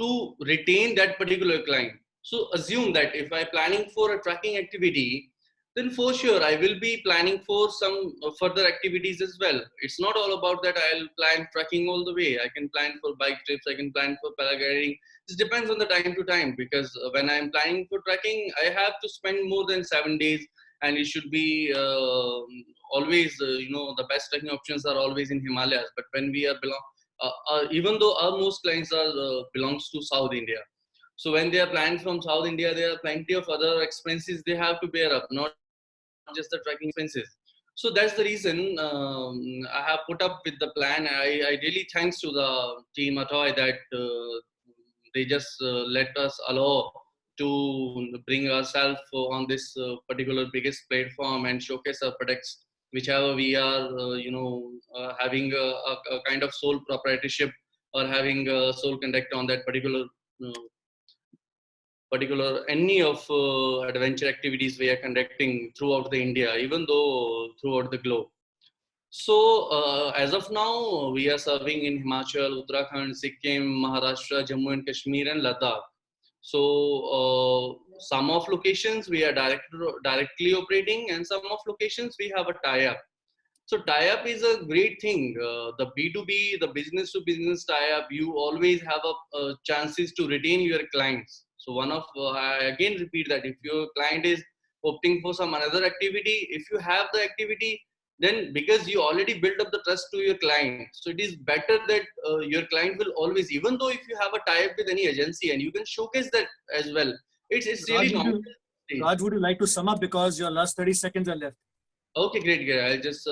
to retain that particular client. So assume that if I'm planning for a tracking activity, then for sure I will be planning for some further activities as well. It's not all about that I'll plan tracking all the way. I can plan for bike trips, I can plan for paragliding. This depends on the time to time, because when I'm planning for tracking, I have to spend more than 7 days, and it should be always, the best trekking options are always in Himalayas. But when we are even though our most clients are belongs to South India, so when they are planning from South India, there are plenty of other expenses they have to bear up, not just the tracking expenses. So that's the reason I have put up with the plan. I really thanks to the team ATOAI that they just let us allow to bring ourselves on this particular biggest platform and showcase our products, whichever we are, having a kind of sole proprietorship or having a sole conduct on that particular any of adventure activities we are conducting throughout the India, even though throughout the globe. So as of now, we are serving in Himachal, Uttarakhand, Sikkim, Maharashtra, Jammu and Kashmir, and Ladakh. So some of locations we are directly operating, and some of locations we have a tie-up. So tie-up is a great thing. The B2B, the business-to-business tie-up, you always have a chances to retain your clients. So I again repeat that if your client is opting for some another activity, if you have the activity, then because you already built up the trust to your client, so it is better that your client will always, even though if you have a tie-up with any agency and you can showcase that as well, it's really normal. Raj, would you like to sum up because your last 30 seconds are left? Okay, great. I'll just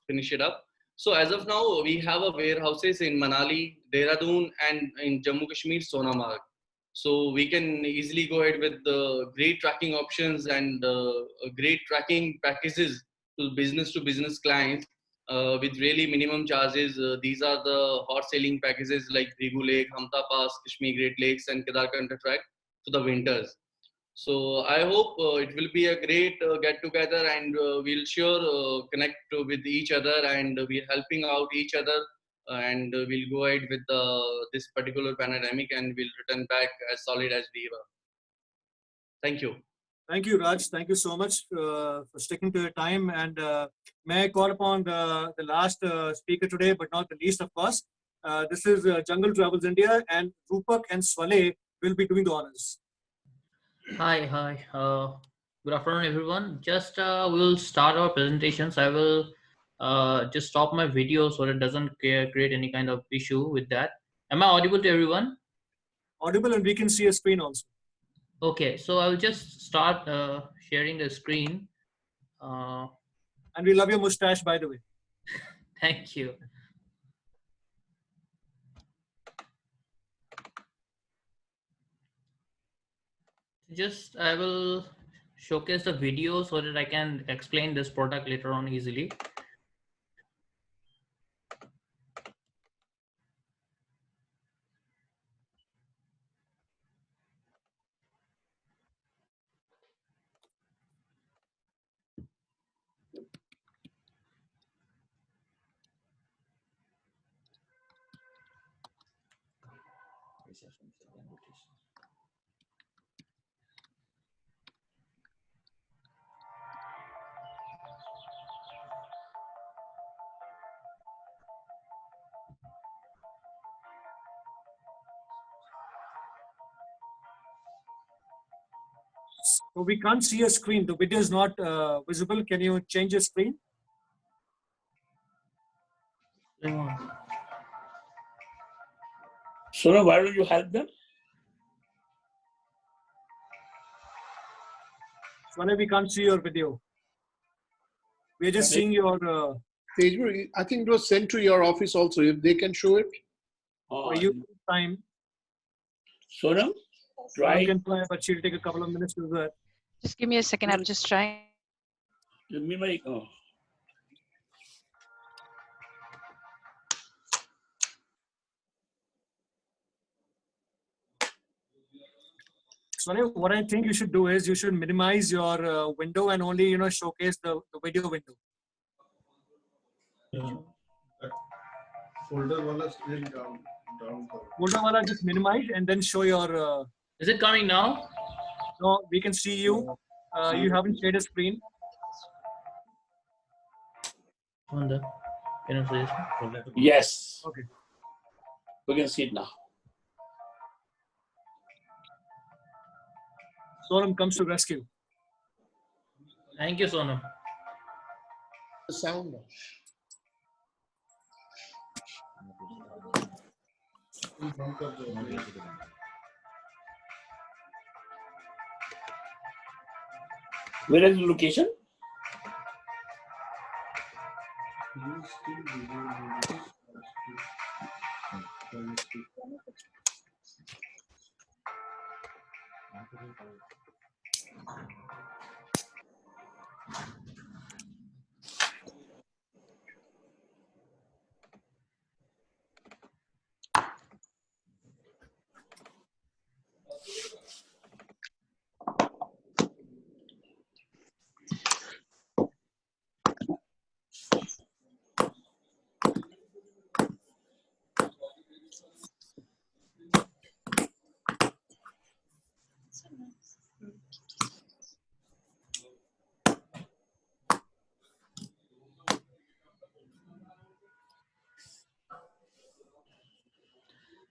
finish it up. So as of now, we have a warehouses in Manali, Dehradun, and in Jammu Kashmir, Sonamarg. So we can easily go ahead with the great tracking options and great tracking packages to business clients with really minimum charges. These are the hot selling packages like Brigu Lake, Hamta Pass, Kashmir Great Lakes, and Kedarkanta Track for the winters. So I hope it will be a great get together, and we'll sure connect with each other, and we're helping out each other, and we'll go ahead with this particular pandemic, and we'll return back as solid as we were. Thank you. Thank you, Raj. Thank you so much for sticking to your time. And may I call upon the last speaker today, but not the least, of course. This is Jungle Travels India, and Rupak and Swale will be doing the honors. Hi. Good afternoon, everyone. Just we'll start our presentations. I will just stop my video so it doesn't create any kind of issue with that. Am I audible to everyone? Audible, and we can see a screen also. Okay, so I'll just start sharing the screen. And we love your mustache, by the way. Thank you. Just I will showcase the video so that I can explain this product later on easily. So we can't see a screen. The video is not visible. Can you change the screen? So why don't you help them? Swale, we can't see your video. We're just seeing your... I think it was sent to your office also, if they can show it. For you time. Sonam, Sonam can try, but she'll take a couple of minutes to do that. Just give me a second. I'm just trying. Give me my... Sonam, what I think you should do is you should minimize your window and only showcase the video window. Folder wala screen down. Folder wala just minimize and then show your. Is it coming now? No, we can see you. You haven't shared a screen. Yes. Okay. We can see it now. Sonam comes to rescue. Thank you, Sonam. The sound. Where is the location?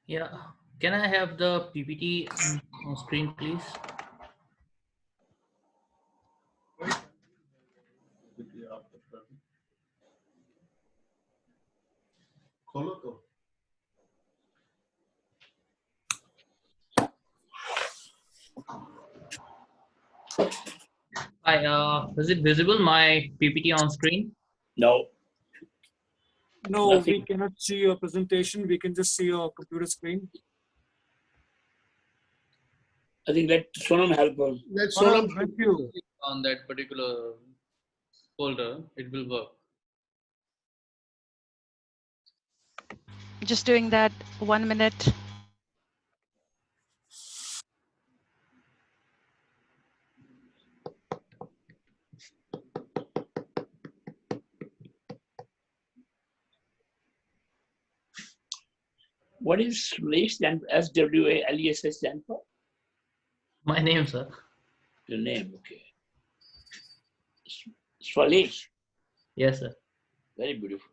Yeah. Can I have the PPT on screen, please? खोलो तो Hi, is it visible, my PPT on screen? No. No, Nothing. we cannot see your presentation. We can just see your computer screen. I think let Sonam help us. Let Sonam, Sonam help you. On that particular folder, it will work. Just doing that. 1 minute. What is Swalesh stand SWALESS stand for? My name, sir. Your name, okay. Swalesh. Yes, sir. Very beautiful.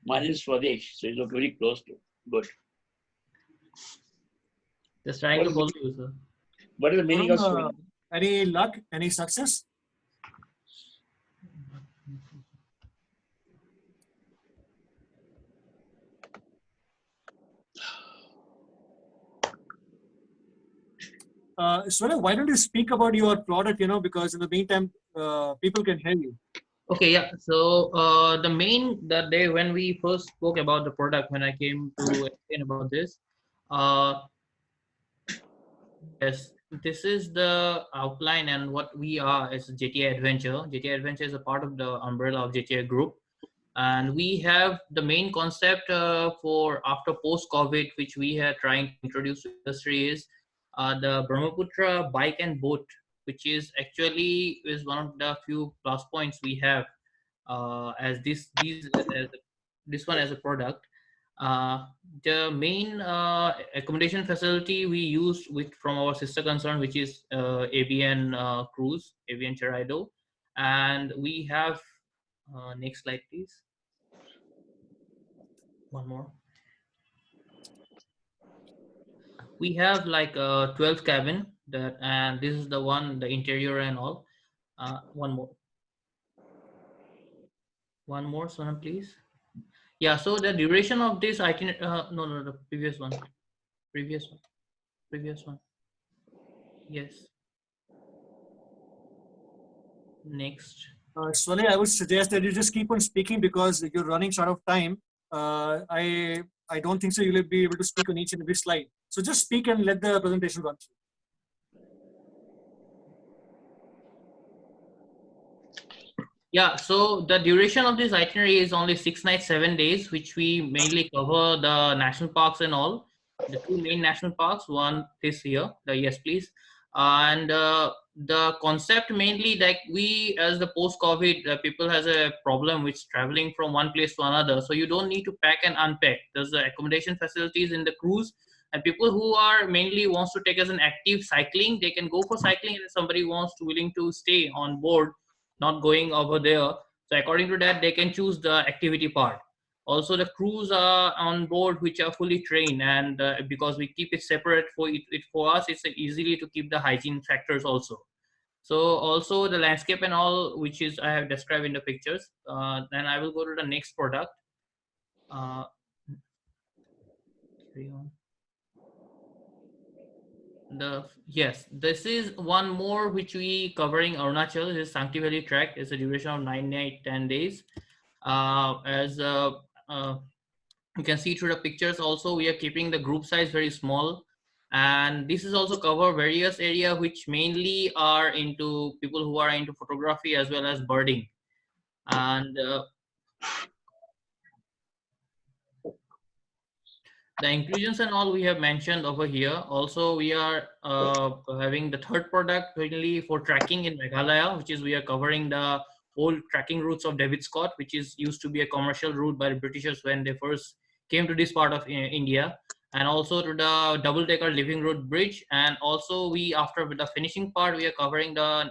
Mine is Swadesh, so you look very close to. Good. Just trying What to is follow the- you, sir. What is the meaning of Swalesh? Any luck? Any success? Swale, why don't you speak about your product, because in the meantime, people can hear you. Okay, yeah. So the day when we first spoke about the product, when I came to explain about this, uh, yes, this is the outline and what we are as JTI Adventure. JTI Adventure is a part of the umbrella of JTI Group, and we have the main concept for after post-COVID, which we are trying to introduce to the industry is the Brahmaputra bike and boat, which is actually is one of the few plus points we have as this one as a product. The main accommodation facility we use with from our sister concern, which is ABN Cruise, ABN Cherrido, and we have next slide, please. One more. We have like a 12 cabin that, and this is the one, the interior and all. One more. One more, Sonam, please. Yeah, so the duration of this no, the previous one. Previous one. Previous one. Yes. Next. Swale, I would suggest that you just keep on speaking because you're running short of time. I don't think so you'll be able to speak on each and every slide. So just speak and let the presentation run through. Yeah, so the duration of this itinerary is only 6 nights, 7 days, which we mainly cover the national parks and all. The two main national parks, one is here, the yes please. And the concept mainly like we as the post-COVID people has a problem with traveling from one place to another. So you don't need to pack and unpack. There's the accommodation facilities in the cruise, and people who are mainly wants to take as an active cycling, they can go for cycling, and if somebody wants to willing to stay on board, not going over there. So according to that, they can choose the activity part. Also, the crews are on board, which are fully trained, and because we keep it separate for us, it's easily to keep the hygiene factors also. So also the landscape and all, which is I have described in the pictures. Then I will go to the next product. Carry on. Yes, this is one more which we covering Arunachal. This is Sancti Valley Trek. It's a duration of 9 nights, 10 days. As you can see through the pictures, also we are keeping the group size very small, And this is also cover various area which mainly are into people who are into photography as well as birding. And the inclusions and all we have mentioned over here. Also, we are having the third product mainly for tracking in Meghalaya, which is we are covering the old tracking routes of David Scott, which is used to be a commercial route by the Britishers when they first came to this part of India, and also to the double-decker living road bridge. And also we, after the finishing part, we are covering the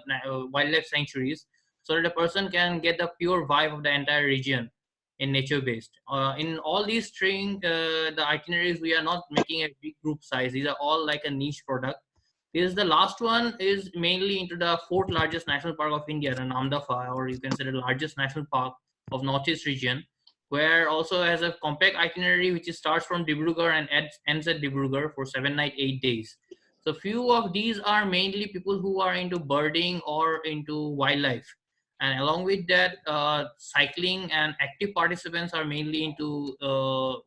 wildlife sanctuaries, so that a person can get the pure vibe of the entire region in nature based. In all these string, the itineraries, we are not making a big group size. These are all like a niche product. This is the last one is mainly into the fourth largest national park of India, the Namdapha, or you can say the largest national park of Northeast region, where also has a compact itinerary which starts from Dibrugarh and ends at Dibrugarh for 7 nights, 8 days. So few of these are mainly people who are into birding or into wildlife. And along with that, cycling and active participants are mainly into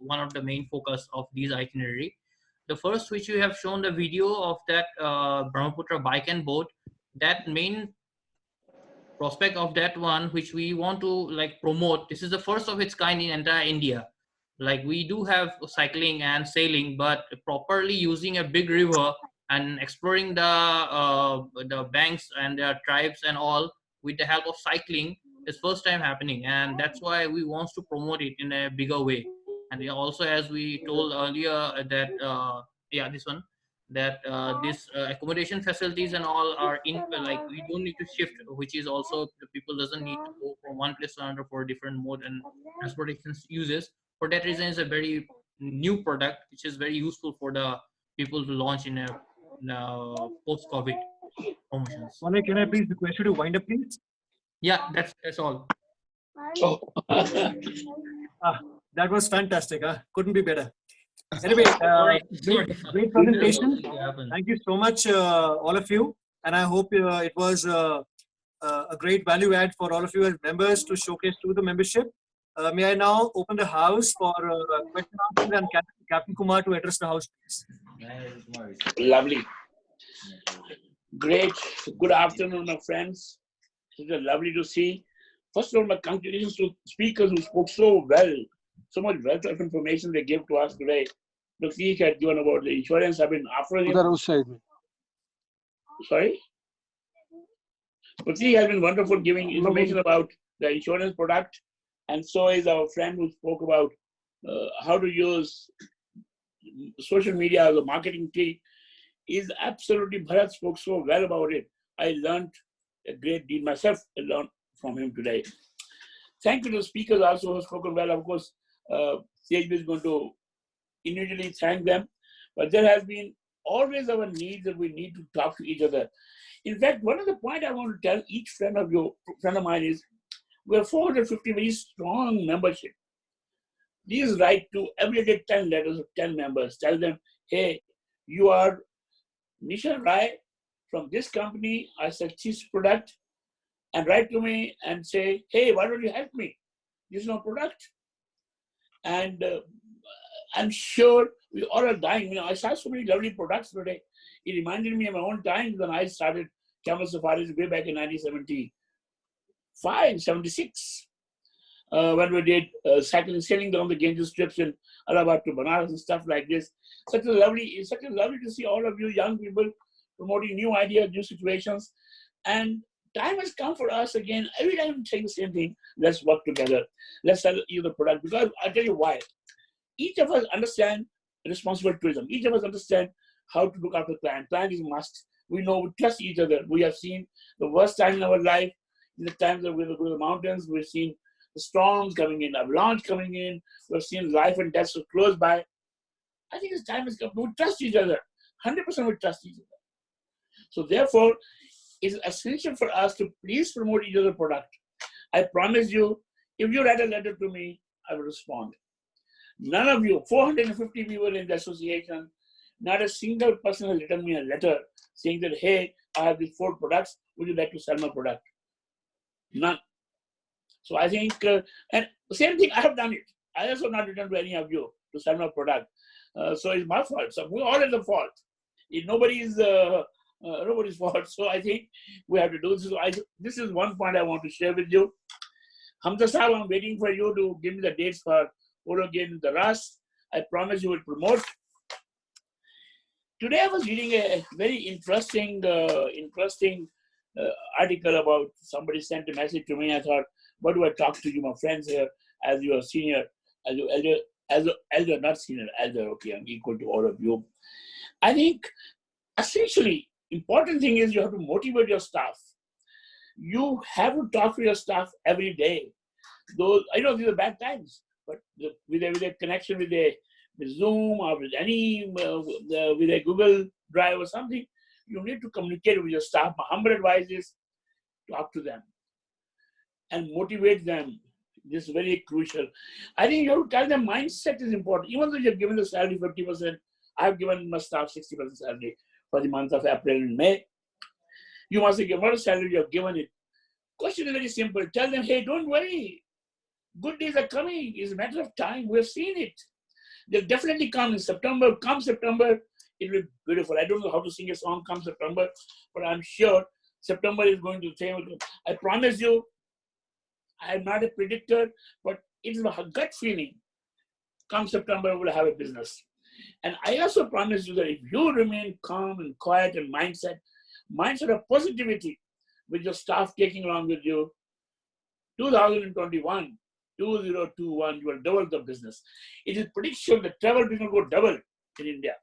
one of the main focus of these itinerary. The first, which you have shown the video of that Brahmaputra bike and boat, that main prospect of that one, which we want to like promote. This is the first of its kind in entire India. Like we do have cycling and sailing, but properly using a big river and exploring the banks and their tribes and all with the help of cycling is first time happening, and that's why we want to promote it in a bigger way. And we also, as we told earlier, that yeah, this one, that this accommodation facilities and all are in, like we don't need to shift, which is also the people doesn't need to go from one place to another for different mode and transportation uses. For that reason, it's a very new product which is very useful for the people to launch in a post-COVID promotions. Swami, can I please request you to wind up, please? Yeah, that's all. Oh. That was fantastic. Couldn't be better. Anyway, great presentation. Thank you so much, all of you. And I hope it was a great value add for all of you as members to showcase to the membership. May I now open the house for question answers and Captain Kumar to address the house, please. Lovely. Great. Good afternoon, my friends. It is lovely to see. First of all, my congratulations to speakers who spoke so well, so much wealth of information they gave to us today. The speak had given about the insurance. I've been after him. Sorry? Pratik has been wonderful giving information about the insurance product, and so is our friend who spoke about how to use social media as a marketing tool. Is absolutely, Bharat spoke so well about it. I learned a great deal myself. I learned from him today. Thank you to the speakers also who have spoken well. Of course, CHB is going to individually thank them, but there has been always our need that we need to talk to each other. In fact, one of the points I want to tell each friend of mine is we're 450 very strong membership. Please write to every day 10 letters of 10 members. Tell them, hey, you are Nisha Rai from this company. I suggest this product, and write to me and say, hey, why don't you help me? This is my product. And I'm sure we all are dying. You know, I saw so many lovely products today. It reminded me of my own times when I started camel safaris way back in 1975, 76. When we did cycling, sailing down the Ganges strips in Allahabad to Banaras and stuff like this. It's such a lovely to see all of you young people promoting new ideas, new situations. And time has come for us again. Every time we say the same thing, let's work together. Let's sell you the product. Because I'll tell you why. Each of us understand responsible tourism. Each of us understand how to look after the client. Client is a must. We know, we trust each other. We have seen the worst time in our life, in the times that we go to the mountains. We've seen the storms coming in, avalanche coming in. We've seen life and death so close by. I think this time has come. We trust each other. 100% we trust each other. So therefore, it's essential for us to please promote each other's product. I promise you, if you write a letter to me, I will respond. None of you, 450 people in the association, not a single person has written me a letter saying that, hey, I have these 4 products. Would you like to sell my product? None. So I think, and the same thing, I have done it. I also not written to any of you to sell my product. So it's my fault. So we all have the fault. nobody's fault. So I think we have to do this. This is one point I want to share with you. Hamza Sahab, I'm waiting for you to give me the dates for Polo Game the Ras. I promise you will promote. Today I was reading a very interesting article about somebody sent a message to me. I thought, what do I talk to you, my friends here, as you are senior, as you elder, as elder, not senior, elder. Okay, I'm equal to all of you. I think essentially important thing is you have to motivate your staff. You have to talk to your staff every day. Those I know these are bad times, but with a connection with Zoom or with any with a Google Drive or something, you need to communicate with your staff. My humble advice is talk to them and motivate them. This is very crucial. I think you have to tell them mindset is important. Even though you have given the salary 50%, I have given my staff 60% salary for the month of April and May. You must say, what salary you have given it. Question is very simple. Tell them, hey, don't worry. Good days are coming. It's a matter of time. We've seen it. They'll definitely come in September. Come September, it will be beautiful. I don't know how to sing a song come September, but I'm sure September is going to change. I promise you, I'm not a predictor, but it's a gut feeling. Come September, we'll have a business. And I also promise you that if you remain calm and quiet and mindset of positivity with your staff taking along with you, 2021, 2021, you will double the business. It is prediction that travel business will go double in India.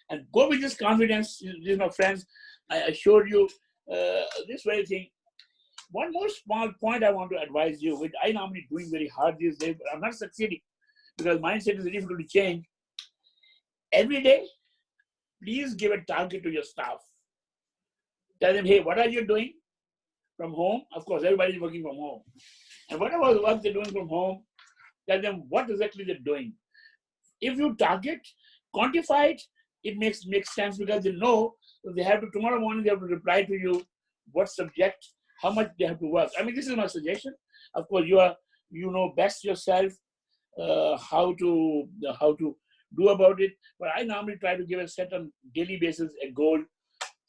And go with this confidence, these my friends. I assure you this very thing. One more small point I want to advise you, which I normally doing very hard these days, but I'm not succeeding because mindset is difficult to change. Every day, please give a target to your staff. Tell them, hey, what are you doing from home? Of course, everybody's working from home. And whatever work they're doing from home, tell them what exactly they're doing. If you target, quantify it, it makes sense because they know they have to, tomorrow morning, they have to reply to you what subject, how much they have to work. I mean, this is my suggestion. Of course, you know best yourself how to do about it. But I normally try to give a set on daily basis a goal.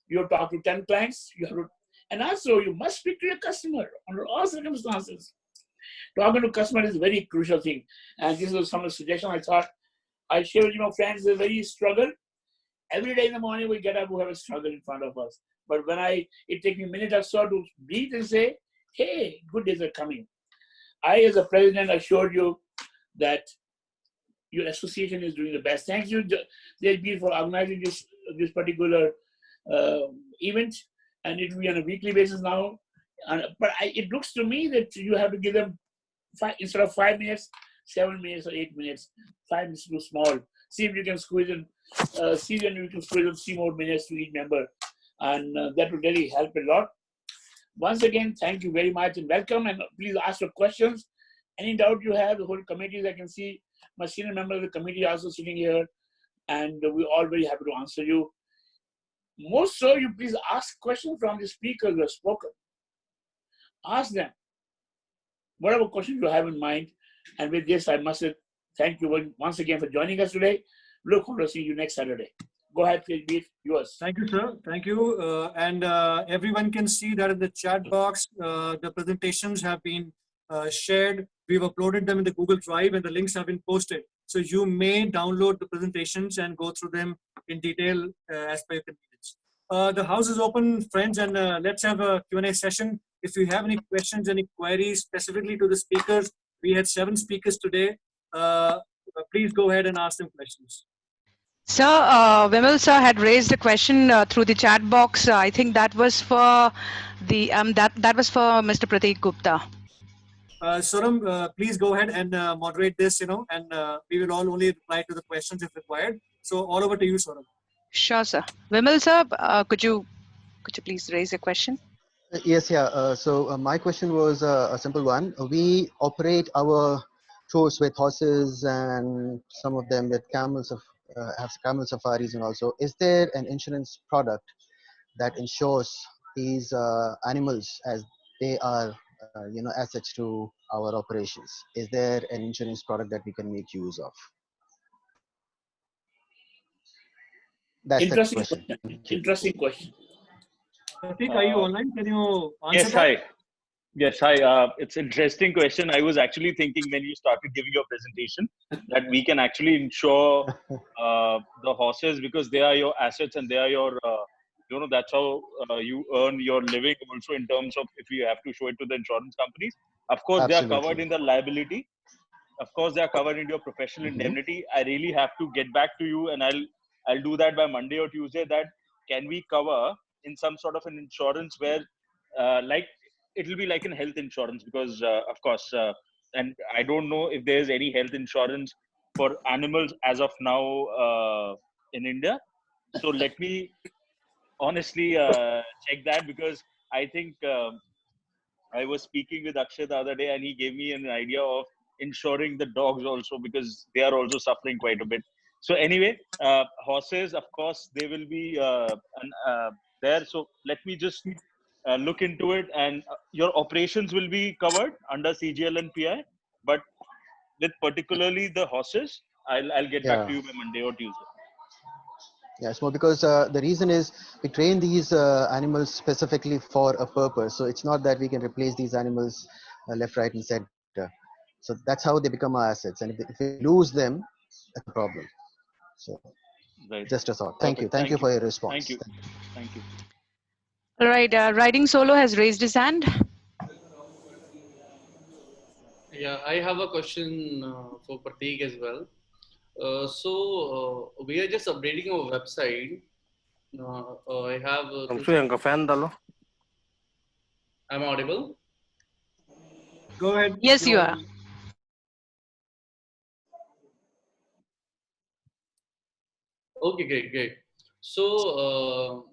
You have to talk to 10 clients. You have to, and also you must speak to your customer under all circumstances. Talking to customer is a very crucial thing. And this was some of the suggestion I thought I'll share with you, my friends. It's a very struggle. Every day in the morning we get up, we have a struggle in front of us. But when it takes me a minute or so to breathe and say, hey, good days are coming. I, as a president, assured you that your association is doing the best. Thank you, JB, for organizing this particular event, and it will be on a weekly basis now. But it looks to me that you have to give them instead of 5 minutes, 7 minutes or 8 minutes. 5 minutes is too small. See if you can squeeze in. See if you can squeeze in 3 more minutes to each member, and that will really help a lot. Once again, thank you very much and welcome. And please ask your questions. Any doubt you have, the whole committee, I can see my senior member of the committee also sitting here, and we're all very happy to answer you. Most so, you please ask questions from the speakers who have spoken. Ask them whatever questions you have in mind. And with this, I must thank you once again for joining us today. Look forward to seeing you next Saturday. Go ahead, please, be yours. Thank you, sir. Thank you. And everyone can see that in the chat box, the presentations have been shared. We've uploaded them in the Google Drive and the links have been posted. So you may download the presentations and go through them in detail as per your convenience. The house is open, friends, and let's have a Q&A session. If you have any questions, any queries specifically to the speakers, we had 7 speakers today. Please go ahead and ask them questions. Sir, Vimal sir had raised a question through the chat box. I think that was for the that was for Mr. Prateek Gupta. Suram, please go ahead and moderate this, and we will all only reply to the questions if required. So all over to you, Suram. Sure, sir. Vimal sir, could you please raise a question? Yes, yeah. So my question was a simple one. We operate our tours with horses and some of them with camels, have camel safaris and also. Is there an insurance product that insures these animals as they are, assets to our operations? Is there an insurance product that we can make use of? That's the Interesting question. question. Thank you. Interesting question. Pratik, are you online? Can you answer Yes, that? hi. Yes, hi. It's interesting question. I was actually thinking when you started giving your presentation that we can actually insure the horses because they are your assets and they are your, that's how you earn your living also in terms of if you have to show it to the insurance companies. Of course, they are covered Absolutely. in the liability. Of course, they are covered in your professional Mhm. indemnity. I really have to get back to you and I'll do that by Monday or Tuesday that can we cover in some sort of an insurance where like it'll be like in health insurance because of course and I don't know if there's any health insurance for animals as of now in India. So let me honestly check that because I think I was speaking with Akshay the other day and he gave me an idea of insuring the dogs also because they are also suffering quite a bit. So anyway, horses, of course, they will be there. So let me just look into it and your operations will be covered under CGL and PI, but with particularly the horses, I'll get back Yeah. to you by Monday or Tuesday. Yes, more because the reason is we train these animals specifically for a purpose. So it's not that we can replace these animals left, right, and center. So that's how they become our assets. And if we lose them, that's a problem. So Right. just a thought. Thank you. Perfect. Thank you Thank you. for your Thank response. you. Thank you. All right, Riding Solo has raised his hand. Yeah, I have a question for Pratik as well. So we are just updating our website. I have two. I'm audible. Go ahead. Yes, you are. Okay, great, great. So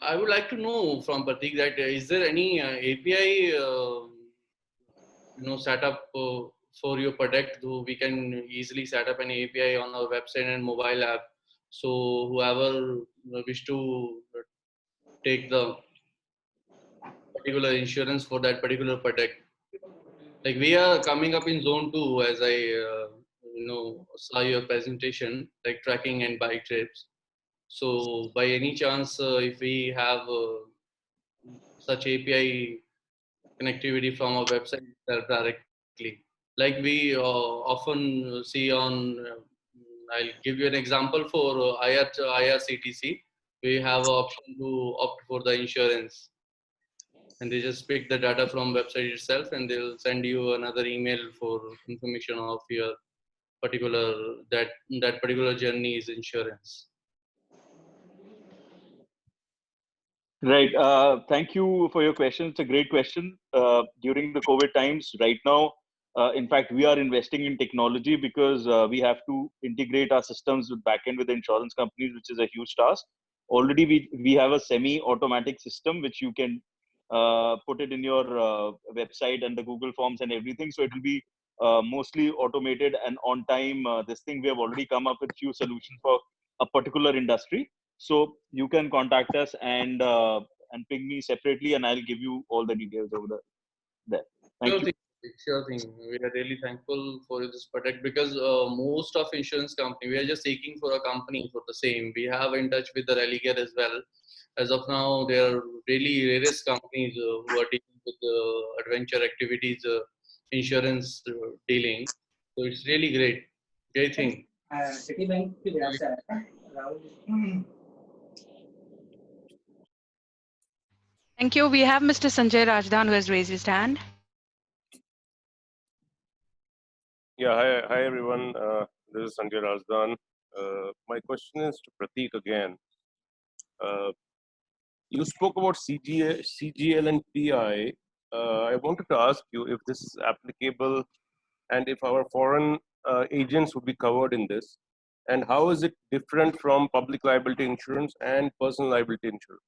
I would like to know from Pratik that is there any API set up for your product? So we can easily set up an API on our website and mobile app. So whoever wish to take the particular insurance for that particular product. Like we are coming up in zone 2 as I saw your presentation, like tracking and bike trips. So by any chance, if we have such API connectivity from our website directly, like we often see on, I'll give you an example for IRCTC. We have an option to opt for the insurance, and they just pick the data from website itself, and they'll send you another email for information of your particular that particular journey is insurance. Right. Thank you for your question. It's a great question. During the COVID times, right now, in fact, we are investing in technology because we have to integrate our systems with backend with the insurance companies, which is a huge task. Already, we have a semi-automatic system which you can put it in your website and the Google Forms and everything. So it will be mostly automated and on time. This thing we have already come up with few solutions for a particular industry. So you can contact us and ping me separately, and I'll give you all the details over there. Thank Sure you. thing. Sure thing. We are really thankful for this product because most of insurance company, we are just seeking for a company for the same. We have in touch with the Religare as well. As of now, there are really various companies who are dealing with adventure activities, insurance dealing. So it's really great. Great thing. Thank you. We have Mr. Sanjay Rajdan who has raised his hand. Yeah, hi everyone. This is Sanjay Rajdan. My question is to Pratik again. You spoke about CGL and PI. I wanted to ask you if this is applicable and if our foreign agents would be covered in this, and how is it different from public liability insurance and personal liability insurance?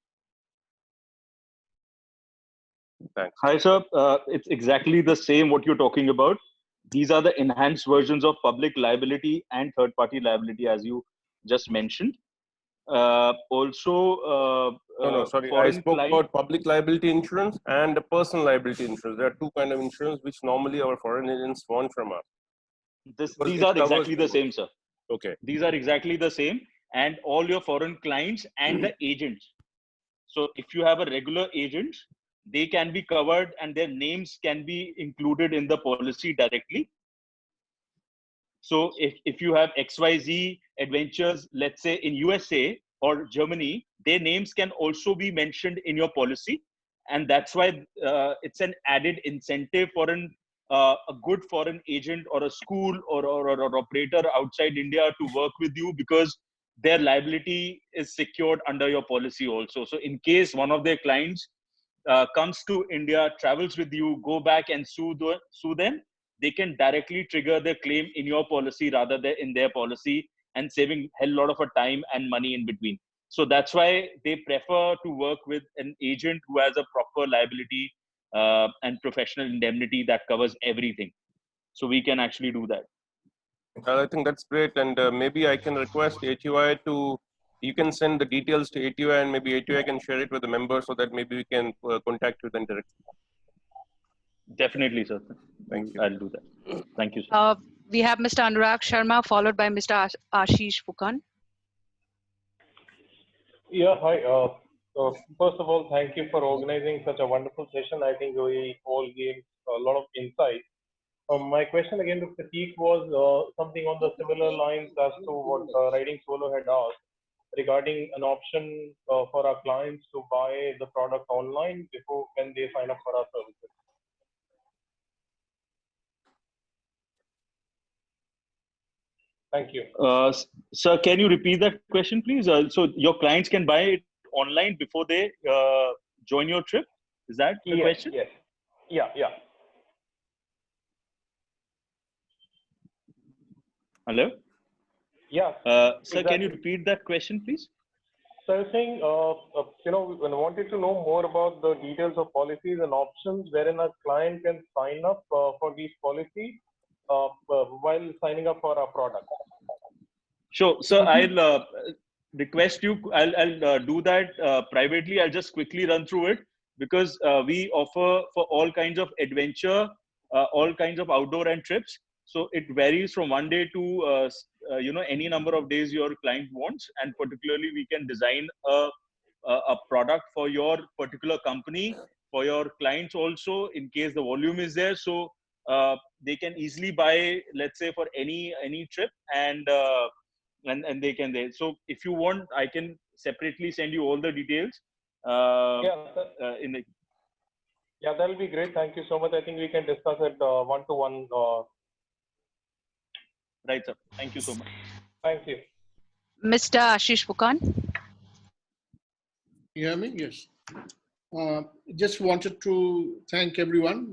Thanks. Hi, sir. It's exactly the same what you're talking about. These are the enhanced versions of public liability and third-party liability, as you just mentioned. No, sorry. I Foreign spoke client. about public liability insurance and personal liability insurance. There are two kinds of insurance which normally our foreign agents want from us. These are exactly the same, sir. Okay. These are exactly the same, and all your foreign clients and the agents. So if you have a regular agent, they can be covered and their names can be included in the policy directly. So if you have XYZ Adventures, let's say in USA or Germany, their names can also be mentioned in your policy. And that's why it's an added incentive for a good foreign agent or a school or operator outside India to work with you, because their liability is secured under your policy also. So in case one of their clients comes to India, travels with you, go back and sue them, they can directly trigger their claim in your policy rather than in their policy, and saving a hell lot of a time and money in between. So that's why they prefer to work with an agent who has a proper liability and professional indemnity that covers everything. So we can actually do that. I think that's great, and maybe I can request ATOI to, you can send the details to ATOI, and maybe ATOI can share it with the members so that maybe we can contact you then directly. Definitely, sir. Thank you. I'll do that. Thank you, sir. We have Mr. Anurag Sharma, followed by Mr. Ashish Fukan. Yeah, hi. So first of all, thank you for organizing such a wonderful session. I think we all gave a lot of insight. My question again to Prateek was something on the similar lines as to what Riding Solo had asked regarding an option for our clients to buy the product online before when they sign up for our services. Thank you. Sir, can you repeat that question, please? So your clients can buy it online before they join your trip? Is that the question? Yes. Yeah. Hello? Yeah. Sir, exactly. Can you repeat that question, please? So I was saying, when I wanted to know more about the details of policies and options wherein a client can sign up for these policies while signing up for our product. Sure. So I'll request you, I'll do that privately. I'll just quickly run through it, because we offer for all kinds of adventure, all kinds of outdoor and trips. So it varies from 1 day to any number of days your client wants, and particularly we can design a product for your particular company, for your clients also, in case the volume is there. So they can easily buy, let's say, for any trip, and they can there. So if you want, I can separately send you all the details. Yeah, that'll be great. Thank you so much. I think we can discuss it one-to-one. Right, sir. Thank you so much. Thank you. Mr. Ashish Fukan. You hear me? Yes. Just wanted to thank everyone.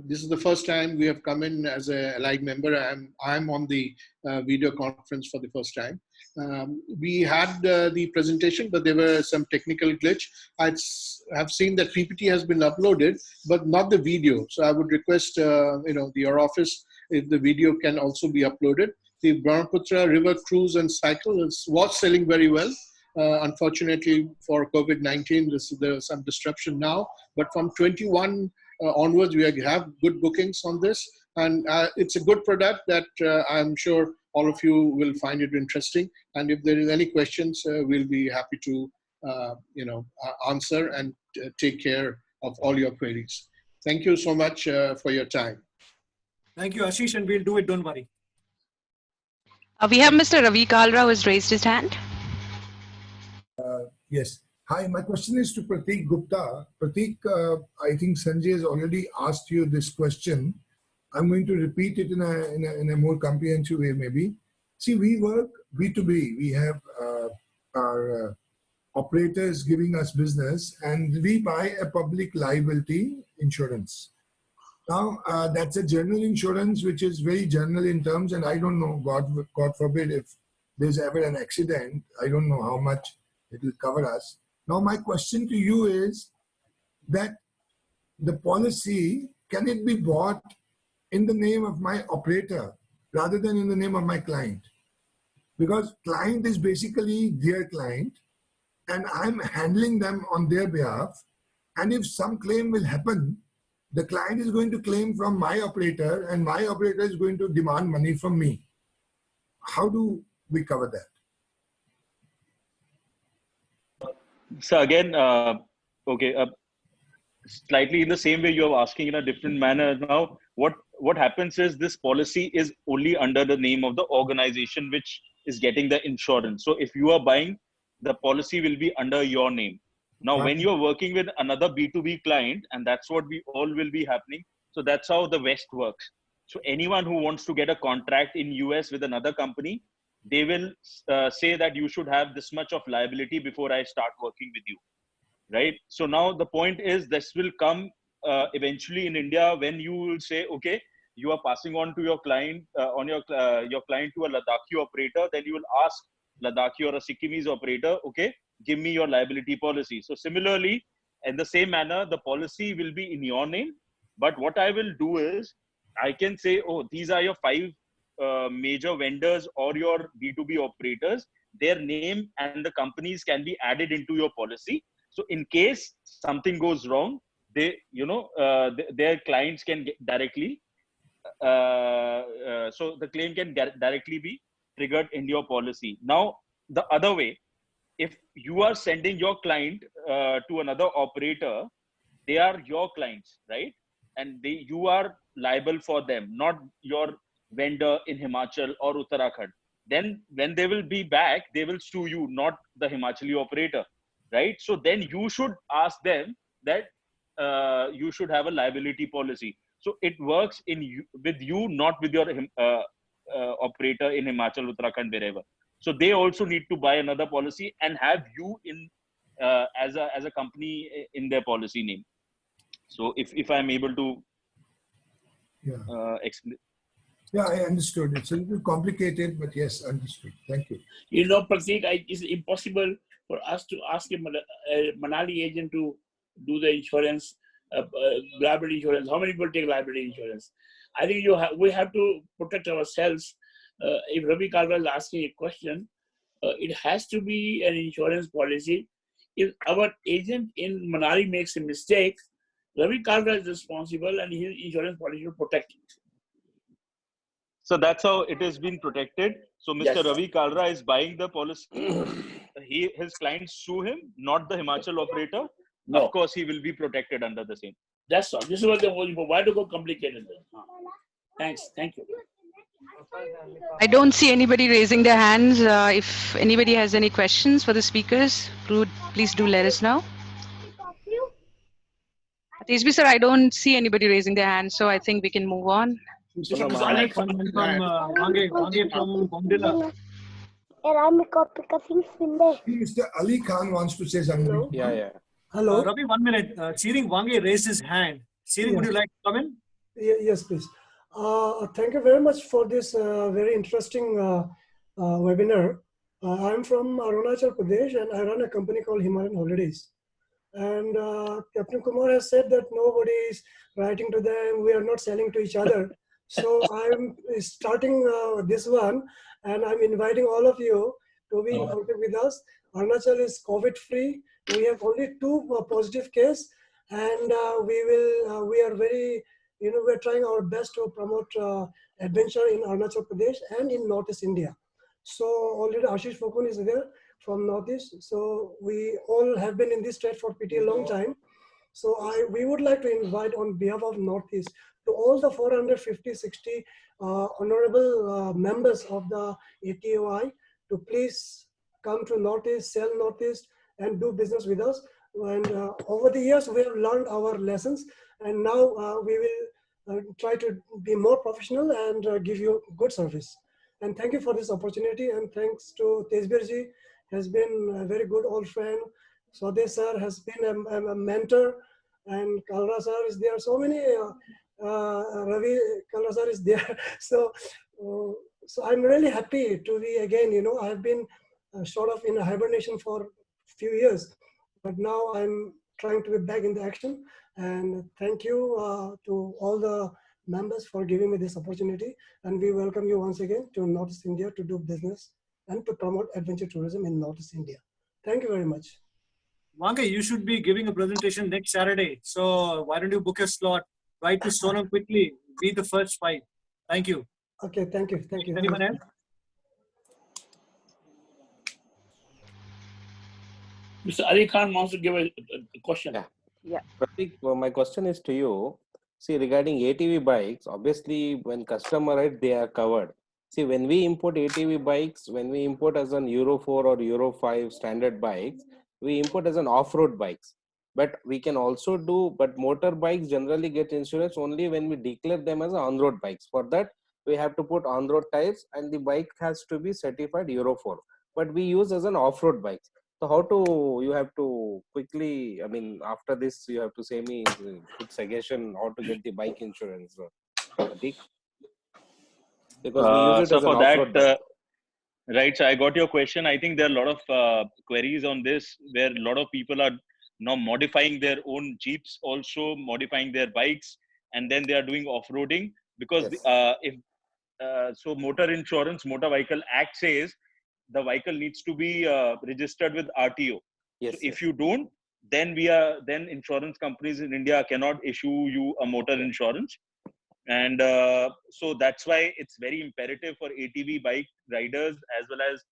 This is the first time we have come in as a allied member. I'm on the video conference for the first time. We had the presentation, but there were some technical glitch. I have seen that PPT has been uploaded, but not the video. So I would request your office if the video can also be uploaded. The Brahmaputra River Cruise and Cycle was selling very well. Unfortunately for COVID-19, there's some disruption now, but from 21 onwards, we have good bookings on this, and it's a good product that I'm sure all of you will find it interesting. And if there is any questions, we'll be happy to answer and take care of all your queries. Thank you so much for your time. Thank you, Ashish, and we'll do it, don't worry. We have Mr. Ravi Kalra who has raised his hand. Yes. Hi, my question is to Prateek Gupta. Prateek, I think Sanjay has already asked you this question. I'm going to repeat it in a more comprehensive way, maybe. See, we work B2B. We have our operators giving us business, and we buy a public liability insurance. Now, that's a general insurance, which is very general in terms, and I don't know, God forbid, if there's ever an accident, I don't know how much it will cover us. Now, my question to you is that the policy, can it be bought in the name of my operator rather than in the name of my client? Because client is basically their client, and I'm handling them on their behalf. And if some claim will happen, the client is going to claim from my operator, and my operator is going to demand money from me. how do we cover that? So again, okay, slightly in the same way you are asking in a different manner. Now, what happens is this policy is only under the name of the organization which is getting the insurance. So if you are buying, the policy will be under your name. Now, when you are working with another B2B client, and that's what we all will be happening. So that's how the West works. So anyone who wants to get a contract in US with another company, they will say that you should have this much of liability before I start working with you, right? So now the point is this will come eventually in India when you will say, okay, you are passing on to your client, your client to a Ladakhi operator, then you will ask Ladakhi or a Sikkimese operator, okay, give me your liability policy. So similarly, in the same manner, the policy will be in your name. But what I will do is I can say, oh, these are your 5 major vendors or your B2B operators. Their name and the companies can be added into your policy. So in case something goes wrong, they, their clients can get directly, so the claim can directly be triggered in your policy. Now, the other way, if you are sending your client to another operator, they are your clients, right? And you are liable for them, not your vendor in Himachal or Uttarakhand. Then when they will be back, they will sue you, not the Himachali operator, right? So then you should ask them that you should have a liability policy. So it works with you, not with your operator in Himachal, Uttarakhand, wherever. So they also need to buy another policy and have you in as a company in their policy name. So if I'm able to explain. Yeah, I understood. It's a little complicated, but yes, understood. Thank you. You know, Pratik, it's impossible for us to ask a Manali agent to do the insurance, liability insurance. How many people take liability insurance? I think we have to protect ourselves. If Ravi Kalra is asking a question, it has to be an insurance policy. If our agent in Manali makes a mistake, Ravi Kalra is responsible and his insurance policy will protect it. So that's how it has been protected. So Mr. Yes. Ravi Kalra is buying the policy. His clients sue him, not the Himachal operator. No. Of course, he will be protected under the same. That's all. This is what they're holding for. Why to go complicated? Thanks. Thank you. I don't see anybody raising their hands. If anybody has any questions for the speakers, please do let us know. Tejbi sir, I don't see anybody raising their hands, so I think we can move on. Mr. Alex from Wange from Bondila. Mr. Ali Khan wants to say something. Yeah. Hello. Ravi, 1 minute. Cheering Wange raised his hand. Cheering, would you like to come in? Yes, please. Thank you very much for this very interesting webinar. I'm from Arunachal Pradesh and I run a company called Himalayan Holidays. And Captain Kumar has said that nobody is writing to them, we are not selling to each other. So I'm starting this one and I'm inviting all of you to be in contact with us. Arunachal is COVID-free. We have only 2 positive cases and we are very, we're trying our best to promote adventure in Arunachal Pradesh and in Northeast India. So already Ashish Fokun is there from Northeast. So we all have been in this state for pretty long time. So we would like to invite on behalf of Northeast to all the 450-60 honorable members of the ATOI to please come to Northeast, sell Northeast and do business with us. And over the years, we have learned our lessons and now we will try to be more professional and give you good service. And thank you for this opportunity. And thanks to Tejbirji, has been a very good old friend. Swades sir has been a mentor, and Kalra sir is there. So many, Ravi Kalra sir is there. So I'm really happy to be again, I have been sort of in a hibernation for a few years, but now I'm trying to be back in the action. And thank you to all the members for giving me this opportunity. And we welcome you once again to Northeast India to do business and to promote adventure tourism in Northeast India. Thank you very much. Wange, you should be giving a presentation next Saturday. So why don't you book a slot? Write to Sonam quickly. Be the first 5. Thank you. Okay, thank you. Thank you. Anyone else? Mr. Ali Khan wants to give a question. Yeah. Pratik, my question is to you. See, regarding ATV bikes, obviously, when customer ride, they are covered. See, when we import ATV bikes, when we import as an Euro 4 or Euro 5 standard bikes, we import as an off-road bikes. But we can also do, but motor bikes generally get insurance only when we declare them as on-road bikes. For that, we have to put on-road tires and the bike has to be certified Euro 4. But we use as an off-road bike. So how to, you have to quickly, I mean, after this, you have to say me quick suggestion how to get the bike insurance, Pratik? Because we use it So as an for off-road bike. that, right, so I got your question. I think there are a lot of queries on this where a lot of people are now modifying their own Jeeps, also modifying their bikes, and then they are doing off-roading because if so motor insurance, Motor Vehicle Act says the vehicle needs to be registered with RTO. So if you don't, then then insurance companies in India cannot issue you a motor insurance. And so that's why it's very imperative for ATV bike riders as well as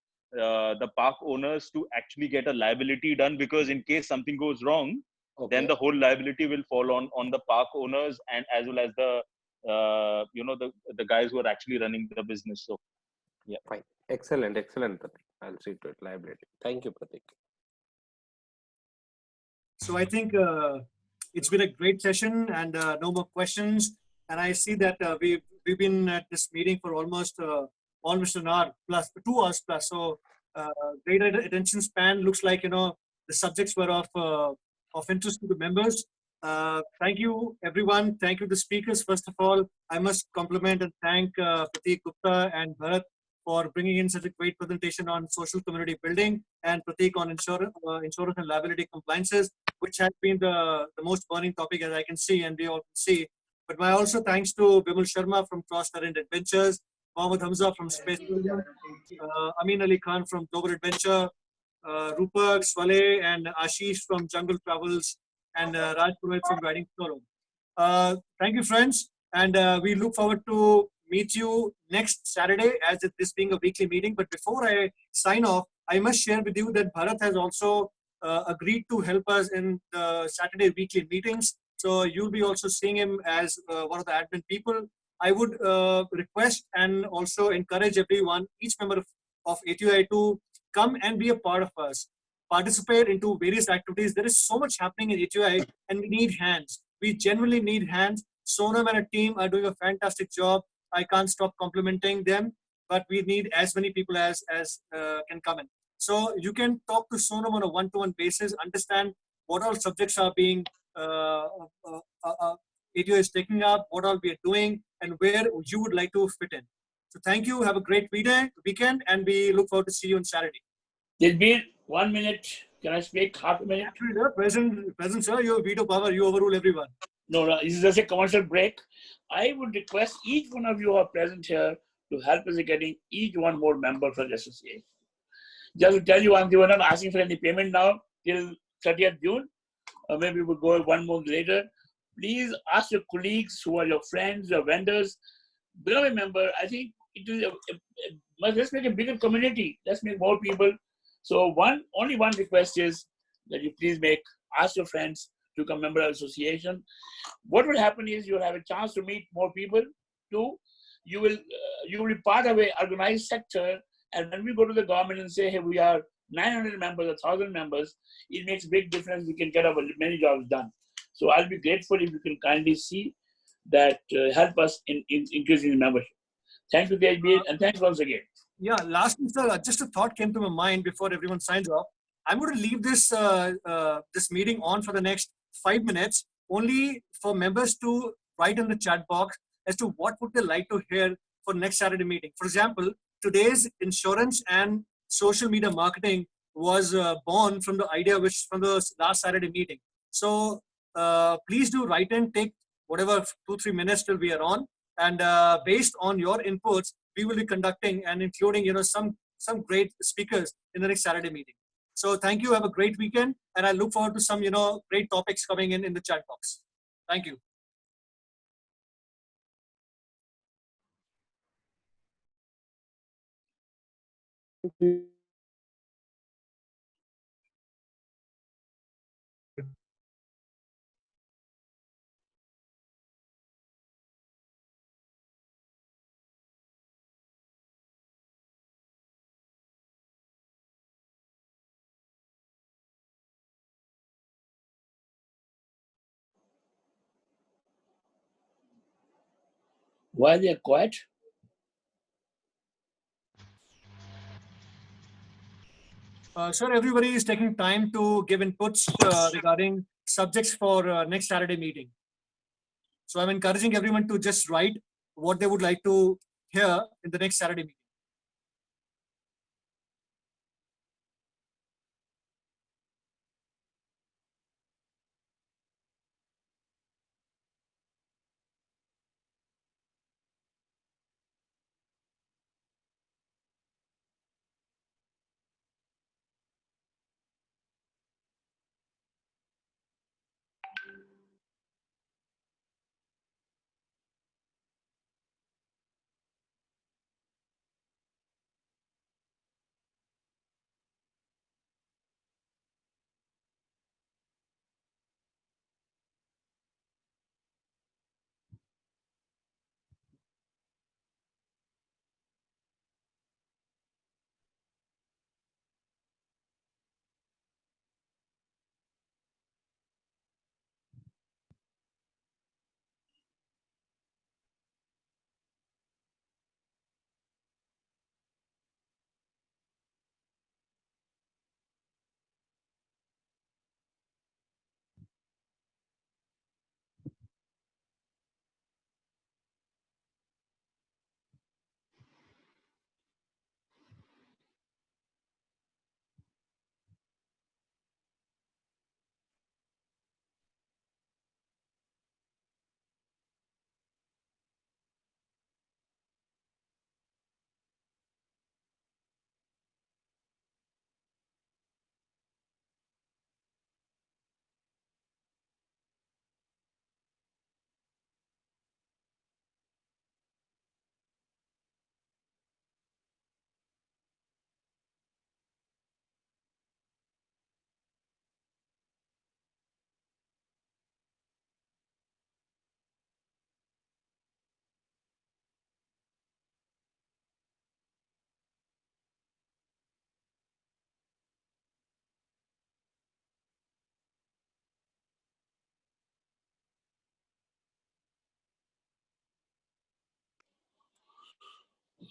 the park owners to actually get a liability done, because in case something goes wrong, then the whole liability will fall on the park owners and as well as the the guys who are actually running the business. So yeah, fine, excellent, Pratik. I'll see to it, liability. Thank you, Pratik. So I think it's been a great session and no more questions. And I see that we've been at this meeting for almost an hour plus, 2 hours plus. So great attention span. Looks like the subjects were of interest to the members. Thank you, everyone. Thank you, the speakers. First of all, I must compliment and thank Pratik Gupta and Bharat for bringing in such a great presentation on social community building, and Pratik on insurance and liability compliances, which has been the most burning topic, as I can see and we all can see. But my also thanks to Bimal Sharma from Cross Current Adventures, Mohammed Hamza from Space Tourism, Amin Ali Khan from Global Adventure, Rupak, Swale, and Ashish from Jungle Travels, and Raj Purohit from Riding Solo. Thank you, friends, and we look forward to meet you next Saturday, as this being a weekly meeting. But before I sign off, I must share with you that Bharat has also agreed to help us in the Saturday weekly meetings. So you'll be also seeing him as one of the admin people. I would request and also encourage everyone, each member of ATOI, to come and be a part of us. Participate into various activities. There is so much happening in ATOI and we need hands. We genuinely need hands. Sonam and a team are doing a fantastic job. I can't stop complimenting them, but we need as many people as can come in. So you can talk to Sonam on a one-to-one basis, understand what all subjects are being ATO is taking up, what all we are doing, and where you would like to fit in. So thank you. Have a great weekend, and we look forward to see you on Saturday. There's been 1 minute. Can I speak half a minute? Present, sir. You have veto power. You overrule everyone. No, this is just a commercial break. I would request each one of you who are present here to help us in getting each one more member for the association. Just to tell you one thing, we're not asking for any payment now till 30th June. Or maybe we'll go 1 month later. Please ask your colleagues who are your friends, your vendors, become a member. I think it is let's make a bigger community. Let's make more people. So only one request is that you please ask your friends to become member of the association. What will happen is you'll have a chance to meet more people. Two, you will be part of an organized sector. And when we go to the government and say, hey, we are 900 members, 1,000 members, it makes a big difference. We can get our many jobs done. So I'll be grateful if you can kindly see that, help us in increasing the membership. Thank you, KHB, and thanks once again. Yeah, lastly, sir, just a thought came to my mind before everyone signs off. I'm going to leave this this meeting on for the next 5 minutes, only for members to write in the chat box as to what would they like to hear for next Saturday meeting. For example, today's insurance and social media marketing was born from the idea from the last Saturday meeting. So please do write in, take whatever 2-3 minutes till we are on, and based on your inputs, we will be conducting and including some great speakers in the next Saturday meeting. So thank you. Have a great weekend, and I look forward to some great topics coming in the chat box. Thank you. Why they are quiet? Sir, everybody is taking time to give inputs regarding subjects for next Saturday meeting. So I'm encouraging everyone to just write what they would like to hear in the next Saturday meeting.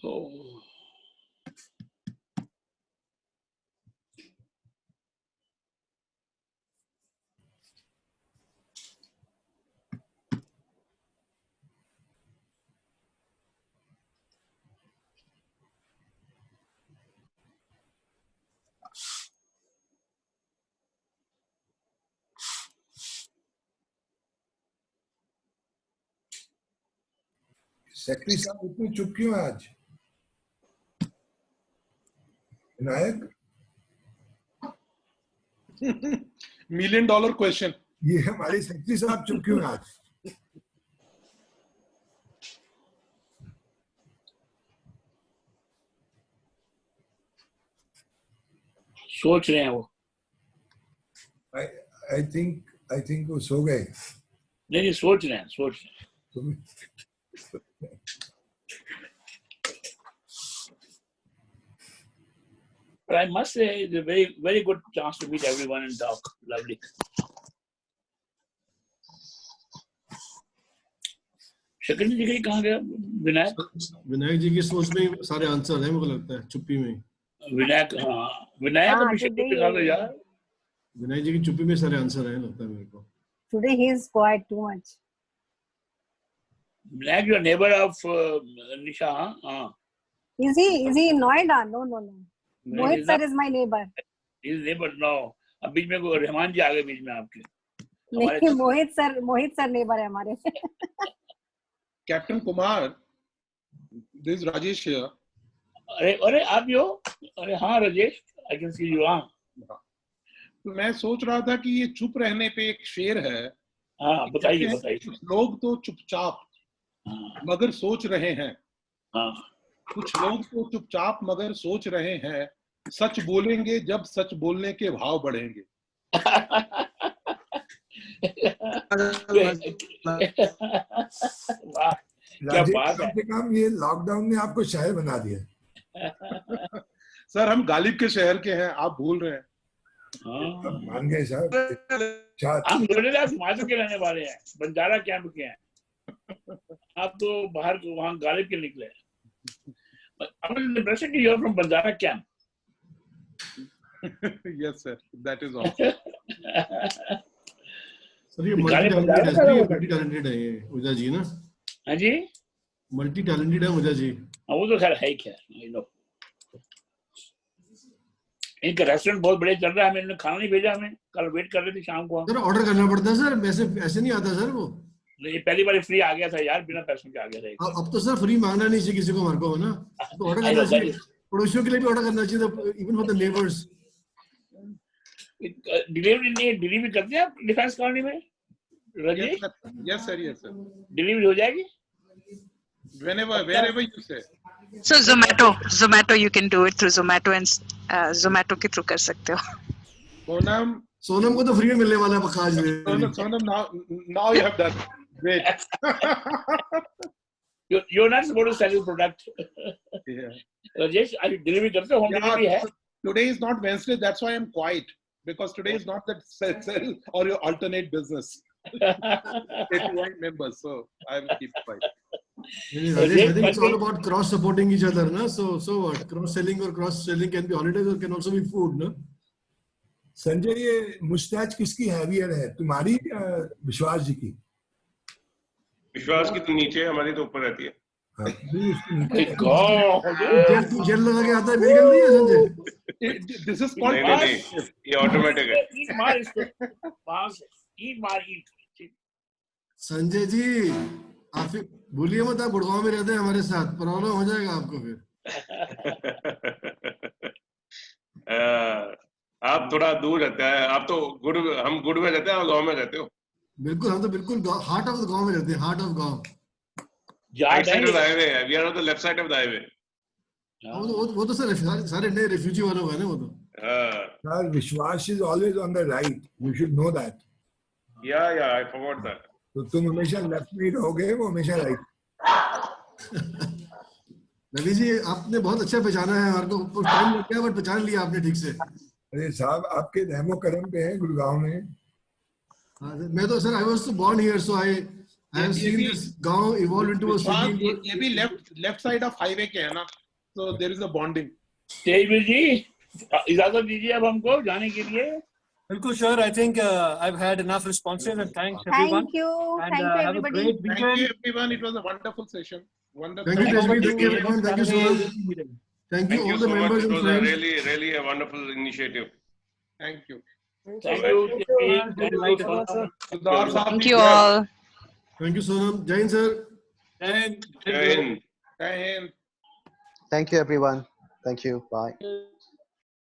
Oh. Secretary साहब इतने चुप क्यों आज? Vinayak, $1 million question. ये हमारे secretary साहब चुप क्यों आज? सोच रहे हैं वो. I think वो सो गए. नहीं सोच रहे हैं. But I must say, it's a very, very good chance to meet everyone and talk. Lovely. शक्ति जी कहाँ गया? विनायक जी की सोच में ही सारे आंसर हैं, मुझे लगता है, चुप्पी में. विनायक तो शक्ति के साथ यार. विनायक जी की चुप्पी में सारे आंसर हैं, लगता है मेरे को. Today he is quiet too much. Vinak, your neighbor of Nisha, huh? Is he in Noida? No. Mohit sir is my neighbor. His neighbor, no. अब बीच में को रहमान जी आ गए बीच में आपके. नहीं, मोहित सर neighbor है हमारे. Captain Kumar, this is Rajesh here. अरे आप भी हो? अरे हाँ Rajesh, I can see you. हाँ. मैं सोच रहा था कि ये चुप रहने पे एक शेर है. हाँ बताइए. कुछ लोग तो चुपचाप मगर सोच रहे हैं. कुछ लोग तो चुपचाप मगर सोच रहे हैं. सच बोलेंगे जब सच बोलने के भाव बढ़ेंगे. क्या बात है. काम ये लॉकडाउन ने आपको शायर बना दिया. सर हम गालिब के शहर के हैं, आप भूल रहे हैं. मान गए साहब. हम नोएडा समाज के रहने वाले हैं, बंजारा कैंप के हैं. आप तो बाहर वहाँ गालिब के निकले। I'm impressed that you're from Banjara camp. Yes, sir. That is all. Sir ये मल्टी टैलेंटेड है, ये मल्टी टैलेंटेड है ये उजा जी ना। हाँ जी, मल्टी टैलेंटेड है उजा जी। हाँ वो तो खैर है ही खैर, you know. इनका रेस्टोरेंट बहुत बड़े चल रहा है, मैंने खाना नहीं भेजा, हमें कल वेट कर रहे थे शाम को। सर ऑर्डर करना पड़ता है सर, वैसे ऐसे नहीं आता सर वो। नहीं पहली बार फ्री आ गया था यार, बिना पैसों के आ गया था। अब तो सर फ्री मांगना नहीं चाहिए किसी को, हमारे को है ना, तो ऑर्डर करना चाहिए, पड़ोसियों के लिए भी ऑर्डर करना चाहिए, even for the neighbours. Delivery करते हैं आप डिफेंस कॉलोनी में रजी? Yes sir, yes sir. Delivery हो जाएगी wherever you say. So Zomato you can do it through Zomato and Zomato के थ्रू कर सकते हो। सोनम को तो फ्री में मिलने वाला है पक्का आज। Sonam, now you have done great. You're not supposed to sell your product. Yeah. Rajesh, are you delivery करते हो? Home delivery है? Today is not Wednesday, that's why I'm quiet, because today is not that sell or your alternate business. ATOAI members, so I will keep quiet. I think it's all about cross supporting each other, na? So what? Cross selling or cross selling can be holidays or can also be food, no? Sanjay, ये moustache किसकी heavier है, तुम्हारी या विश्वास जी की? विश्वास की तो नीचे, हमारी तो ऊपर रहती है। जेल लगा के आता है, मेरी गलती है संजय। This is called नहीं, ये ऑटोमेटिक है। संजय जी आप भूलिए मत, आप गुड़गांव में रहते हैं हमारे साथ, प्रॉब्लम हो जाएगा आपको फिर। आप थोड़ा दूर रहते हैं, आप तो हम गुड़ में रहते हैं, आप गांव में रहते हो। बिल्कुल, हम तो बिल्कुल हार्ट ऑफ द गांव में रहते हैं, heart of gaon. Right side of the highway है, we are on the left side of the highway. वो तो सर सारे नए रिफ्यूजी वाले हैं ना वो तो। Sir, विश्वास is always on the right. You should know that. Yeah, I forgot that. तो तुम हमेशा लेफ्ट में रहोगे, वो हमेशा राइट। रवि जी आपने बहुत अच्छा पहचाना है, हमारे को टाइम लग गया बट पहचान लिया आपने ठीक से। अरे साहब, आपके रहमो करम पे है गुड़गांव में। मैं तो sir I was born here, so I have seen this गांव evolve into a city. ये भी left side of highway के है ना, so there is a bonding. Tejveer जी इजाजत दीजिए अब हमको जाने के लिए। बिल्कुल sure. I think I've had enough responses and thanks everyone. Thank you. And Thank you have a everybody. great weekend. Thank you everyone. It was a wonderful session. Wonderful. Thank you Tejveer, thank you everyone, thank you so much. Thank you all the members It and was a friends. really a wonderful initiative. Thank you. Thank you all. Thank you Sonam. Jai Hind sir. Jai Hind. Thank you everyone. Thank you. Bye.